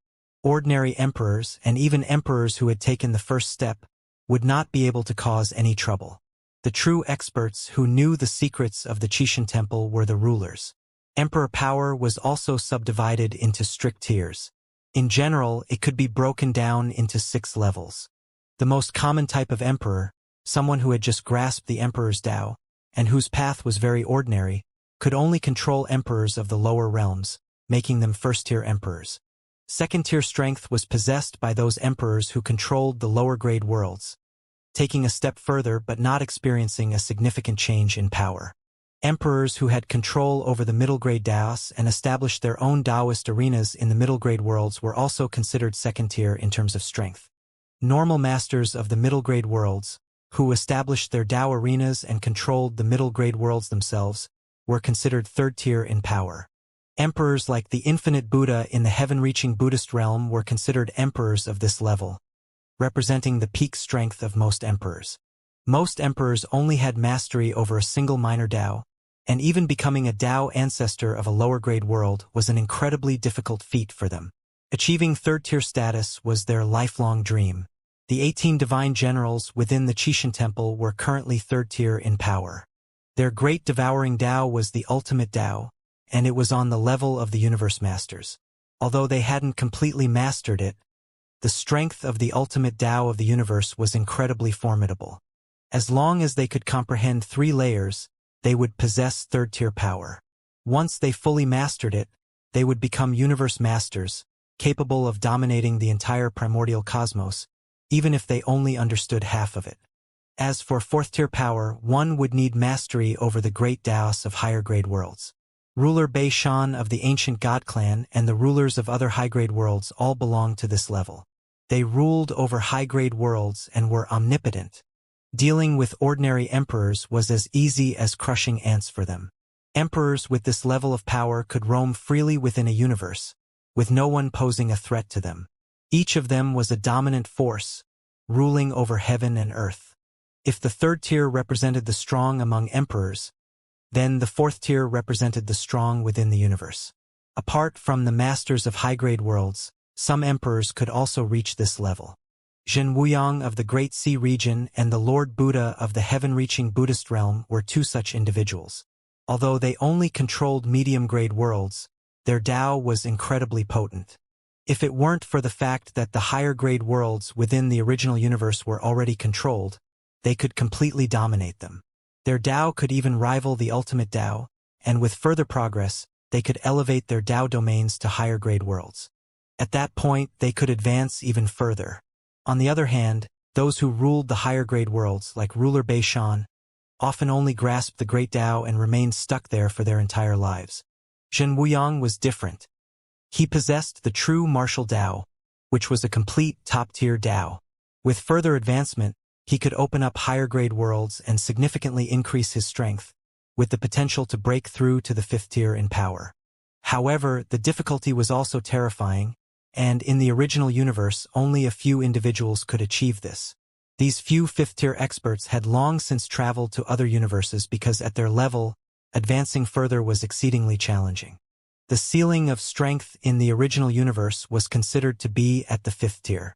Ordinary emperors, and even emperors who had taken the first step, would not be able to cause any trouble. The true experts who knew the secrets of the Xianxia temple were the rulers. Emperor power was also subdivided into strict tiers. In general, it could be broken down into 6 levels. The most common type of emperor, someone who had just grasped the emperor's Tao, and whose path was very ordinary, could only control emperors of the lower realms, making them first-tier emperors. Second-tier strength was possessed by those emperors who controlled the lower-grade worlds, taking a step further but not experiencing a significant change in power. Emperors who had control over the middle-grade Daos and established their own Daoist arenas in the middle-grade worlds were also considered second-tier in terms of strength. Normal masters of the middle-grade worlds, who established their Dao arenas and controlled the middle-grade worlds themselves, were considered third-tier in power. Emperors like the infinite Buddha in the heaven-reaching Buddhist realm were considered emperors of this level, representing the peak strength of most emperors. Most emperors only had mastery over a single minor Dao, and even becoming a Dao ancestor of a lower-grade world was an incredibly difficult feat for them. Achieving third-tier status was their lifelong dream. The 18 divine generals within the Qixin Temple were currently third-tier in power. Their great devouring Dao was the ultimate Dao, and it was on the level of the universe masters. Although they hadn't completely mastered it, the strength of the ultimate Dao of the universe was incredibly formidable. As long as they could comprehend 3 layers, they would possess third-tier power. Once they fully mastered it, they would become universe masters, capable of dominating the entire primordial cosmos, even if they only understood half of it. As for fourth-tier power, one would need mastery over the great Daos of higher-grade worlds. Ruler Bei Shan of the ancient God clan and the rulers of other high-grade worlds all belonged to this level. They ruled over high-grade worlds and were omnipotent. Dealing with ordinary emperors was as easy as crushing ants for them. Emperors with this level of power could roam freely within a universe, with no one posing a threat to them. Each of them was a dominant force, ruling over heaven and earth. If the third tier represented the strong among emperors, then the fourth tier represented the strong within the universe. Apart from the masters of high-grade worlds, some emperors could also reach this level. Zhen Wuyang of the Great Sea region and the Lord Buddha of the heaven-reaching Buddhist realm were 2 such individuals. Although they only controlled medium-grade worlds, their Dao was incredibly potent. If it weren't for the fact that the higher-grade worlds within the original universe were already controlled, they could completely dominate them. Their Dao could even rival the ultimate Dao, and with further progress, they could elevate their Dao domains to higher-grade worlds. At that point, they could advance even further. On the other hand, those who ruled the higher-grade worlds, like ruler Bei Shan, often only grasped the great Dao and remained stuck there for their entire lives. Zhen Wuyang was different. He possessed the true martial Dao, which was a complete top-tier Dao. With further advancement, he could open up higher-grade worlds and significantly increase his strength, with the potential to break through to the 5th tier in power. However, the difficulty was also terrifying, and in the original universe only a few individuals could achieve this. These few 5th-tier experts had long since traveled to other universes because at their level, advancing further was exceedingly challenging. The ceiling of strength in the original universe was considered to be at the 5th tier.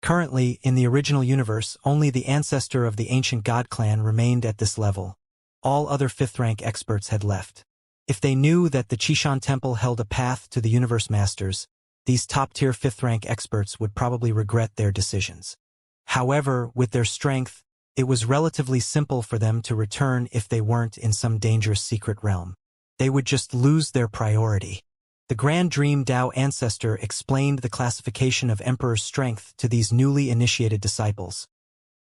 Currently, in the original universe, only the ancestor of the ancient God clan remained at this level. All other 5th-rank experts had left. If they knew that the Qixin Temple held a path to the universe masters, these top-tier 5th-rank experts would probably regret their decisions. However, with their strength, it was relatively simple for them to return if they weren't in some dangerous secret realm. They would just lose their priority. The Grand Dream Dao ancestor explained the classification of Emperor's strength to these newly initiated disciples,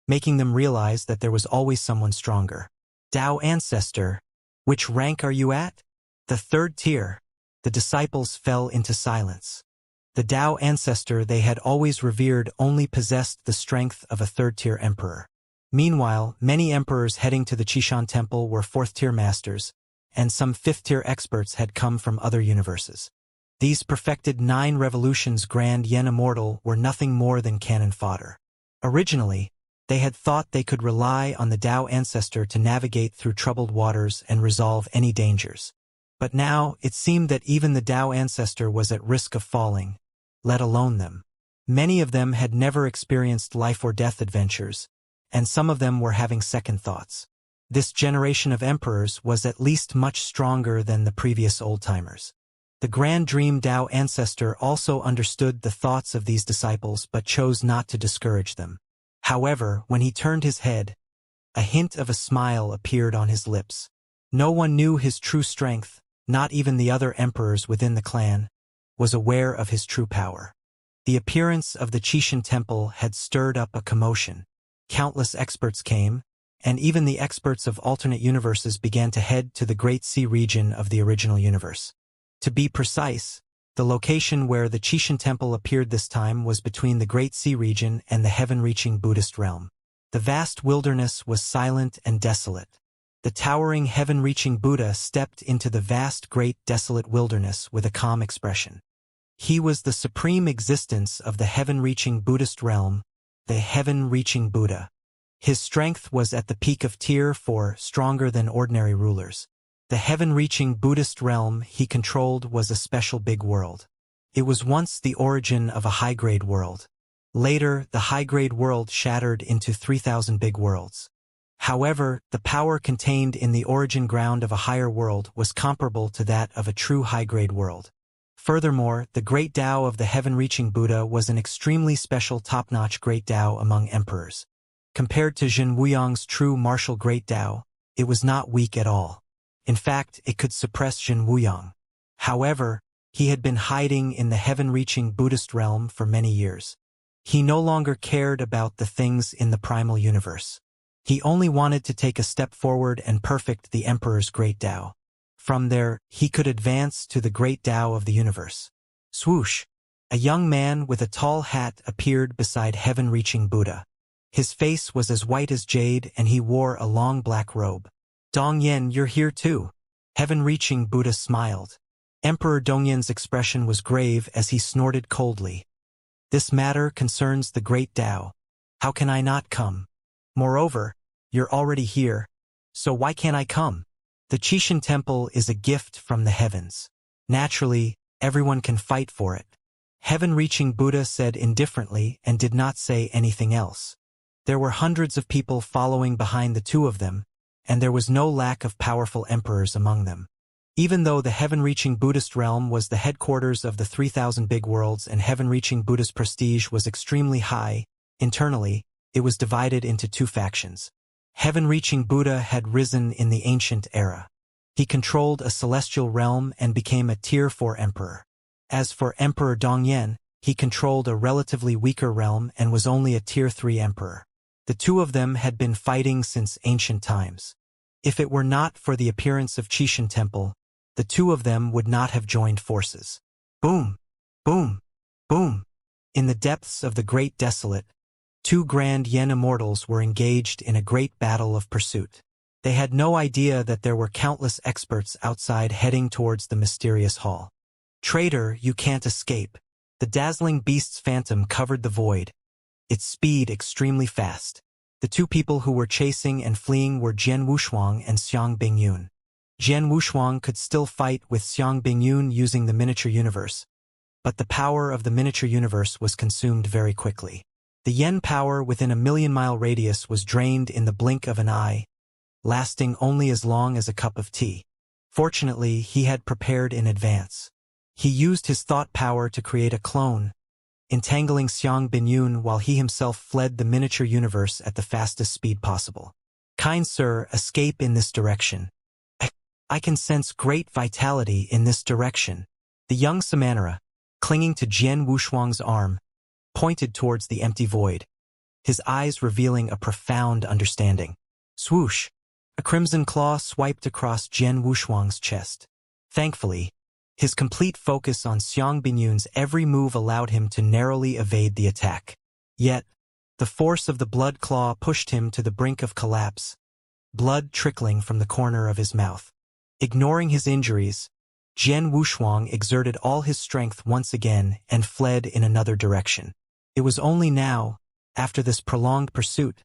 making them realize that there was always someone stronger. Dao ancestor, which rank are you at? The 3rd tier. The disciples fell into silence. The Dao ancestor they had always revered only possessed the strength of a 3rd-tier emperor. Meanwhile, many emperors heading to the Qixin Temple were 4th-tier masters, and some 5th-tier experts had come from other universes. These perfected 9 revolutions Grand Yen Immortal were nothing more than cannon fodder. Originally, they had thought they could rely on the Dao ancestor to navigate through troubled waters and resolve any dangers. But now, it seemed that even the Dao ancestor was at risk of falling, let alone them. Many of them had never experienced life-or-death adventures, and some of them were having second thoughts. This generation of emperors was at least much stronger than the previous old-timers. The Grand Dream Dao ancestor also understood the thoughts of these disciples but chose not to discourage them. However, when he turned his head, a hint of a smile appeared on his lips. No one knew his true strength, not even the other emperors within the clan, was aware of his true power. The appearance of the Qishan temple had stirred up a commotion. Countless experts came, and even the experts of alternate universes began to head to the Great Sea region of the original universe. To be precise, the location where the Qishan temple appeared this time was between the Great Sea region and the heaven-reaching Buddhist realm. The vast wilderness was silent and desolate. The towering heaven-reaching Buddha stepped into the vast great desolate wilderness with a calm expression. He was the supreme existence of the heaven-reaching Buddhist realm, the heaven-reaching Buddha. His strength was at the peak of tier 4, stronger than ordinary rulers. The heaven-reaching Buddhist realm he controlled was a special big world. It was once the origin of a high-grade world. Later, the high-grade world shattered into 3,000 big worlds. However, the power contained in the origin ground of a higher world was comparable to that of a true high-grade world. Furthermore, the great Tao of the heaven-reaching Buddha was an extremely special top-notch great Tao among emperors. Compared to Zhen Wuyang's true martial great Tao, it was not weak at all. In fact, it could suppress Zhen Wuyang. However, he had been hiding in the heaven-reaching Buddhist realm for many years. He no longer cared about the things in the primal universe. He only wanted to take a step forward and perfect the Emperor's great Tao. From there, he could advance to the great Tao of the universe. Swoosh! A young man with a tall hat appeared beside heaven-reaching Buddha. His face was as white as jade and he wore a long black robe. Dongyan, you're here too. Heaven-reaching Buddha smiled. Emperor Dongyan's expression was grave as he snorted coldly. This matter concerns the great Tao. How can I not come? Moreover, you're already here, so why can't I come? The Qishan temple is a gift from the heavens. Naturally, everyone can fight for it. Heaven-reaching Buddha said indifferently and did not say anything else. There were hundreds of people following behind the two of them, and there was no lack of powerful emperors among them. Even though the heaven-reaching Buddhist realm was the headquarters of the 3,000 big worlds and heaven-reaching Buddha's prestige was extremely high, internally, it was divided into two factions. Heaven-reaching Buddha had risen in the ancient era. He controlled a celestial realm and became a tier 4 emperor. As for Emperor Dongyan, he controlled a relatively weaker realm and was only a tier 3 emperor. The two of them had been fighting since ancient times. If it were not for the appearance of Qishan Temple, the two of them would not have joined forces. Boom! Boom! Boom! In the depths of the Great Desolate, two grand Yen immortals were engaged in a great battle of pursuit. They had no idea that there were countless experts outside heading towards the mysterious hall. Traitor, you can't escape. The dazzling beast's phantom covered the void, its speed extremely fast. The two people who were chasing and fleeing were Jian Wushuang and Xiang Bingyun. Jian Wushuang could still fight with Xiang Bingyun using the miniature universe, but the power of the miniature universe was consumed very quickly. The yen power within a million-mile radius was drained in the blink of an eye, lasting only as long as a cup of tea. Fortunately, he had prepared in advance. He used his thought power to create a clone, entangling Xiang Bingyun while he himself fled the miniature universe at the fastest speed possible. Kind sir, escape in this direction. I can sense great vitality in this direction. The young Samanera, clinging to Jian Wushuang's arm, pointed towards the empty void, his eyes revealing a profound understanding. Swoosh! A crimson claw swiped across Jian Wushuang's chest. Thankfully, his complete focus on Xiang Bingyun's every move allowed him to narrowly evade the attack. Yet, the force of the blood claw pushed him to the brink of collapse, blood trickling from the corner of his mouth. Ignoring his injuries, Jian Wushuang exerted all his strength once again and fled in another direction. It was only now, after this prolonged pursuit,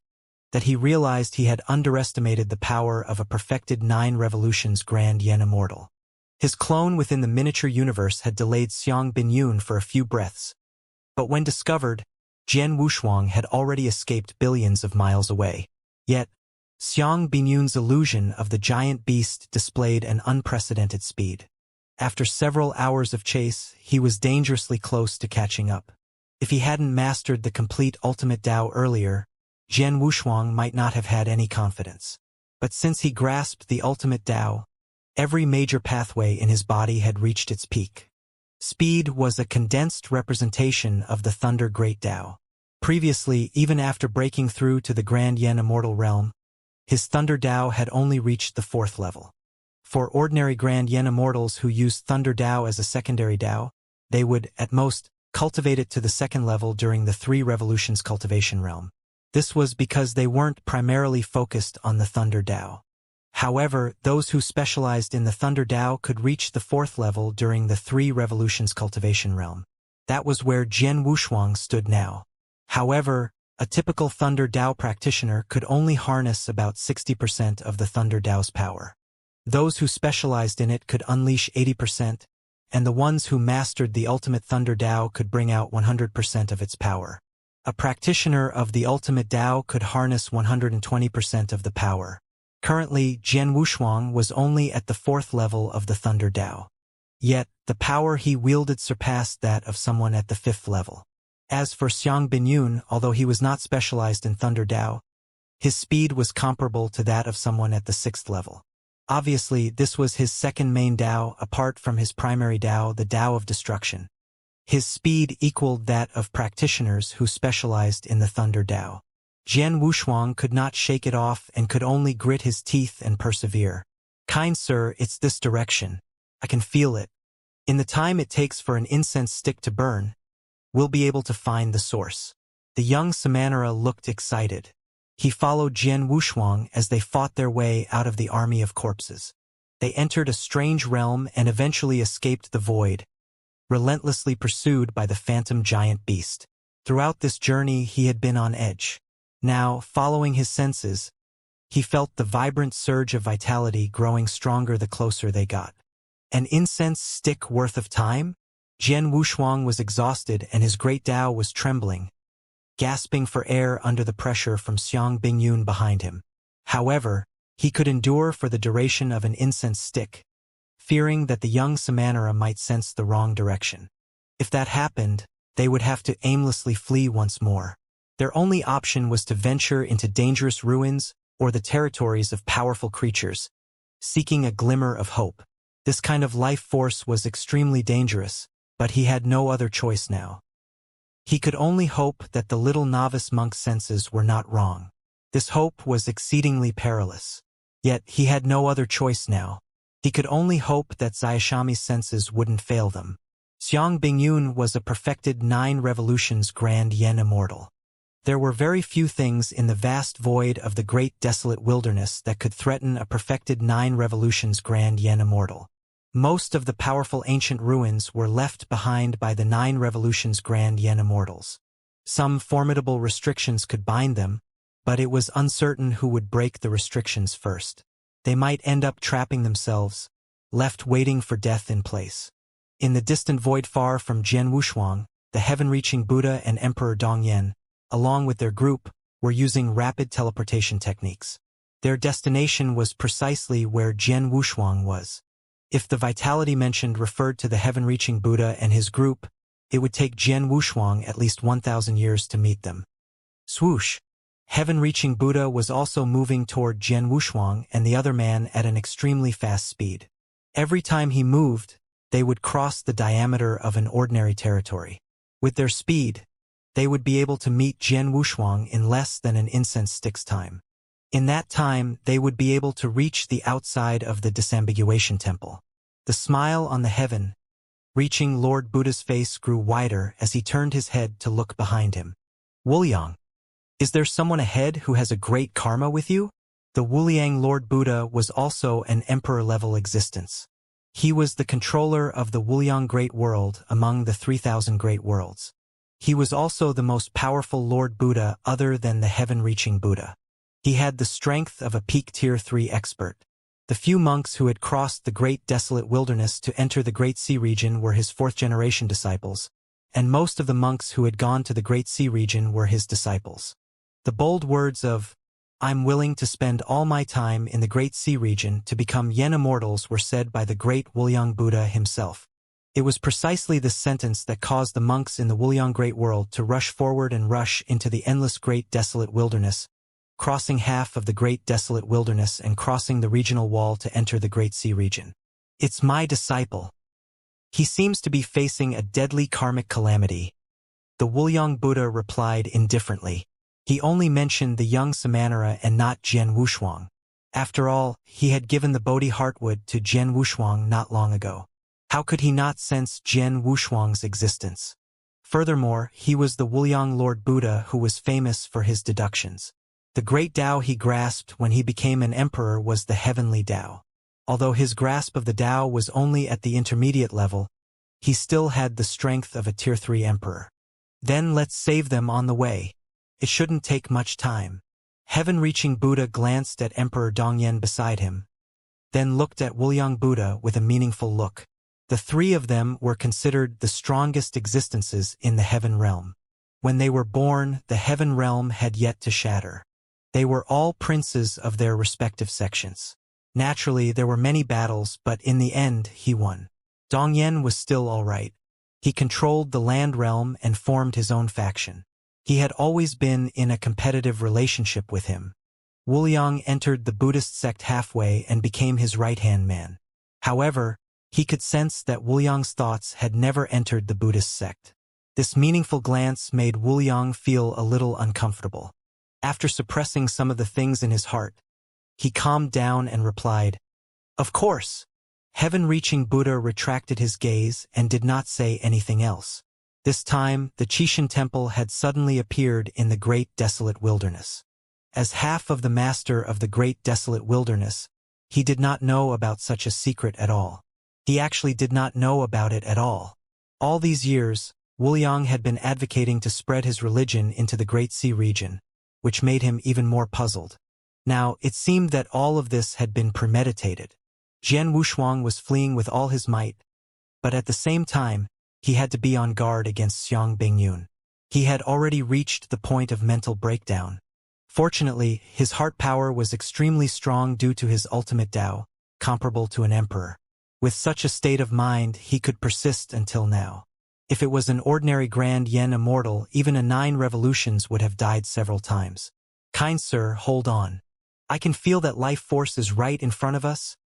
that he realized he had underestimated the power of a perfected 9 revolutions grand Yen Immortal. His clone within the miniature universe had delayed Xiang Bingyun for a few breaths, but when discovered, Jian Wushuang had already escaped billions of miles away. Yet, Xiang Bingyun's illusion of the giant beast displayed an unprecedented speed. After several hours of chase, he was dangerously close to catching up. If he hadn't mastered the complete ultimate Tao earlier, Jian Wushuang might not have had any confidence. But since he grasped the ultimate Tao, every major pathway in his body had reached its peak. Speed was a condensed representation of the Thunder Great Tao. Previously, even after breaking through to the Grand Yen Immortal realm, his Thunder Tao had only reached the 4th level. For ordinary Grand Yen Immortals who used Thunder Tao as a secondary Tao, they would, at most, cultivate it to the 2nd level during the 3 revolutions cultivation realm. This was because they weren't primarily focused on the Thunder Tao. However, those who specialized in the Thunder Tao could reach the 4th level during the 3 revolutions cultivation realm. That was where Jian Wushuang stood now. However, a typical Thunder Tao practitioner could only harness about 60% of the Thunder Tao's power. Those who specialized in it could unleash 80%, and the ones who mastered the ultimate Thunder Tao could bring out 100% of its power. A practitioner of the ultimate Tao could harness 120% of the power. Currently, Jian Wushuang was only at the 4th level of the Thunder Tao. Yet, the power he wielded surpassed that of someone at the 5th level. As for Xiang Binyun, although he was not specialized in Thunder Tao, his speed was comparable to that of someone at the 6th level. Obviously, this was his second main Tao, apart from his primary Tao, the Tao of Destruction. His speed equaled that of practitioners who specialized in the Thunder Tao. Jian Wushuang could not shake it off and could only grit his teeth and persevere. "Kind sir, it's this direction. I can feel it. In the time it takes for an incense stick to burn, we'll be able to find the source." The young Samanera looked excited. He followed Jian Wushuang as they fought their way out of the army of corpses. They entered a strange realm and eventually escaped the void, relentlessly pursued by the phantom giant beast. Throughout this journey he had been on edge. Now, following his senses, he felt the vibrant surge of vitality growing stronger the closer they got. An incense stick worth of time? Jian Wushuang was exhausted and his great Tao was trembling, gasping for air under the pressure from Xiang Bingyun behind him. However, he could endure for the duration of an incense stick, fearing that the young Samanera might sense the wrong direction. If that happened, they would have to aimlessly flee once more. Their only option was to venture into dangerous ruins or the territories of powerful creatures, seeking a glimmer of hope. This kind of life force was extremely dangerous, but he had no other choice now. He could only hope that the little novice monk's senses were not wrong. This hope was exceedingly perilous. Yet he had no other choice now. He could only hope that Xiaoshami's senses wouldn't fail them. Xiang Bingyun was a perfected 9 revolutions Grand Yen Immortal. There were very few things in the vast void of the great desolate wilderness that could threaten a perfected 9 revolutions Grand Yen Immortal. Most of the powerful ancient ruins were left behind by the 9 revolutions Grand Yen Immortals. Some formidable restrictions could bind them, but it was uncertain who would break the restrictions first. They might end up trapping themselves, left waiting for death in place. In the distant void far from Jian Wushuang, the heaven-reaching Buddha and Emperor Dongyan, along with their group, were using rapid teleportation techniques. Their destination was precisely where Jian Wushuang was. If the vitality mentioned referred to the heaven-reaching Buddha and his group, it would take Jian Wushuang at least 1,000 years to meet them. Swoosh! Heaven-reaching Buddha was also moving toward Jian Wushuang and the other man at an extremely fast speed. Every time he moved, they would cross the diameter of an ordinary territory. With their speed, they would be able to meet Jian Wushuang in less than an incense stick's time. In that time, they would be able to reach the outside of the disambiguation temple. The smile on the heaven-reaching Lord Buddha's face grew wider as he turned his head to look behind him. "Wuliang, is there someone ahead who has a great karma with you?" The Wuliang Lord Buddha was also an emperor-level existence. He was the controller of the Wuliang Great World among the 3,000 Great Worlds. He was also the most powerful Lord Buddha other than the heaven-reaching Buddha. He had the strength of a peak Tier 3 expert. The few monks who had crossed the great desolate wilderness to enter the Great Sea region were his 4th-generation disciples, and most of the monks who had gone to the Great Sea region were his disciples. The bold words of, "I'm willing to spend all my time in the Great Sea region to become Yen Immortals" were said by the great Wuliang Buddha himself. It was precisely this sentence that caused the monks in the Wuliang Great World to rush forward and rush into the endless great desolate wilderness, crossing half of the great desolate wilderness and crossing the regional wall to enter the Great Sea region. "It's my disciple. He seems to be facing a deadly karmic calamity. The Wuliang Buddha replied indifferently. He only mentioned the young Samanera and not Jian Wushuang. After all, he had given the Bodhi Heartwood to Jian Wushuang not long ago. How could he not sense Jian Wushuang's existence? Furthermore, he was the Wuliang Lord Buddha who was famous for his deductions. The great Tao he grasped when he became an emperor was the heavenly Tao. Although his grasp of the Tao was only at the intermediate level, he still had the strength of a Tier 3 emperor. Then let's save them on the way. It shouldn't take much time. Heaven-reaching Buddha glanced at Emperor Dongyan beside him, then looked at Wuliang Buddha with a meaningful look. The three of them were considered the strongest existences in the heaven realm. When they were born, the heaven realm had yet to shatter. They were all princes of their respective sections. Naturally, there were many battles, but in the end, he won. Dongyan was still all right. He controlled the land realm and formed his own faction. He had always been in a competitive relationship with him. Wuliang entered the Buddhist sect halfway and became his right-hand man. However, he could sense that Wuliang's thoughts had never entered the Buddhist sect. This meaningful glance made Wuliang feel a little uncomfortable. After suppressing some of the things in his heart, he calmed down and replied, "Of course." Heaven-reaching Buddha retracted his gaze and did not say anything else. This time, the Qishan temple had suddenly appeared in the great desolate wilderness. As half of the master of the great desolate wilderness, he did not know about such a secret at all. He actually did not know about it at all. All these years, Wuliang had been advocating to spread his religion into the Great Sea region, which made him even more puzzled. Now, it seemed that all of this had been premeditated. Jian Wushuang was fleeing with all his might, but at the same time, he had to be on guard against Xiang Bingyun. He had already reached the point of mental breakdown. Fortunately, his heart power was extremely strong due to his ultimate Tao, comparable to an emperor. With such a state of mind, he could persist until now. If it was an ordinary Grand Yen Immortal, even a 9 revolutions would have died several times. "Kind sir, hold on. I can feel that life force is right in front of us,"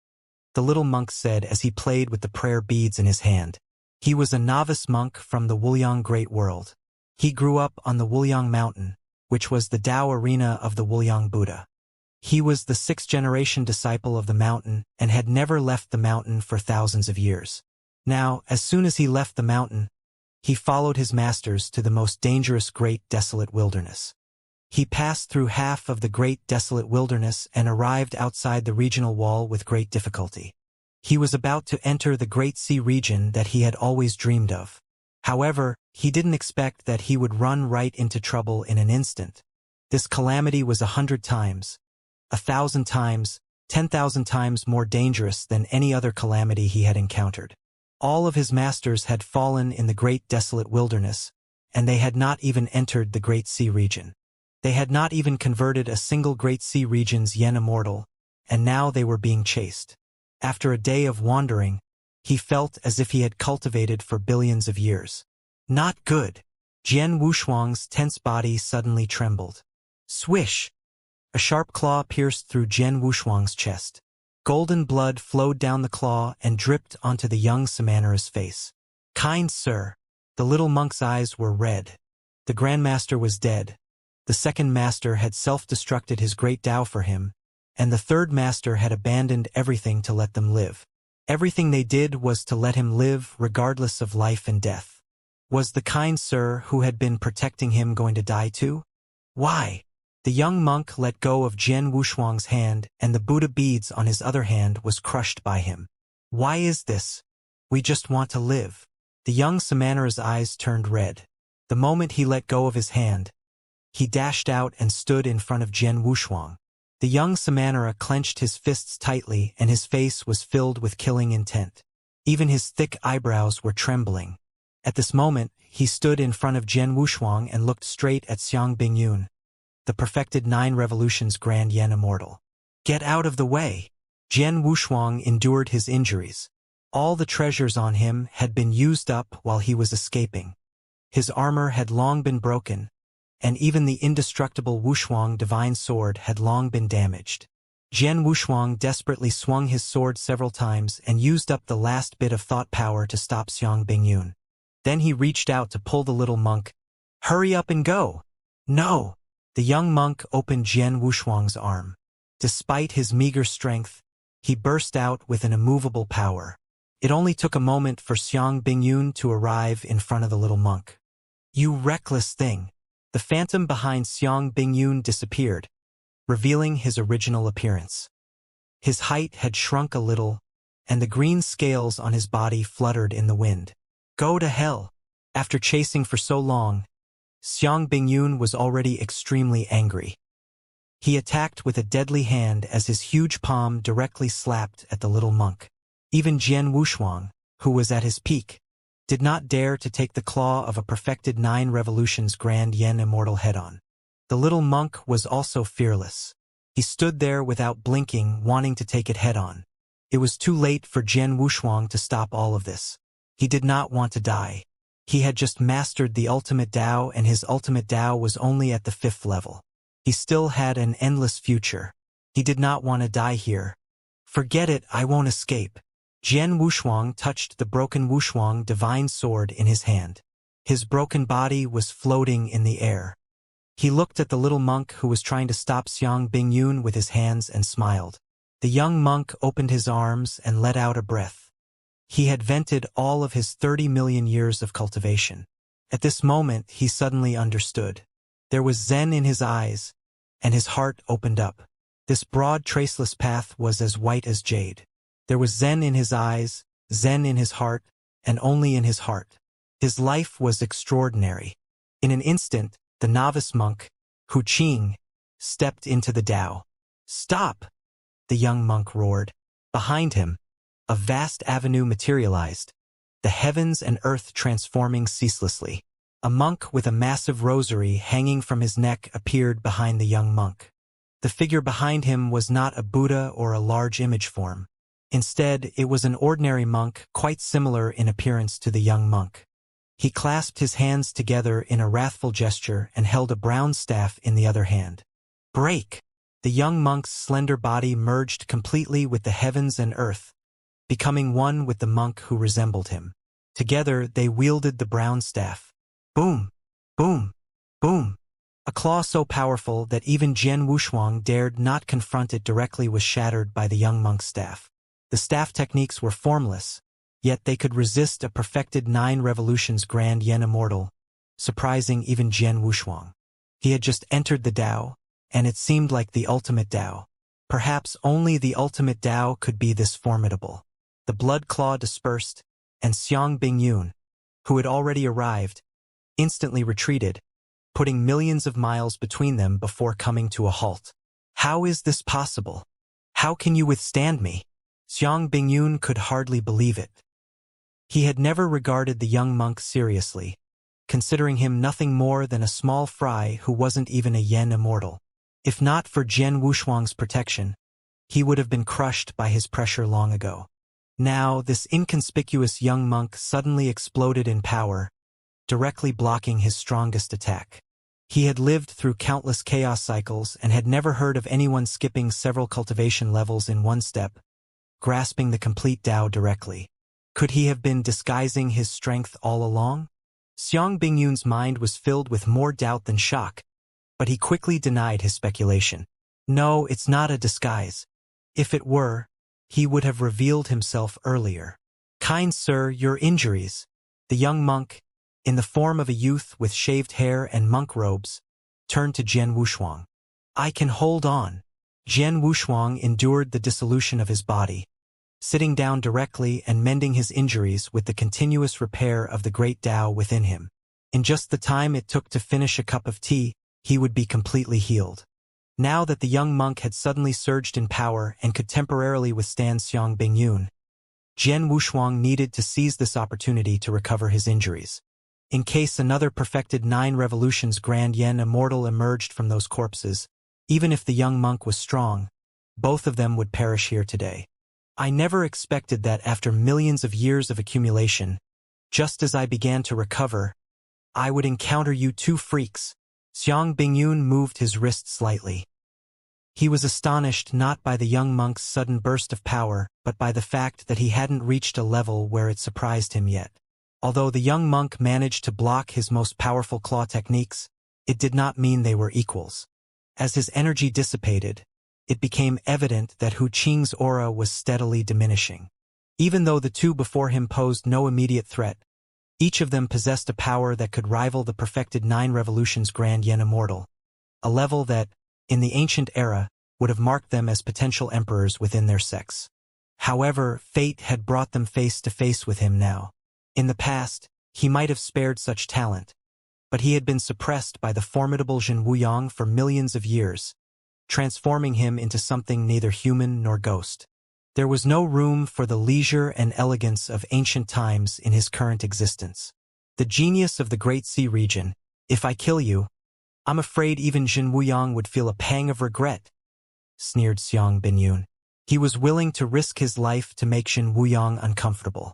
the little monk said as he played with the prayer beads in his hand. He was a novice monk from the Wuliang Great World. He grew up on the Wuliang Mountain, which was the Tao arena of the Wuliang Buddha. He was the 6th-generation disciple of the mountain and had never left the mountain for thousands of years. Now, as soon as he left the mountain, he followed his masters to the most dangerous great desolate wilderness. He passed through half of the great desolate wilderness and arrived outside the regional wall with great difficulty. He was about to enter the Great Sea region that he had always dreamed of. However, he didn't expect that he would run right into trouble in an instant. This calamity was 100 times, 1,000 times, 10,000 times more dangerous than any other calamity he had encountered. All of his masters had fallen in the great desolate wilderness, and they had not even entered the Great Sea region. They had not even converted a single Great Sea region's Yen Immortal, and now they were being chased. After a day of wandering, he felt as if he had cultivated for billions of years. Not good. Jian Wushuang's tense body suddenly trembled. Swish! A sharp claw pierced through Jian Wushuang's chest. Golden blood flowed down the claw and dripped onto the young Samanera's face. "Kind sir." The little monk's eyes were red. The Grandmaster was dead. The second master had self-destructed his great Tao for him, and the third master had abandoned everything to let them live. Everything they did was to let him live regardless of life and death. Was the kind sir who had been protecting him going to die too? Why? The young monk let go of Jian Wushuang's hand, and the Buddha beads on his other hand was crushed by him. Why is this? We just want to live. The young Samanera's eyes turned red. The moment he let go of his hand, he dashed out and stood in front of Jian Wushuang. The young Samanera clenched his fists tightly and his face was filled with killing intent. Even his thick eyebrows were trembling. At this moment, he stood in front of Jian Wushuang and looked straight at Xiang Bingyun, the perfected 9 revolutions Grand Yen Immortal. Get out of the way! Jian Wushuang endured his injuries. All the treasures on him had been used up while he was escaping. His armor had long been broken, and even the indestructible Wushuang divine sword had long been damaged. Jian Wushuang desperately swung his sword several times and used up the last bit of thought power to stop Xiang Bingyun. Then he reached out to pull the little monk. "Hurry up and go!" "No!" The young monk opened Jian Wushuang's arm. Despite his meager strength, he burst out with an immovable power. It only took a moment for Xiang Bingyun to arrive in front of the little monk. "You reckless thing!" The phantom behind Xiang Bingyun disappeared, revealing his original appearance. His height had shrunk a little, and the green scales on his body fluttered in the wind. "Go to hell!" After chasing for so long, Xiang Bingyun was already extremely angry. He attacked with a deadly hand as his huge palm directly slapped at the little monk. Even Jian Wushuang, who was at his peak, did not dare to take the claw of a perfected 9 revolutions Grand Yen Immortal head-on. The little monk was also fearless. He stood there without blinking, wanting to take it head-on. It was too late for Jian Wushuang to stop all of this. He did not want to die. He had just mastered the ultimate Tao, and his ultimate Tao was only at the 5th level. He still had an endless future. He did not want to die here. "Forget it, I won't escape." Jian Wushuang touched the broken Wushuang divine sword in his hand. His broken body was floating in the air. He looked at the little monk who was trying to stop Xiang Bingyun with his hands and smiled. The young monk opened his arms and let out a breath. He had vented all of his 30 million years of cultivation. At this moment, he suddenly understood. There was zen in his eyes, and his heart opened up. This broad, traceless path was as white as jade. There was zen in his eyes, zen in his heart, and only in his heart. His life was extraordinary. In an instant, the novice monk, Hu Qing, stepped into the Tao. "Stop!" the young monk roared. Behind him, a vast avenue materialized, the heavens and earth transforming ceaselessly. A monk with a massive rosary hanging from his neck appeared behind the young monk. The figure behind him was not a Buddha or a large image form. Instead, it was an ordinary monk, quite similar in appearance to the young monk. He clasped his hands together in a wrathful gesture and held a brown staff in the other hand. "Break!" The young monk's slender body merged completely with the heavens and earth, becoming one with the monk who resembled him. Together, they wielded the brown staff. Boom! Boom! Boom! A claw so powerful that even Jian Wushuang dared not confront it directly was shattered by the young monk's staff. The staff techniques were formless, yet they could resist a perfected 9 revolutions Grand Yen Immortal, surprising even Jian Wushuang. He had just entered the Tao, and it seemed like the ultimate Tao. Perhaps only the ultimate Tao could be this formidable. The blood claw dispersed, and Xiang Bingyun, who had already arrived, instantly retreated, putting millions of miles between them before coming to a halt. "How is this possible? How can you withstand me?" Xiang Bingyun could hardly believe it. He had never regarded the young monk seriously, considering him nothing more than a small fry who wasn't even a Yen Immortal. If not for Jian Wushuang's protection, he would have been crushed by his pressure long ago. Now, this inconspicuous young monk suddenly exploded in power, directly blocking his strongest attack. He had lived through countless chaos cycles and had never heard of anyone skipping several cultivation levels in one step, grasping the complete Tao directly. Could he have been disguising his strength all along? Xiang Bingyun's mind was filled with more doubt than shock, but he quickly denied his speculation. "No, it's not a disguise. If it were, he would have revealed himself earlier." "Kind sir, your injuries." The young monk, in the form of a youth with shaved hair and monk robes, turned to Jian Wushuang. "I can hold on." Jian Wushuang endured the dissolution of his body, sitting down directly and mending his injuries with the continuous repair of the great Tao within him. In just the time it took to finish a cup of tea, he would be completely healed. Now that the young monk had suddenly surged in power and could temporarily withstand Xiang Bingyun, Jian Wushuang needed to seize this opportunity to recover his injuries. In case another perfected 9 revolutions Grand Yen Immortal emerged from those corpses, even if the young monk was strong, both of them would perish here today. "I never expected that after millions of years of accumulation, just as I began to recover, I would encounter you two freaks." Xiang Bingyun moved his wrist slightly. He was astonished not by the young monk's sudden burst of power, but by the fact that he hadn't reached a level where it surprised him yet. Although the young monk managed to block his most powerful claw techniques, it did not mean they were equals. As his energy dissipated, it became evident that Hu Qing's aura was steadily diminishing. Even though the two before him posed no immediate threat, each of them possessed a power that could rival the perfected 9 revolutions Grand Yen Immortal, a level that, in the ancient era, would have marked them as potential emperors within their sex. However, fate had brought them face to face with him now. In the past, he might have spared such talent, but he had been suppressed by the formidable Zhen Wuyang for millions of years, transforming him into something neither human nor ghost. There was no room for the leisure and elegance of ancient times in his current existence. The genius of the Great Sea region, if I kill you, I'm afraid even Zhen Wuyang would feel a pang of regret, sneered Xiang Binyun. He was willing to risk his life to make Zhen Wuyang uncomfortable.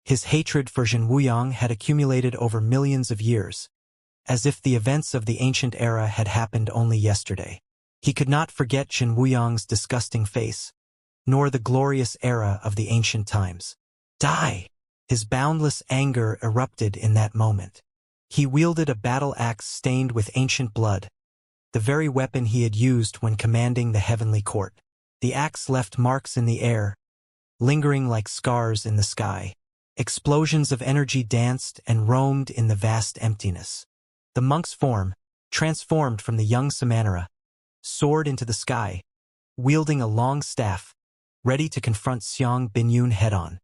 His hatred for Zhen Wuyang had accumulated over millions of years, as if the events of the ancient era had happened only yesterday. He could not forget Zhen Wuyang's disgusting face, nor the glorious era of the ancient times. Die! His boundless anger erupted in that moment. He wielded a battle axe stained with ancient blood, the very weapon he had used when commanding the heavenly court. The axe left marks in the air, lingering like scars in the sky. Explosions of energy danced and roamed in the vast emptiness. The monk's form, transformed from the young Samanera, soared into the sky, wielding a long staff, ready to confront Xiang Binyun head-on.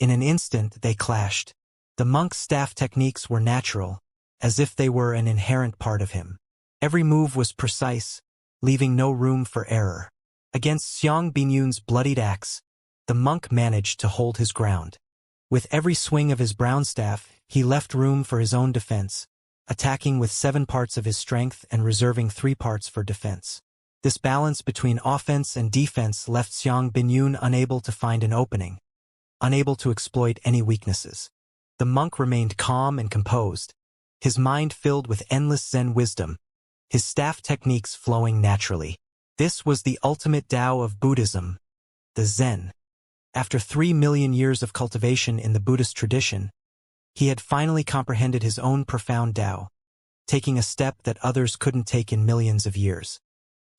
In an instant they clashed. The monk's staff techniques were natural, as if they were an inherent part of him. Every move was precise, leaving no room for error. Against Xiang Binyun's bloodied axe, the monk managed to hold his ground. With every swing of his brown staff, he left room for his own defense, attacking with 7 parts of his strength and reserving 3 parts for defense. This balance between offense and defense left Xiang Binyun unable to find an opening, unable to exploit any weaknesses. The monk remained calm and composed, his mind filled with endless Zen wisdom, his staff techniques flowing naturally. This was the ultimate Tao of Buddhism, the Zen. After 3 million years of cultivation in the Buddhist tradition, he had finally comprehended his own profound Tao, taking a step that others couldn't take in millions of years.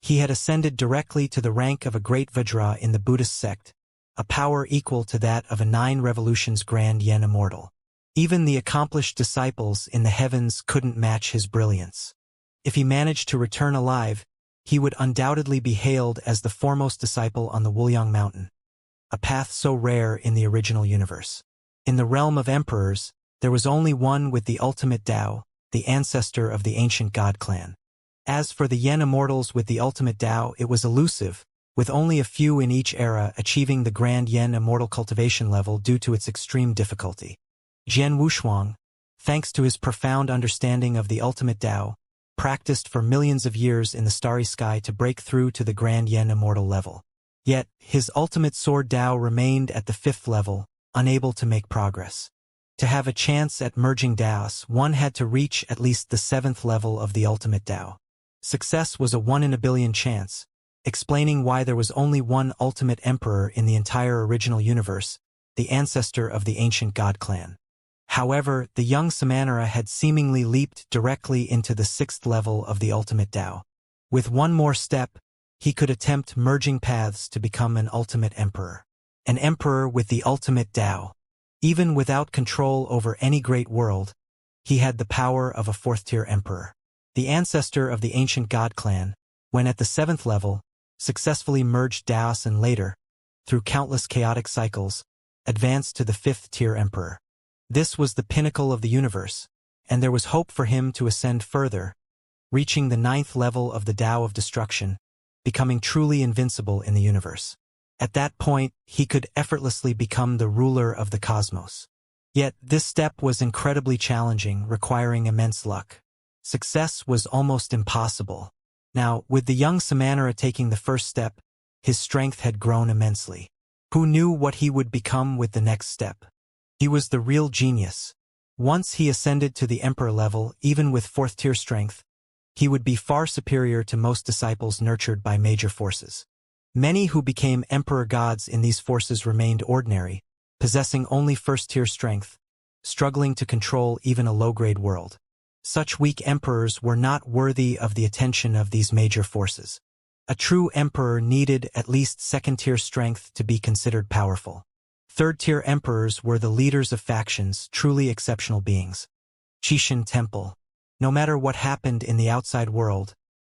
He had ascended directly to the rank of a great Vajra in the Buddhist sect, a power equal to that of a 9 revolutions Grand Yen Immortal. Even the accomplished disciples in the heavens couldn't match his brilliance. If he managed to return alive, he would undoubtedly be hailed as the foremost disciple on the Wuliang Mountain, a path so rare in the original universe. In the realm of emperors, there was only one with the ultimate Tao, the ancestor of the ancient god clan. As for the Yen Immortals with the ultimate Tao, it was elusive, with only a few in each era achieving the Grand Yen Immortal cultivation level due to its extreme difficulty. Jian Wushuang, thanks to his profound understanding of the ultimate Tao, practiced for millions of years in the starry sky to break through to the Grand Yen Immortal level. Yet, his ultimate sword Tao remained at the 5th level, unable to make progress. To have a chance at merging Taos, one had to reach at least the 7th level of the ultimate Tao. Success was a 1 in a billion chance, explaining why there was only one ultimate emperor in the entire original universe, the ancestor of the ancient god clan. However, the young Samanera had seemingly leaped directly into the 6th level of the ultimate Tao. With one more step, he could attempt merging paths to become an ultimate emperor. An emperor with the ultimate Tao. Even without control over any great world, he had the power of a 4th-tier emperor. The ancestor of the ancient god clan, when at the 7th level, successfully merged Taos and later, through countless chaotic cycles, advanced to the 5th-tier emperor. This was the pinnacle of the universe, and there was hope for him to ascend further, reaching the 9th level of the Tao of destruction, becoming truly invincible in the universe. At that point, he could effortlessly become the ruler of the cosmos. Yet, this step was incredibly challenging, requiring immense luck. Success was almost impossible. Now, with the young Samanera taking the first step, his strength had grown immensely. Who knew what he would become with the next step? He was the real genius. Once he ascended to the emperor level, even with 4th-tier strength, he would be far superior to most disciples nurtured by major forces. Many who became emperor gods in these forces remained ordinary, possessing only first-tier strength, struggling to control even a low-grade world. Such weak emperors were not worthy of the attention of these major forces. A true emperor needed at least second-tier strength to be considered powerful. Third-tier emperors were the leaders of factions, truly exceptional beings. Qixin Temple. No matter what happened in the outside world,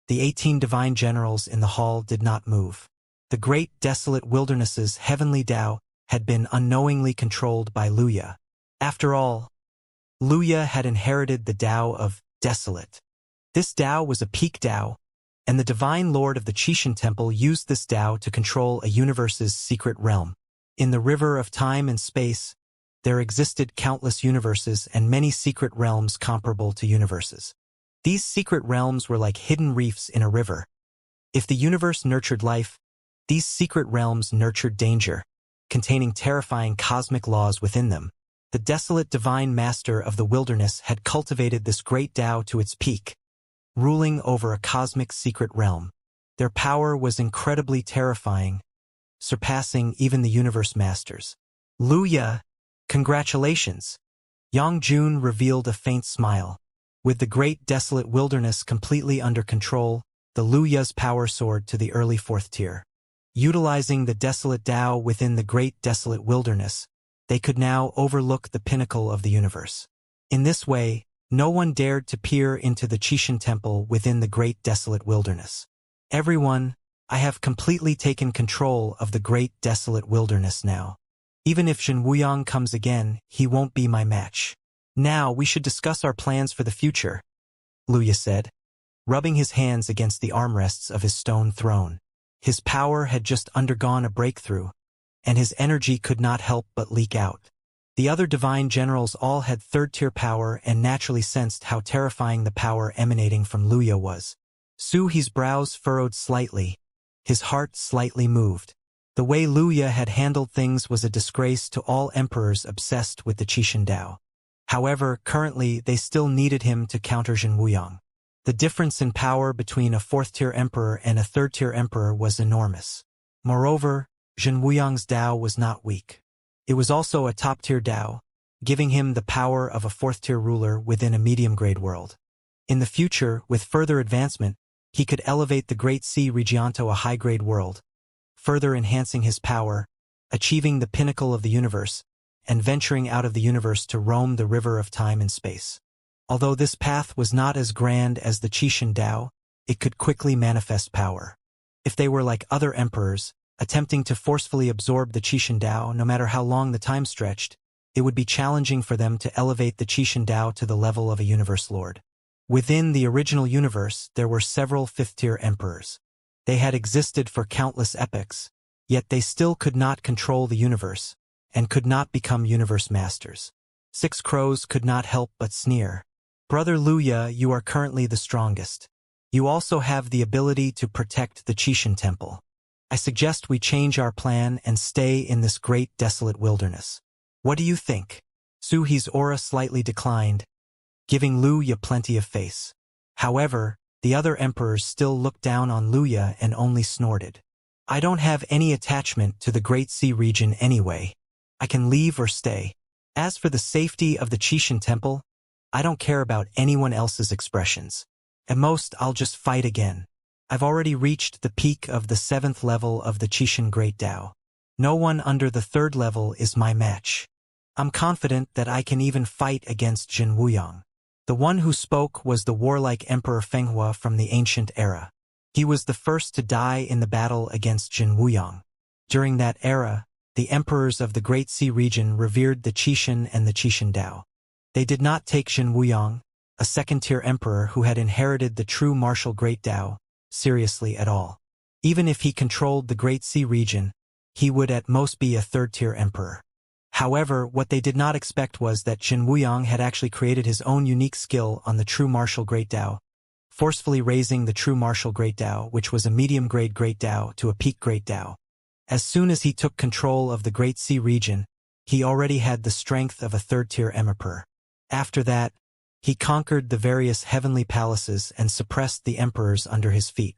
the 18 divine generals in the hall did not move. The great desolate wilderness's heavenly Tao had been unknowingly controlled by Luya. After all, Luya had inherited the Tao of desolate. This Tao was a peak Tao, and the divine lord of the Qixin Temple used this Tao to control a universe's secret realm. In the river of time and space, there existed countless universes and many secret realms comparable to universes. These secret realms were like hidden reefs in a river. If the universe nurtured life, these secret realms nurtured danger, containing terrifying cosmic laws within them. The desolate divine master of the wilderness had cultivated this great Tao to its peak, ruling over a cosmic secret realm. Their power was incredibly terrifying, surpassing even the universe masters. Luya, congratulations! Yang Jun revealed a faint smile. With the great desolate wilderness completely under control, the Luya's power soared to the early 4th tier. Utilizing the desolate Tao within the great desolate wilderness, they could now overlook the pinnacle of the universe. In this way, no one dared to peer into the Qixin Temple within the great desolate wilderness. Everyone, I have completely taken control of the great desolate wilderness now. Even if Zhen Wuyang comes again, he won't be my match. Now we should discuss our plans for the future, Luya said, rubbing his hands against the armrests of his stone throne. His power had just undergone a breakthrough, and his energy could not help but leak out. The other divine generals all had third-tier power and naturally sensed how terrifying the power emanating from Luya was. Su He's brows furrowed slightly, his heart slightly moved. The way Luya had handled things was a disgrace to all emperors obsessed with the Qixin Tao. However, currently they still needed him to counter Zhen Wuyang. The difference in power between a 4th-tier emperor and a 3rd-tier emperor was enormous. Moreover, Zhen Wuyang's Tao was not weak. It was also a top-tier Tao, giving him the power of a 4th-tier ruler within a medium-grade world. In the future, with further advancement, he could elevate the Great Sea region to a high-grade world, further enhancing his power, achieving the pinnacle of the universe, and venturing out of the universe to roam the river of time and space. Although this path was not as grand as the Qixin Tao, it could quickly manifest power. If they were like other emperors, attempting to forcefully absorb the Qixin Tao no matter how long the time stretched, it would be challenging for them to elevate the Qixin Tao to the level of a universe lord. Within the original universe, there were several 5th-tier emperors. They had existed for countless epochs, yet they still could not control the universe, and could not become universe masters. 6 Crows could not help but sneer. Brother Luya, you are currently the strongest. You also have the ability to protect the Qixin Temple. I suggest we change our plan and stay in this great desolate wilderness. What do you think? Su He's aura slightly declined, giving Luya plenty of face. However, the other emperors still looked down on Luya and only snorted. I don't have any attachment to the Great Sea region anyway. I can leave or stay. As for the safety of the Qixin Temple, I don't care about anyone else's expressions. At most, I'll just fight again. I've already reached the peak of the 7th level of the Qixin Great Tao. No one under the 3rd level is my match. I'm confident that I can even fight against Zhen Wuyang. The one who spoke was the warlike Emperor Fenghua from the ancient era. He was the first to die in the battle against Zhen Wuyang. During that era, the emperors of the Great Sea region revered the Qixin and the Qixin Tao. They did not take Zhen Wuyang, a 2nd-tier emperor who had inherited the true martial Great Tao, seriously at all. Even if he controlled the Great Sea region, he would at most be a 3rd-tier emperor. However, what they did not expect was that Zhen Wuyang had actually created his own unique skill on the true martial Great Tao, forcefully raising the true martial Great Tao, which was a medium-grade Great Tao, to a peak Great Tao. As soon as he took control of the Great Sea region, he already had the strength of a 3rd-tier emperor. After that, He conquered the various heavenly palaces and suppressed the emperors under his feet.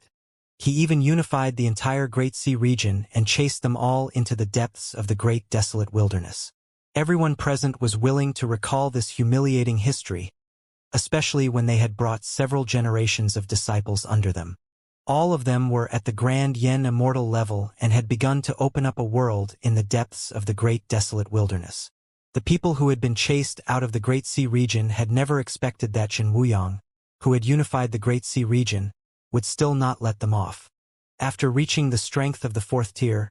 He even unified the entire Great Sea region and chased them all into the depths of the great desolate wilderness. Everyone present was willing to recall this humiliating history, especially when they had brought several generations of disciples under them. All of them were at the grand Yen Immortal level and had begun to open up a world in the depths of the great desolate wilderness. The people who had been chased out of the Great Sea region had never expected that Zhen Wuyang, who had unified the Great Sea region, would still not let them off. After reaching the strength of the fourth tier,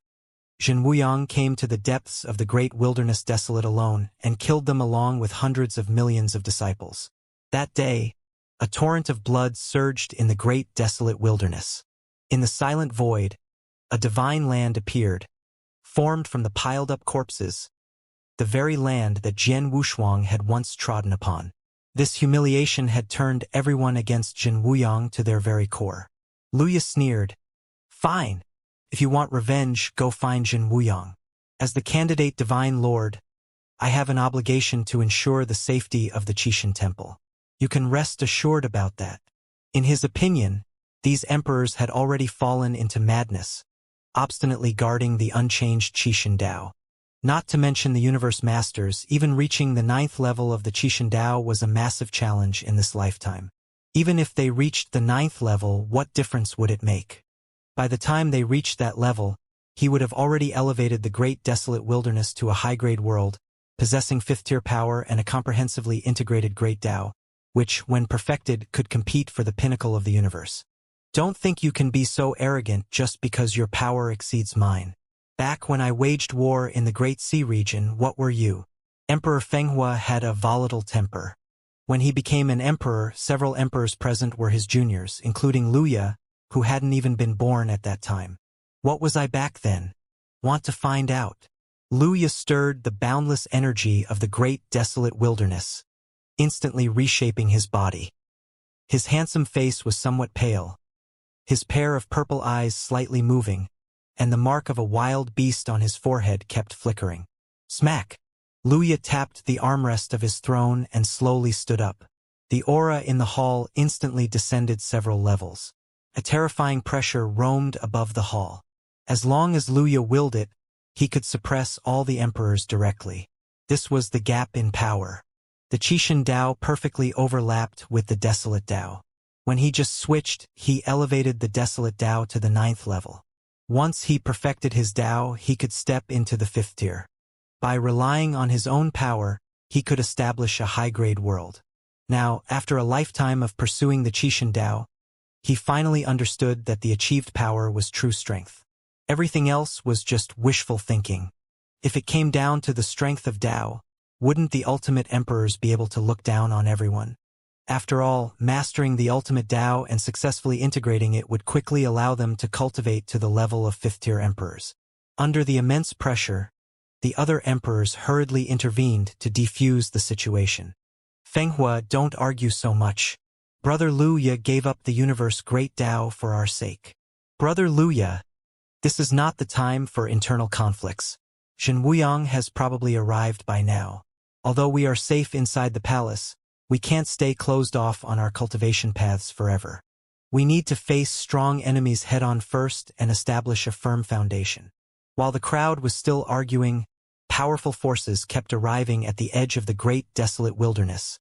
Zhen Wuyang came to the depths of the great wilderness desolate alone and killed them along with hundreds of millions of disciples. That day, a torrent of blood surged in the great desolate wilderness. In the silent void, a divine land appeared, formed from the piled-up corpses, the very land that Jian Wushuang had once trodden upon. This humiliation had turned everyone against Zhen Wuyang to their very core. Luya sneered, "Fine. If you want revenge, go find Zhen Wuyang. As the candidate divine lord, I have an obligation to ensure the safety of the Qixin temple. You can rest assured about that." In his opinion, these emperors had already fallen into madness, obstinately guarding the unchanged Qixin Dao. Not to mention the universe masters, even reaching the 9th level of the Qixin Dao was a massive challenge in this lifetime. Even if they reached the 9th level, what difference would it make? By the time they reached that level, he would have already elevated the great desolate wilderness to a high-grade world, possessing 5th-tier power and a comprehensively integrated great Dao, which, when perfected, could compete for the pinnacle of the universe. Don't think you can be so arrogant just because your power exceeds mine. Back when I waged war in the Great Sea region, what were you? Emperor Fenghua had a volatile temper. When he became an emperor, several emperors present were his juniors, including Luya, who hadn't even been born at that time. What was I back then? Want to find out? Luya stirred the boundless energy of the great desolate wilderness, instantly reshaping his body. His handsome face was somewhat pale, his pair of purple eyes slightly moving, and the mark of a wild beast on his forehead kept flickering. Smack! Luya tapped the armrest of his throne and slowly stood up. The aura in the hall instantly descended several levels. A terrifying pressure roamed above the hall. As long as Luya willed it, he could suppress all the emperors directly. This was the gap in power. The Qixin Dao perfectly overlapped with the desolate Dao. When he just switched, he elevated the desolate Dao to the 9th level. Once he perfected his Dao, he could step into the 5th tier. By relying on his own power, he could establish a high-grade world. Now, after a lifetime of pursuing the Qixin Dao, he finally understood that the achieved power was true strength. Everything else was just wishful thinking. If it came down to the strength of Dao, wouldn't the ultimate emperors be able to look down on everyone? After all, mastering the ultimate Dao and successfully integrating it would quickly allow them to cultivate to the level of 5th-tier emperors. Under the immense pressure, the other emperors hurriedly intervened to defuse the situation. Fenghua, don't argue so much. Brother Luya gave up the universe great Dao for our sake. Brother Luya, this is not the time for internal conflicts. Zhen Wuyang has probably arrived by now. Although we are safe inside the palace, we can't stay closed off on our cultivation paths forever. We need to face strong enemies head-on first and establish a firm foundation. While the crowd was still arguing, powerful forces kept arriving at the edge of the great desolate wilderness,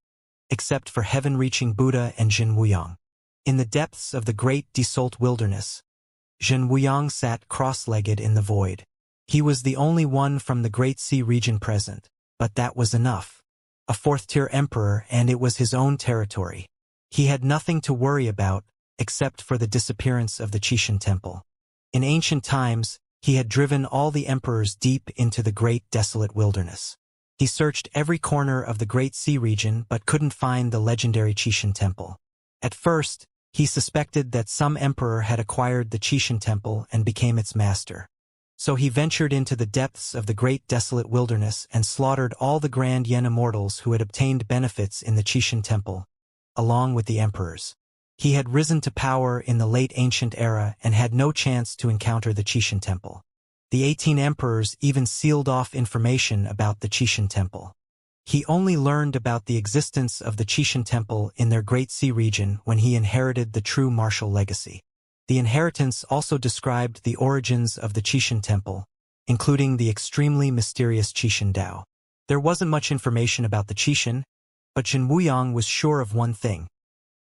except for heaven-reaching Buddha and Zhen Wuyang. In the depths of the great desolate wilderness, Zhen Wuyang sat cross-legged in the void. He was the only one from the Great Sea region present, but that was enough. A 4th-tier emperor, and it was his own territory. He had nothing to worry about, except for the disappearance of the Qixin temple. In ancient times, he had driven all the emperors deep into the great desolate wilderness. He searched every corner of the Great Sea region but couldn't find the legendary Qixin temple. At first, he suspected that some emperor had acquired the Qixin temple and became its master. So he ventured into the depths of the great desolate wilderness and slaughtered all the grand Yen immortals who had obtained benefits in the Qixin temple, along with the emperors. He had risen to power in the late ancient era and had no chance to encounter the Qixin temple. The 18 emperors even sealed off information about the Qixin temple. He only learned about the existence of the Qixin Temple in their Great Sea region when he inherited the true martial legacy. The inheritance also described the origins of the Qixin Temple, including the extremely mysterious Qixin Dao. There wasn't much information about the Qixin, but Jin Wuyang was sure of one thing.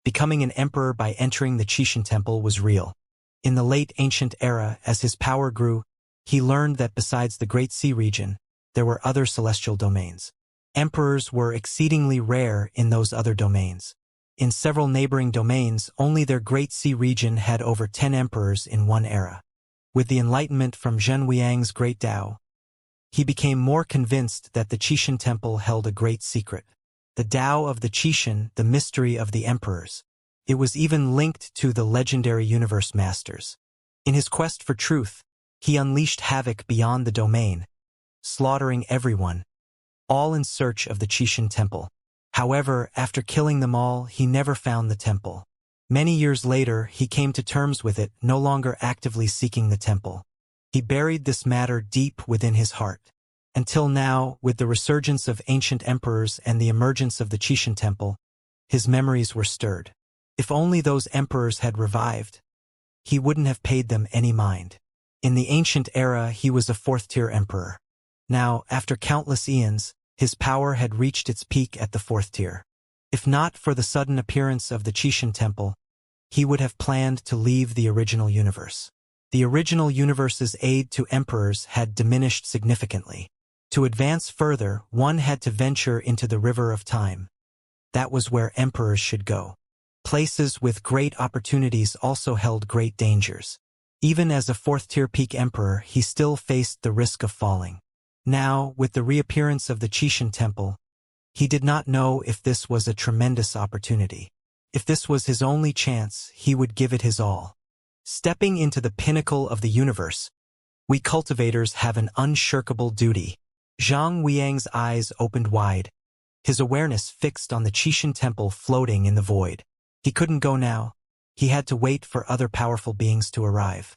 Becoming an emperor by entering the Qixin Temple was real. In the late ancient era, as his power grew, he learned that besides the Great Sea region, there were other celestial domains. Emperors were exceedingly rare in those other domains. In several neighboring domains, only their Great Sea region had over 10 emperors in one era. With the enlightenment from Zhen Wuyang's Great Tao, he became more convinced that the Qixin Temple held a great secret. The Tao of the Qixin, the mystery of the emperors. It was even linked to the legendary universe masters. In his quest for truth, he unleashed havoc beyond the domain, slaughtering everyone, all in search of the Qixin Temple. However, after killing them all, he never found the temple. Many years later, he came to terms with it, no longer actively seeking the temple. He buried this matter deep within his heart. Until now, with the resurgence of ancient emperors and the emergence of the Qixin Temple, his memories were stirred. If only those emperors had revived, he wouldn't have paid them any mind. In the ancient era, he was a fourth-tier emperor. Now, after countless eons, his power had reached its peak at the fourth tier. If not for the sudden appearance of the Qixin Temple, he would have planned to leave the original universe. The original universe's aid to emperors had diminished significantly. To advance further, one had to venture into the river of time. That was where emperors should go. Places with great opportunities also held great dangers. Even as a fourth-tier peak emperor, he still faced the risk of falling. Now, with the reappearance of the Qixin Temple, he did not know if this was a tremendous opportunity. If this was his only chance, he would give it his all. Stepping into the pinnacle of the universe, we cultivators have an unshirkable duty. Zhang Wuyang's eyes opened wide, his awareness fixed on the Qixin Temple floating in the void. He couldn't go now. He had to wait for other powerful beings to arrive.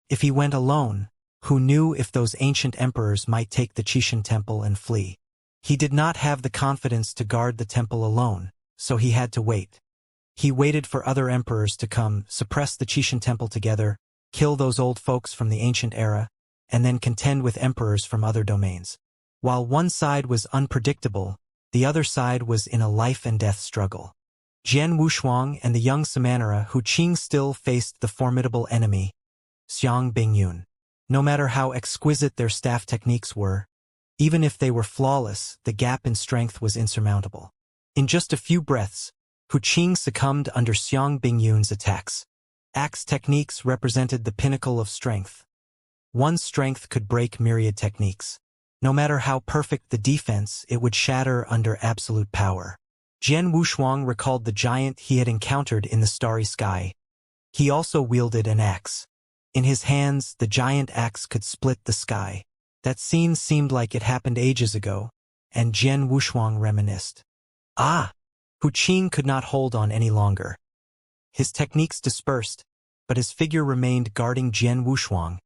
If he went alone, who knew if those ancient emperors might take the Qixin Temple and flee? He did not have the confidence to guard the temple alone, so he had to wait. He waited for other emperors to come, suppress the Qixin Temple together, kill those old folks from the ancient era, and then contend with emperors from other domains. While one side was unpredictable, the other side was in a life-and-death struggle. Jian Wushuang and the young Samanera Hu Qing still faced the formidable enemy, Xiang Bingyun. No matter how exquisite their staff techniques were, even if they were flawless, the gap in strength was insurmountable. In just a few breaths, Hu Qing succumbed under Xiang Bingyun's attacks. Axe techniques represented the pinnacle of strength. One strength could break myriad techniques. No matter how perfect the defense, it would shatter under absolute power. Jian Wushuang recalled the giant he had encountered in the starry sky. He also wielded an axe. In his hands, the giant axe could split the sky. That scene seemed like it happened ages ago, and Jian Wushuang reminisced. Ah! Hu Qing could not hold on any longer. His techniques dispersed, but his figure remained guarding Jian Wushuang,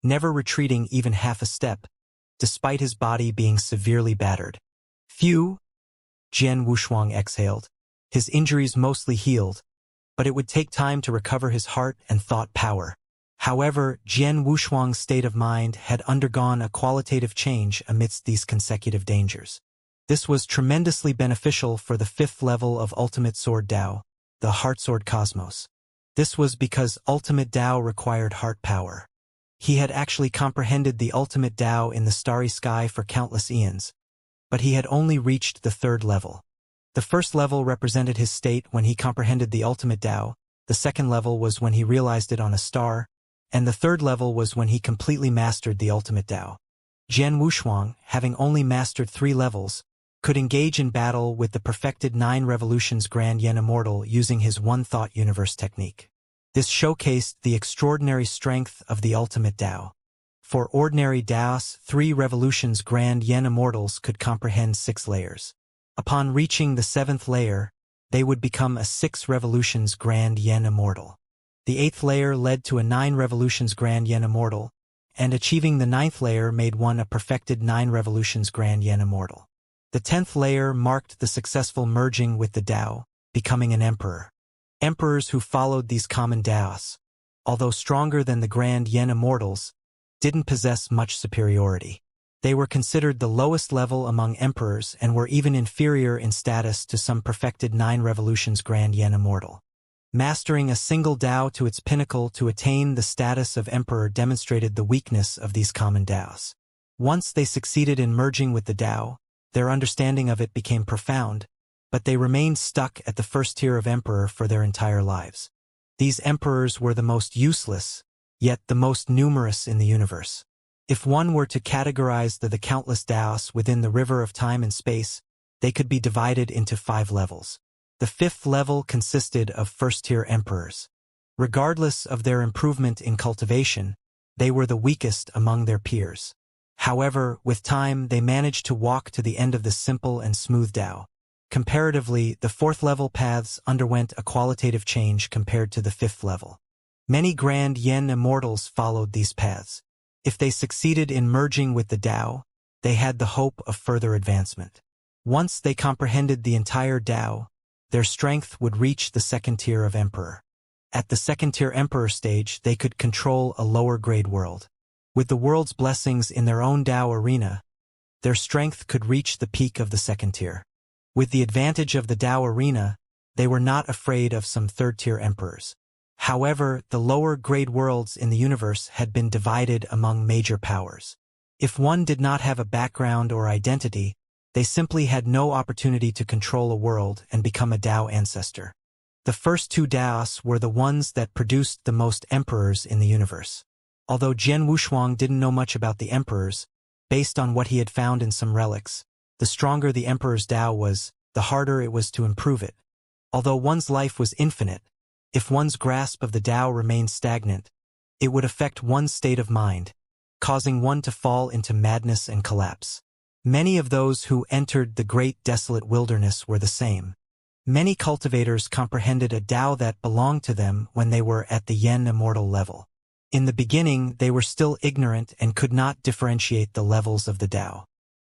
never retreating even half a step, despite his body being severely battered. Phew! Jian Wushuang exhaled. His injuries mostly healed, but it would take time to recover his heart and thought power. However, Jian Wushuang's state of mind had undergone a qualitative change amidst these consecutive dangers. This was tremendously beneficial for the fifth level of Ultimate Sword Dao, the Heartsword Cosmos. This was because Ultimate Dao required heart power. He had actually comprehended the Ultimate Dao in the starry sky for countless eons, but he had only reached the third level. The first level represented his state when he comprehended the Ultimate Dao, the second level was when he realized it on a star, and the third level was when he completely mastered the Ultimate Dao. Jian Wushuang, having only mastered 3 levels, could engage in battle with the perfected 9 Revolutions Grand Yen Immortal using his one-thought universe technique. This showcased the extraordinary strength of the Ultimate Dao. For ordinary Daos, 3 Revolutions Grand Yen Immortals could comprehend 6 layers. Upon reaching the 7th layer, they would become a 6 Revolutions Grand Yen Immortal. The 8th layer led to a 9 Revolutions Grand Yen Immortal, and achieving the 9th layer made one a perfected 9 Revolutions Grand Yen Immortal. The 10th layer marked the successful merging with the Tao, becoming an emperor. Emperors who followed these common Taos, although stronger than the Grand Yen Immortals, didn't possess much superiority. They were considered the lowest level among emperors and were even inferior in status to some perfected 9 revolutions Grand Yen Immortal. Mastering a single Tao to its pinnacle to attain the status of emperor demonstrated the weakness of these common Taos. Once they succeeded in merging with the Tao, their understanding of it became profound, but they remained stuck at the first tier of emperor for their entire lives. These emperors were the most useless, yet the most numerous in the universe. If one were to categorize the countless Taos within the river of time and space, they could be divided into 5 levels. The 5th level consisted of first-tier emperors. Regardless of their improvement in cultivation, they were the weakest among their peers. However, with time they managed to walk to the end of this simple and smooth Tao. Comparatively, the 4th level paths underwent a qualitative change compared to the 5th level. Many Grand Yen Immortals followed these paths. If they succeeded in merging with the Tao, they had the hope of further advancement. Once they comprehended the entire Tao, their strength would reach the 2nd tier of emperor. At the 2nd tier emperor stage, they could control a lower grade world. With the world's blessings in their own Tao arena, their strength could reach the peak of the 2nd tier. With the advantage of the Tao arena, they were not afraid of some 3rd tier emperors. However, the lower grade worlds in the universe had been divided among major powers. If one did not have a background or identity, they simply had no opportunity to control a world and become a Tao ancestor. The first 2 Taos were the ones that produced the most emperors in the universe. Although Jian Wushuang didn't know much about the emperors, based on what he had found in some relics, the stronger the emperor's Tao was, the harder it was to improve it. Although one's life was infinite, if one's grasp of the Tao remained stagnant, it would affect one's state of mind, causing one to fall into madness and collapse. Many of those who entered the great desolate wilderness were the same. Many cultivators comprehended a Tao that belonged to them when they were at the Yen Immortal level. In the beginning, they were still ignorant and could not differentiate the levels of the Tao.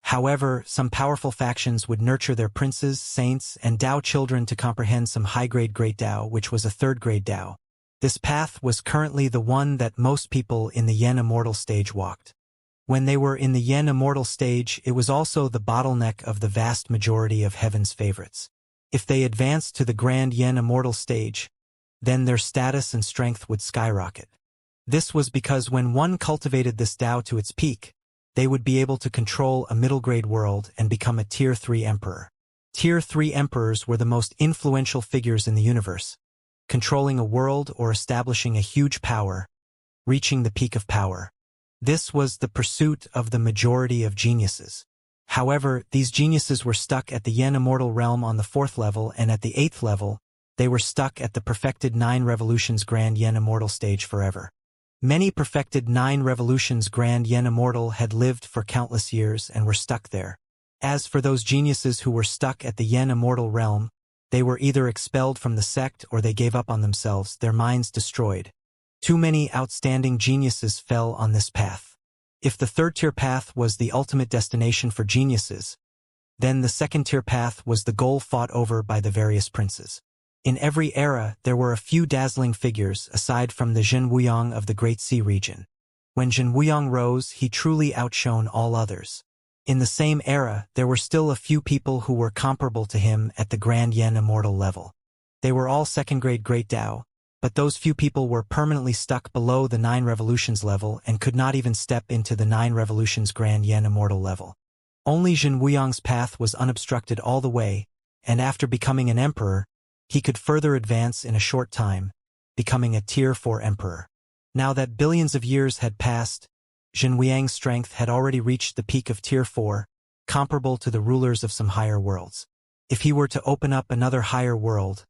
However, some powerful factions would nurture their princes, saints, and Tao children to comprehend some high-grade Great Tao, which was a 3rd-grade Tao. This path was currently the one that most people in the Yen Immortal stage walked. When they were in the Yen Immortal stage, it was also the bottleneck of the vast majority of Heaven's favorites. If they advanced to the Grand Yen Immortal stage, then their status and strength would skyrocket. This was because when one cultivated this Tao to its peak, they would be able to control a middle-grade world and become a Tier 3 emperor. Tier 3 emperors were the most influential figures in the universe, controlling a world or establishing a huge power, reaching the peak of power. This was the pursuit of the majority of geniuses. However, these geniuses were stuck at the Yen Immortal realm on the 4th level, and at the 8th level, they were stuck at the perfected 9 revolutions Grand Yen Immortal stage forever. Many perfected 9 revolutions Grand Yen Immortal had lived for countless years and were stuck there. As for those geniuses who were stuck at the Yen Immortal realm, they were either expelled from the sect or they gave up on themselves, their minds destroyed. Too many outstanding geniuses fell on this path. If the 3rd-tier path was the ultimate destination for geniuses, then the 2nd-tier path was the goal fought over by the various princes. In every era, there were a few dazzling figures aside from the Zhen Wuyang of the Great Sea region. When Zhen Wuyang rose, he truly outshone all others. In the same era, there were still a few people who were comparable to him at the Grand Yen Immortal level. They were all 2nd-grade Great Tao, but those few people were permanently stuck below the 9 revolutions level and could not even step into the 9 revolutions Grand Yen Immortal level. Only Zhen Wuyang's path was unobstructed all the way, and after becoming an emperor, he could further advance in a short time, becoming a Tier 4 emperor. Now that billions of years had passed, Zhen Wuyang's strength had already reached the peak of Tier 4, comparable to the rulers of some higher worlds. If he were to open up another higher world,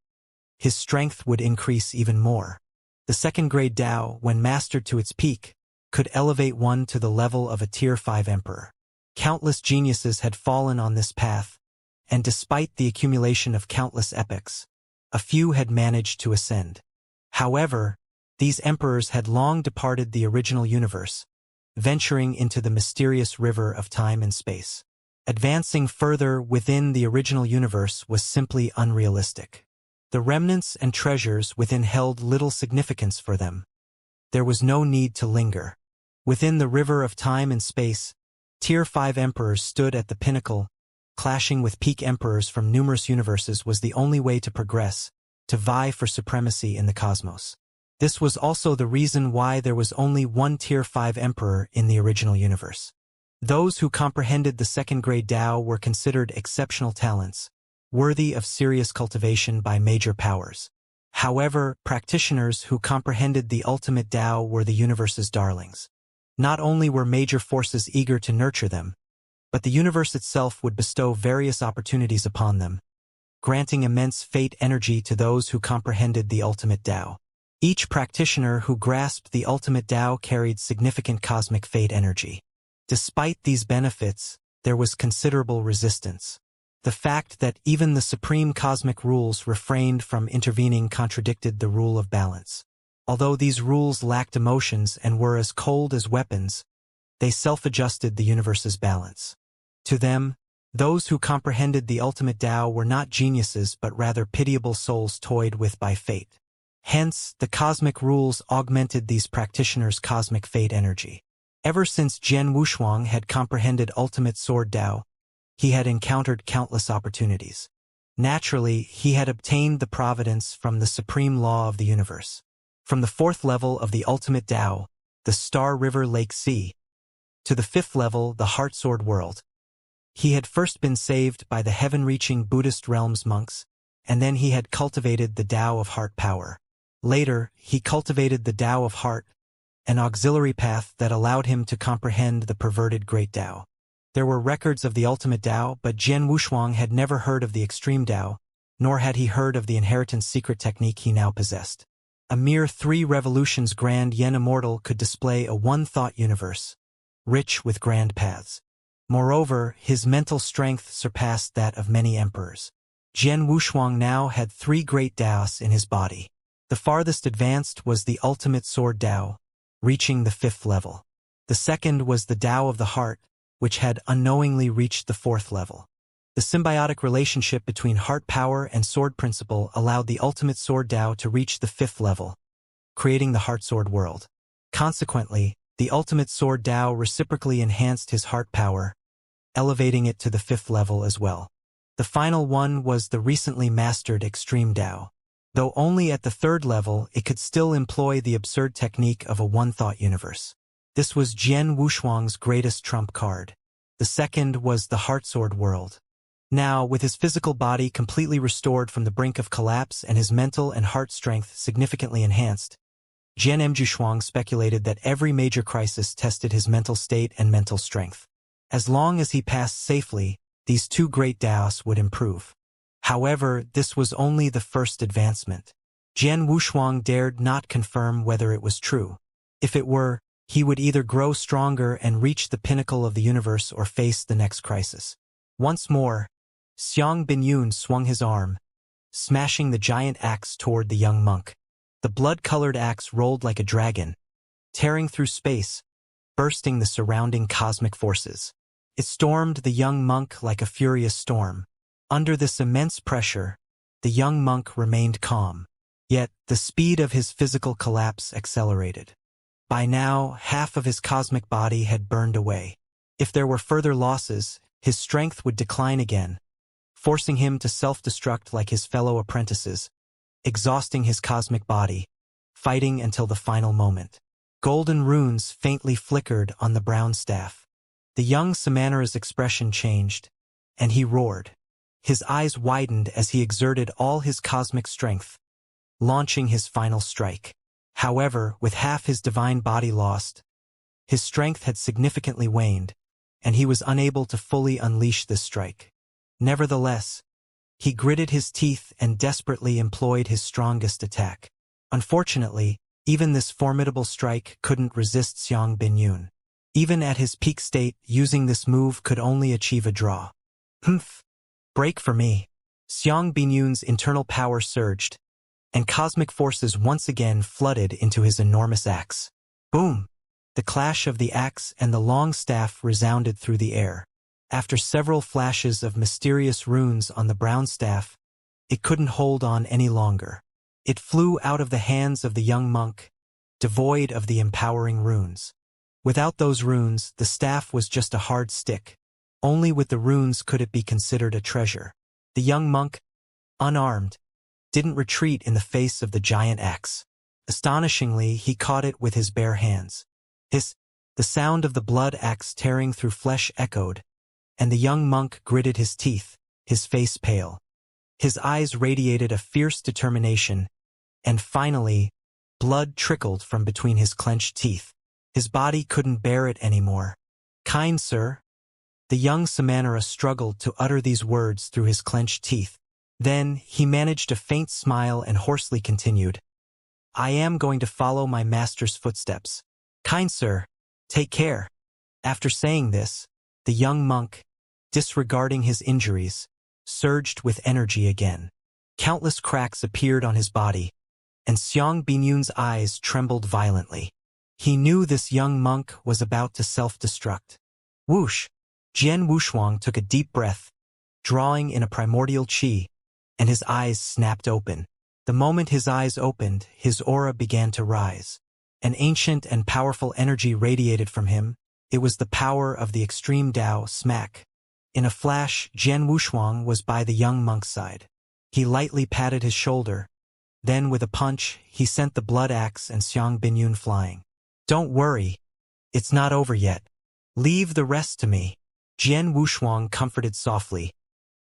his strength would increase even more. The 2nd-grade Tao, when mastered to its peak, could elevate one to the level of a Tier 5 emperor. Countless geniuses had fallen on this path, and despite the accumulation of countless epochs, a few had managed to ascend. However, these emperors had long departed the original universe, venturing into the mysterious river of time and space. Advancing further within the original universe was simply unrealistic. The remnants and treasures within held little significance for them. There was no need to linger. Within the river of time and space, Tier 5 emperors stood at the pinnacle. Clashing with peak emperors from numerous universes was the only way to progress, to vie for supremacy in the cosmos. This was also the reason why there was only one Tier 5 emperor in the original universe. Those who comprehended the second-grade Tao were considered exceptional talents, worthy of serious cultivation by major powers. However, practitioners who comprehended the ultimate Tao were the universe's darlings. Not only were major forces eager to nurture them, but the universe itself would bestow various opportunities upon them, granting immense fate energy to those who comprehended the ultimate Tao. Each practitioner who grasped the ultimate Tao carried significant cosmic fate energy. Despite these benefits, there was considerable resistance. The fact that even the supreme cosmic rules refrained from intervening contradicted the rule of balance. Although these rules lacked emotions and were as cold as weapons, they self-adjusted the universe's balance. To them, those who comprehended the ultimate Tao were not geniuses but rather pitiable souls toyed with by fate. Hence, the cosmic rules augmented these practitioners' cosmic fate energy. Ever since Jian Wushuang had comprehended ultimate sword Tao, he had encountered countless opportunities. Naturally, he had obtained the providence from the supreme law of the universe. From the 4th level of the ultimate Tao, the Star River Lake Sea, to the 5th level, the Heart Sword World. He had first been saved by the heaven-reaching Buddhist realms monks, and then he had cultivated the Tao of Heart power. Later, he cultivated the Tao of Heart, an auxiliary path that allowed him to comprehend the perverted Great Tao. There were records of the ultimate Tao, but Jian Wushuang had never heard of the extreme Tao, nor had he heard of the inheritance secret technique he now possessed. A mere 3 revolutions grand Yen Immortal could display a one-thought universe, rich with grand paths. Moreover, his mental strength surpassed that of many emperors. Jian Wushuang now had 3 great Taos in his body. The farthest advanced was the ultimate sword Tao, reaching the 5th level. The second was the Tao of the Heart, which had unknowingly reached the 4th level. The symbiotic relationship between heart power and sword principle allowed the ultimate sword Tao to reach the 5th level, creating the Heart Sword world. Consequently, the ultimate sword Tao reciprocally enhanced his heart power, elevating it to the 5th level as well. The final one was the recently mastered extreme Tao. Though only at the 3rd level, it could still employ the absurd technique of a one-thought universe. This was Jian Wushuang's greatest trump card. The second was the Heart Sword world. Now, with his physical body completely restored from the brink of collapse and his mental and heart strength significantly enhanced, Jian Wushuang speculated that every major crisis tested his mental state and mental strength. As long as he passed safely, these 2 great Taos would improve. However, this was only the first advancement. Jian Wushuang dared not confirm whether it was true. If it were, he would either grow stronger and reach the pinnacle of the universe or face the next crisis. Once more, Xiang Binyun swung his arm, smashing the giant axe toward the young monk. The blood-colored axe rolled like a dragon, tearing through space, bursting the surrounding cosmic forces. It stormed the young monk like a furious storm. Under this immense pressure, the young monk remained calm. Yet, the speed of his physical collapse accelerated. By now, half of his cosmic body had burned away. If there were further losses, his strength would decline again, forcing him to self-destruct like his fellow apprentices, exhausting his cosmic body, fighting until the final moment. Golden runes faintly flickered on the brown staff. The young Samanera's expression changed, and he roared. His eyes widened as he exerted all his cosmic strength, launching his final strike. However, with half his divine body lost, his strength had significantly waned, and he was unable to fully unleash this strike. Nevertheless, he gritted his teeth and desperately employed his strongest attack. Unfortunately, even this formidable strike couldn't resist Xiang Binyun. Even at his peak state, using this move could only achieve a draw. Humph! Break for me. Xiang Binyun's internal power surged, and cosmic forces once again flooded into his enormous axe. Boom! The clash of the axe and the long staff resounded through the air. After several flashes of mysterious runes on the brown staff, it couldn't hold on any longer. It flew out of the hands of the young monk, devoid of the empowering runes. Without those runes, the staff was just a hard stick. Only with the runes could it be considered a treasure. The young monk, unarmed, didn't retreat in the face of the giant axe. Astonishingly, he caught it with his bare hands. The sound of the blood axe tearing through flesh echoed, and the young monk gritted his teeth, his face pale. His eyes radiated a fierce determination, and finally, blood trickled from between his clenched teeth. His body couldn't bear it anymore. "Kind sir." The young Samanera struggled to utter these words through his clenched teeth. Then he managed a faint smile and hoarsely continued, "I am going to follow my master's footsteps. Kind sir, take care." After saying this, the young monk, disregarding his injuries, surged with energy again. Countless cracks appeared on his body, and Xiang Binyun's eyes trembled violently. He knew this young monk was about to self-destruct. Whoosh! Jian Wushuang took a deep breath, drawing in a primordial qi, and his eyes snapped open. The moment his eyes opened, his aura began to rise. An ancient and powerful energy radiated from him. It was the power of the extreme Tao smack. In a flash, Jian Wushuang was by the young monk's side. He lightly patted his shoulder. Then with a punch, he sent the blood axe and Xiang Binyun flying. "Don't worry. It's not over yet. Leave the rest to me." Jian Wushuang comforted softly,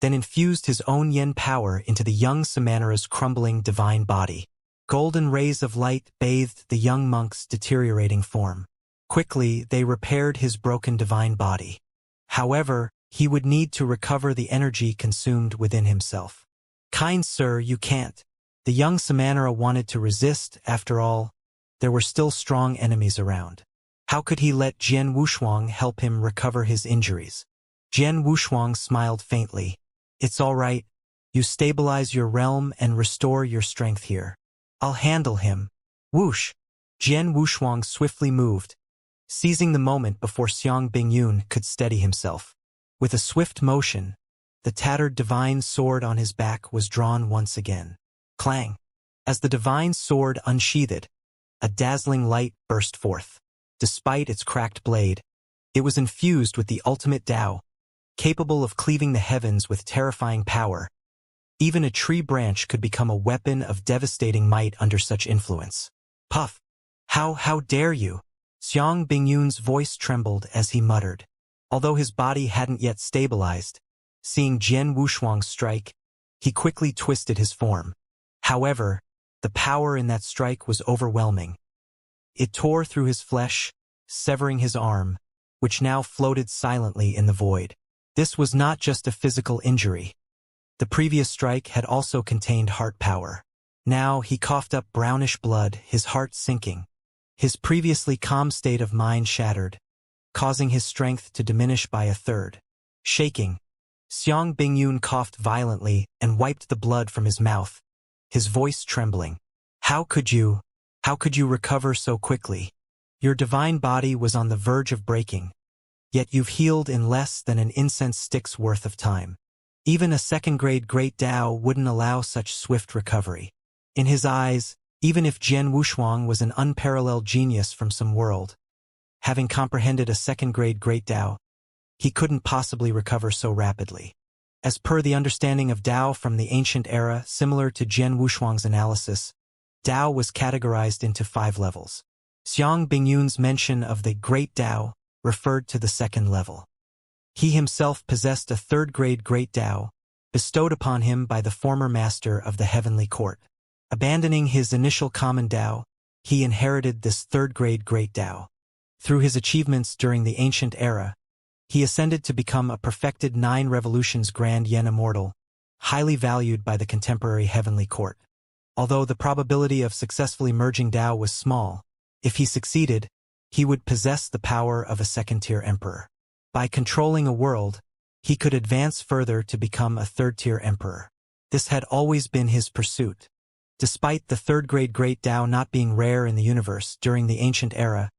then infused his own yen power into the young Samanera's crumbling divine body. Golden rays of light bathed the young monk's deteriorating form. Quickly, they repaired his broken divine body. However, he would need to recover the energy consumed within himself. "Kind sir, you can't." The young Samanera wanted to resist. After all, there were still strong enemies around. How could he let Jian Wushuang help him recover his injuries? Jian Wushuang smiled faintly. "It's all right. You stabilize your realm and restore your strength here. I'll handle him." Whoosh! Jian Wushuang swiftly moved, seizing the moment before Xiang Bingyun could steady himself. With a swift motion, the tattered divine sword on his back was drawn once again. Clang! As the divine sword unsheathed, a dazzling light burst forth. Despite its cracked blade, it was infused with the ultimate Tao, capable of cleaving the heavens with terrifying power. Even a tree branch could become a weapon of devastating might under such influence. Puff! How dare you? Xiang Bingyun's voice trembled as he muttered. Although his body hadn't yet stabilized, seeing Jian Wushuang strike, he quickly twisted his form. However, the power in that strike was overwhelming. It tore through his flesh, severing his arm, which now floated silently in the void. This was not just a physical injury. The previous strike had also contained heart power. Now he coughed up brownish blood, his heart sinking. His previously calm state of mind shattered, causing his strength to diminish by a third. Shaking, Xiang Bingyun coughed violently and wiped the blood from his mouth, his voice trembling. How could you recover so quickly? Your divine body was on the verge of breaking, yet you've healed in less than an incense stick's worth of time. Even a second-grade Great Tao wouldn't allow such swift recovery. In his eyes, even if Jian Wushuang was an unparalleled genius from some world, having comprehended a second-grade Great Tao, he couldn't possibly recover so rapidly. As per the understanding of Tao from the ancient era, similar to Jian Wushuang's analysis, Tao was categorized into 5 levels. Xiang Bingyun's mention of the Great Tao referred to the second level. He himself possessed a third-grade Great Tao, bestowed upon him by the former master of the heavenly court. Abandoning his initial common Tao, he inherited this third-grade Great Tao. Through his achievements during the ancient era, he ascended to become a perfected 9 revolutions Grand Yen Immortal, highly valued by the contemporary heavenly court. Although the probability of successfully merging Tao was small, if he succeeded, he would possess the power of a second-tier emperor. By controlling a world, he could advance further to become a third-tier emperor. This had always been his pursuit. Despite the third-grade Great Tao not being rare in the universe during the ancient era,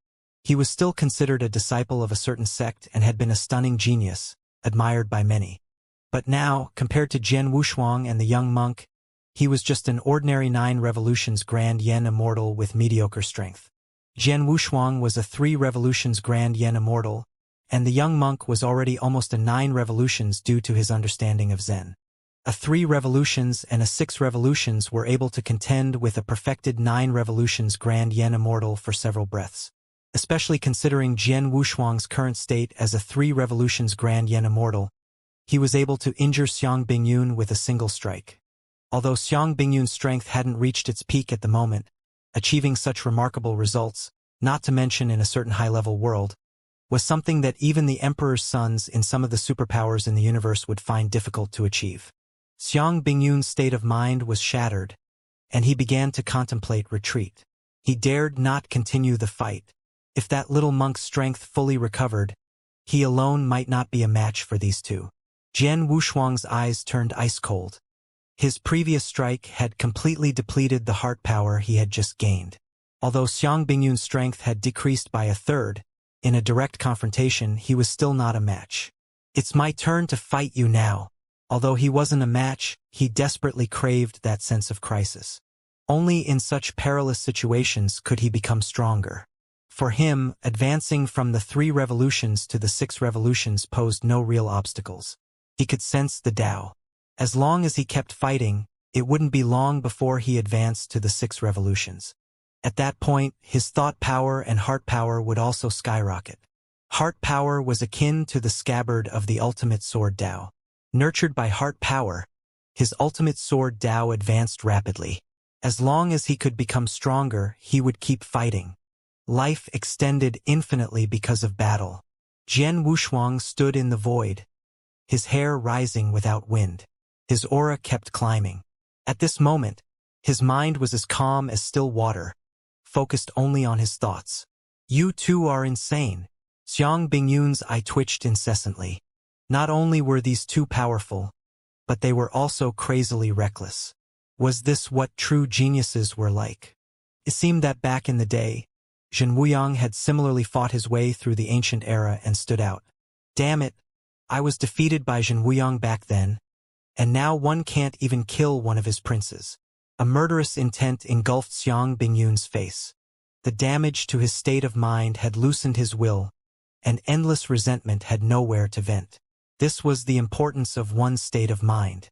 he was still considered a disciple of a certain sect and had been a stunning genius. admired by many. But now, compared to Jian Wushuang and the young monk, he was just an ordinary 9 revolutions Grand Yen Immortal with mediocre strength. Jian Wushuang was a 3 revolutions Grand Yen Immortal, and the young monk was already almost a 9 revolutions due to his understanding of Zen. A 3 revolutions and a 6 revolutions were able to contend with a perfected 9 revolutions Grand Yen Immortal for several breaths. Especially considering Jian Wushuang's current state as a 3 revolutions Grand Yen Immortal, he was able to injure Xiang Bingyun with a single strike. Although Xiang Bingyun's strength hadn't reached its peak at the moment, achieving such remarkable results, not to mention in a certain high-level world, was something that even the Emperor's sons in some of the superpowers in the universe would find difficult to achieve. Xiang Bingyun's state of mind was shattered, and he began to contemplate retreat. He dared not continue the fight. If that little monk's strength fully recovered, he alone might not be a match for these two. Jian Wushuang's eyes turned ice-cold. His previous strike had completely depleted the heart power he had just gained. Although Xiang Bingyun's strength had decreased by a third, in a direct confrontation he was still not a match. "It's my turn to fight you now." Although he wasn't a match, he desperately craved that sense of crisis. Only in such perilous situations could he become stronger. For him, advancing from the 3 revolutions to the 6 revolutions posed no real obstacles. He could sense the Tao. As long as he kept fighting, it wouldn't be long before he advanced to the 6 revolutions. At that point, his thought power and heart power would also skyrocket. Heart power was akin to the scabbard of the ultimate sword Tao. Nurtured by heart power, his ultimate sword Tao advanced rapidly. As long as he could become stronger, he would keep fighting. Life extended infinitely because of battle. Jian Wushuang stood in the void, his hair rising without wind. His aura kept climbing. At this moment, his mind was as calm as still water, focused only on his thoughts. "You two are insane." Xiang Bingyun's eye twitched incessantly. Not only were these two powerful, but they were also crazily reckless. Was this what true geniuses were like? It seemed that back in the day, Zhen Wuyang had similarly fought his way through the ancient era and stood out. Damn it, I was defeated by Zhen Wuyang back then, and now one can't even kill one of his princes. A murderous intent engulfed Xiang Bingyun's face. The damage to his state of mind had loosened his will, and endless resentment had nowhere to vent. This was the importance of one's state of mind.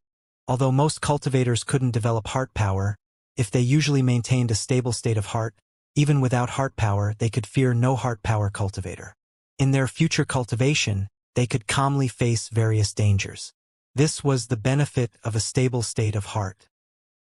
Although most cultivators couldn't develop heart power, if they usually maintained a stable state of heart, even without heart power they could fear no heart power cultivator. In their future cultivation, they could calmly face various dangers. This was the benefit of a stable state of heart.